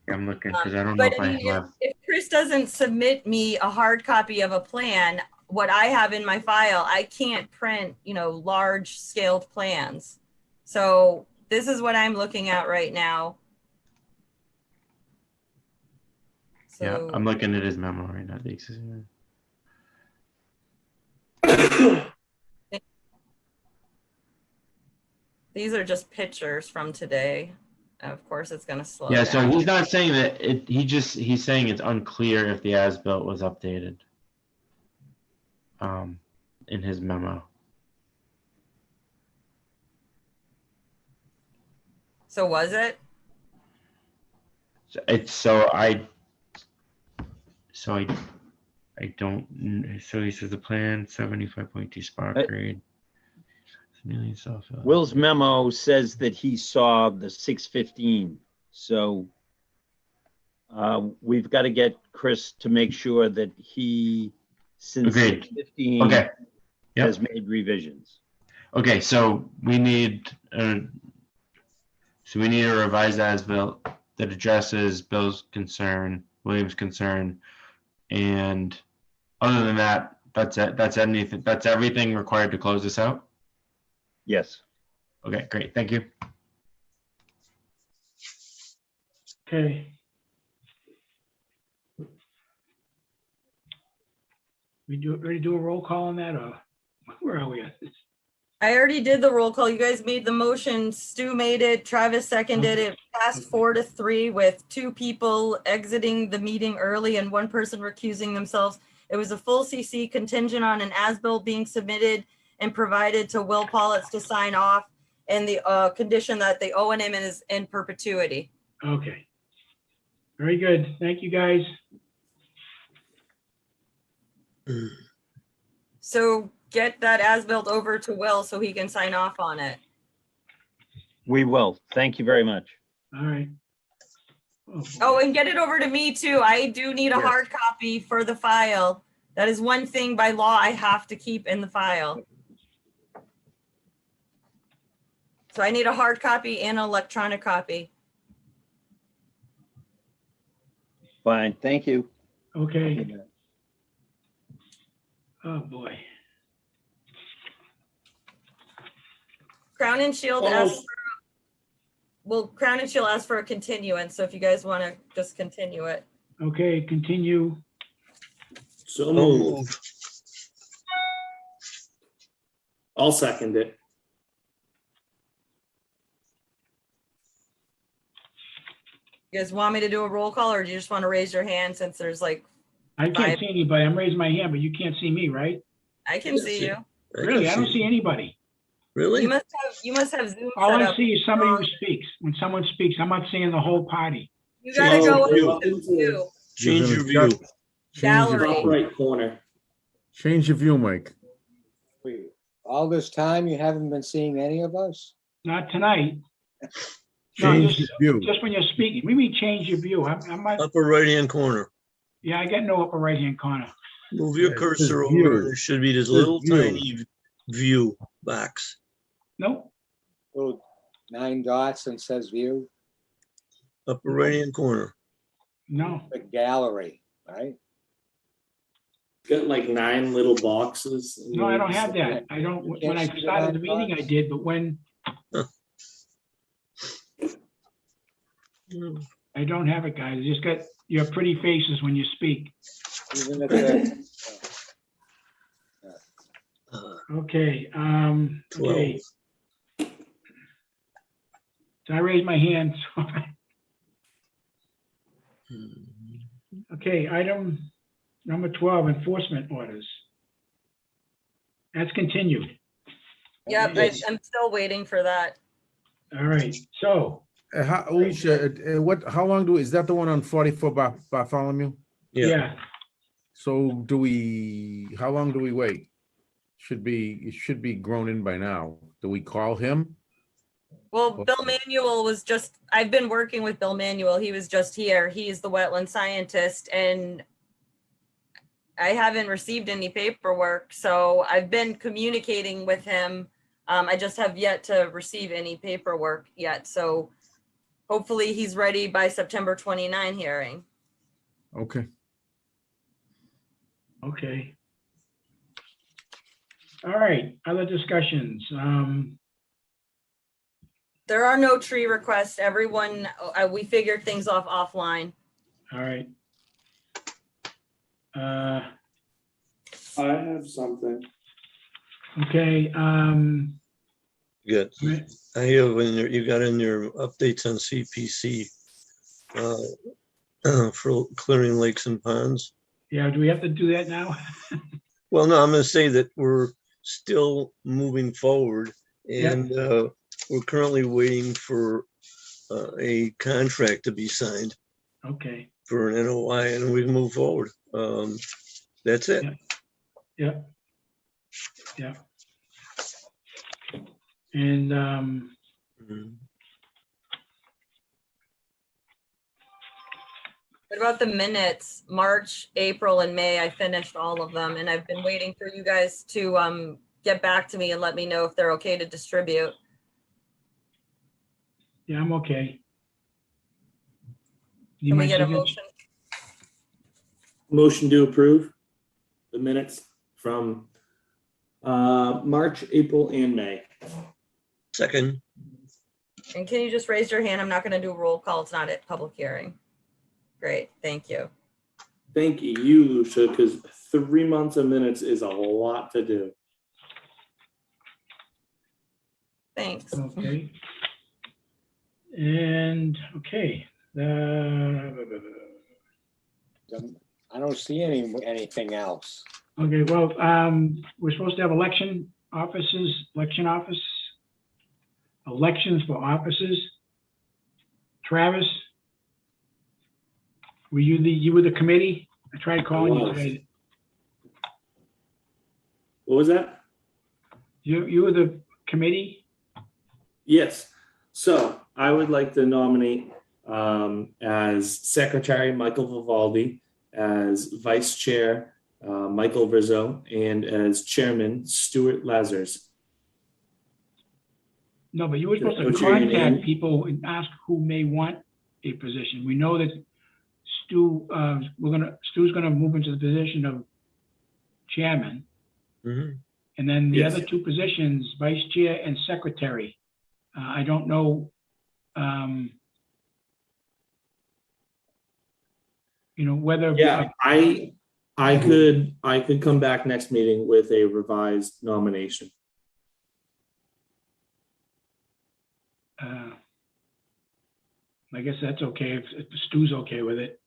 I'm looking because I don't know if I have. If Chris doesn't submit me a hard copy of a plan, what I have in my file, I can't print, large scaled plans. So this is what I'm looking at right now. So, Yeah, I'm looking at his memo right now. These are just pictures from today. Of course, it's going to slow Yeah, down. so he's not saying that he's saying it's unclear if the as-built was updated. In his memo. So was it? I don't. So he says the plan 75.2 spark grade. Will's memo says that he saw the 615. So we've got to get Chris to make sure that he, since 615, has made revisions. Okay, so we need a revised as-built that addresses Bill's concern, William's concern, and other than that, that's it. That's everything required to close this out? Yes. Okay, great. Thank you. Okay. Ready to do a roll call on that, or where are we at? I already did the roll call. You guys made the motion. Stu made it. Travis seconded it. Passed 4-3 with 2 people exiting the meeting early and 1 person recusing themselves. It was a full CC contingent on an as-built being submitted and provided to Will Pollitt to sign off, and the condition that the O&M is in perpetuity. Okay. Very good. Thank you, guys. So get that as-built over to Will so he can sign off on it. We will. Thank you very much. All right. Oh, and get it over to me too. I do need a Yes. hard copy for the file. That is one thing by law I have to keep in the file. So I need a hard copy and an electronic copy. Fine. Thank you. Okay. Oh, boy. Crown and Shield Almost. asked, well, Crown and Shield asked for a continuance, so if you guys want to just continue it. Okay, continue. So So moved. moved. I'll second it. You guys want me to do a roll call, or do you just want to raise your hand since there's like, I can't Five. see anybody. I'm raising my hand, but you can't see me, right? I can see you. Really? I don't see anybody. Really? You must have Zoom All set I up. see is somebody who speaks. When someone speaks, I'm not seeing the whole party. You gotta go into view. Change your view. Gallery. Top right corner. Change your view, Mike. Wait, all this time you haven't been seeing any of us? Not tonight. No, Change your view. just when you're speaking. We mean change your view. I'm not, Upper right-hand corner. yeah, I got no upper right-hand corner. Move your Yeah, it cursor says over. view. There should be this It says little view. tiny view box. Nope. Little 9 dots and says view, Upper right-hand corner. No. the gallery, right? Got like 9 little boxes. No, I don't have that. I don't, You when I can't see the started the nine meeting, I dots? did, but when, I don't have it, guys. You just got your pretty faces when you speak. Even if the- Okay, 12. okay. So I raised my hand. Okay, item number 12, enforcement orders. That's continued. Yep, Yes. I'm still waiting for that. All right, so, Alicia, how long is that the one on 44 Bartholomew? yeah, So how long do we wait? It should be grown in by now. Do we call him? Well, Bill Manuel was just, I've been working with Bill Manuel. He was just here. He's the wetland scientist, and I haven't received any paperwork. So I've been communicating with him. I just have yet to receive any paperwork yet. So hopefully he's ready by September 29 hearing. Okay. okay. All right, other discussions. There are no tree requests. Everyone, we figured things off offline. All right. I have something. Okay, Good. I have in there, you got in your updates on CPC for clearing lakes and ponds. yeah, do we have to do that now? Well, no, I'm gonna say that we're still moving forward and we're currently waiting for a contract to be signed Okay, for an NOI and we can move forward. That's it. yeah. Yeah. And, What about the minutes? March, April, and May, I finished all of them, and I've been waiting for you guys to get back to me and let me know if they're okay to distribute. yeah, I'm okay. Need Can my we get a signature? motion? Motion to approve the minutes from March, April, and May. Second. And can you just raise your hand? I'm not going to do a roll call. It's not a public hearing. Great, thank you. Thank you, Lucia, because 3 months of minutes is a lot to do. Thanks. Okay. And, okay. I don't see anything else. Okay, well, we're supposed to have election offices, elections for offices. Travis? Were you were the committee? I tried calling you today. What was that? You were the committee? Yes. So I would like to nominate as Secretary Michael Vivaldi, as Vice Chair Michael Rizzo, and as Chairman Stuart Lazars. No, but you were supposed to What's your name? contact people and ask who may want a position. We know that Stu's gonna move into the position of chairman. Mhm. And then the Yes. other two positions, vice chair and secretary. I don't know, whether. Yeah, I could come back next meeting with a revised nomination. I guess that's okay if Stu's okay with it.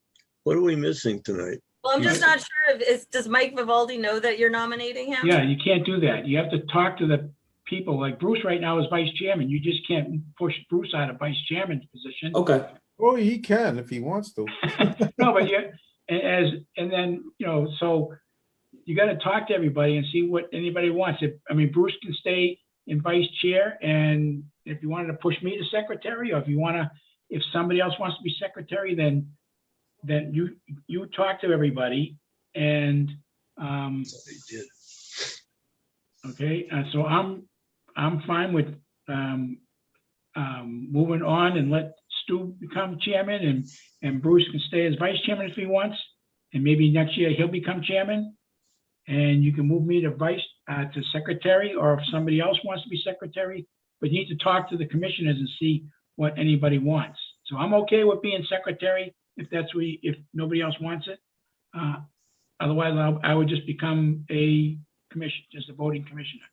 What are we missing tonight? Well, I'm just not sure does Mike Vivaldi know that you're nominating him? Yeah, you can't do that. You have to talk to the people. Like Bruce right now is vice chairman. You just can't push Bruce out of vice chairman's position. Okay. Oh, he can if he wants to. No, but so you got to talk to everybody and see what anybody wants. Bruce can stay in vice chair, and if you wanted to push me to secretary, or if somebody else wants to be secretary, then you talk to everybody, and okay. So I'm fine with moving on and let Stu become chairman, and Bruce can stay as vice chairman if he wants, and maybe next year he'll become chairman, and you can move me to to secretary, or if somebody else wants to be secretary, but you need to talk to the commissioners and see what anybody wants. So I'm okay with being secretary if nobody else wants it. Otherwise, I would just become a voting commissioner.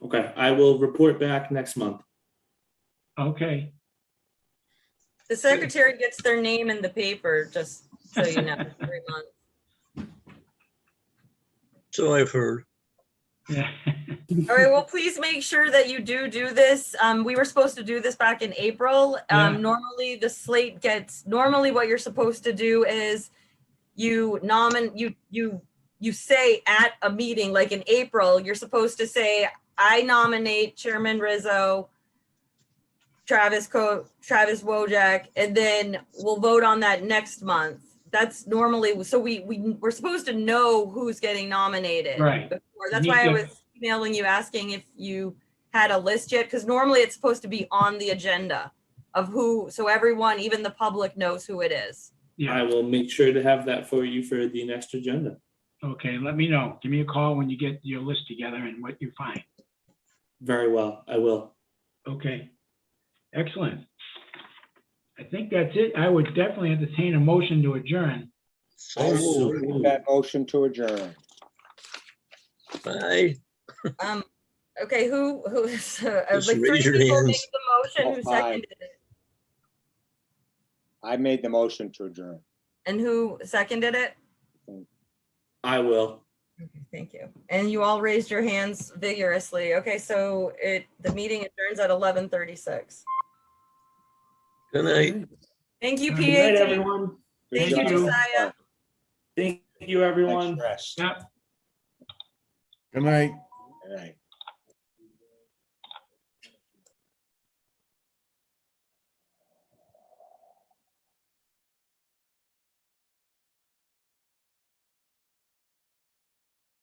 Okay, I will report back next month. Okay. The secretary gets their name in the paper, just so you know, every month. So I've heard. Yeah. All right, well, please make sure that you do this. We were supposed to do this back in April. Normally the slate normally what you're supposed to do is you say at a meeting, like in April, you're supposed to say, I nominate Chairman Rizzo, Travis Wojak, and then we'll vote on that next month. That's normally, so we're supposed to know who's getting nominated. Right. Before. That's why I was emailing you asking if you had a list yet, because normally it's supposed to be on the agenda of who, so everyone, even the public, knows who it is. Yeah. I will make sure to have that for you for the next agenda. Okay, let me know. Give me a call when you get your list together and what you find. Very well, I will. Okay, excellent. I think that's it. I would definitely entertain a motion to adjourn. That motion to adjourn. Bye. Okay, who Just like raise 3 your people hands. made the motion, who seconded it? I made the motion to adjourn. And who seconded it? I will. Okay, thank you. And you all raised your hands vigorously. Okay, so the meeting adjourns at 11:36. Good night. Thank you, Good night, PAT. everyone. Thank you, Josiah. Thank you, everyone. Yeah. Good night. All right.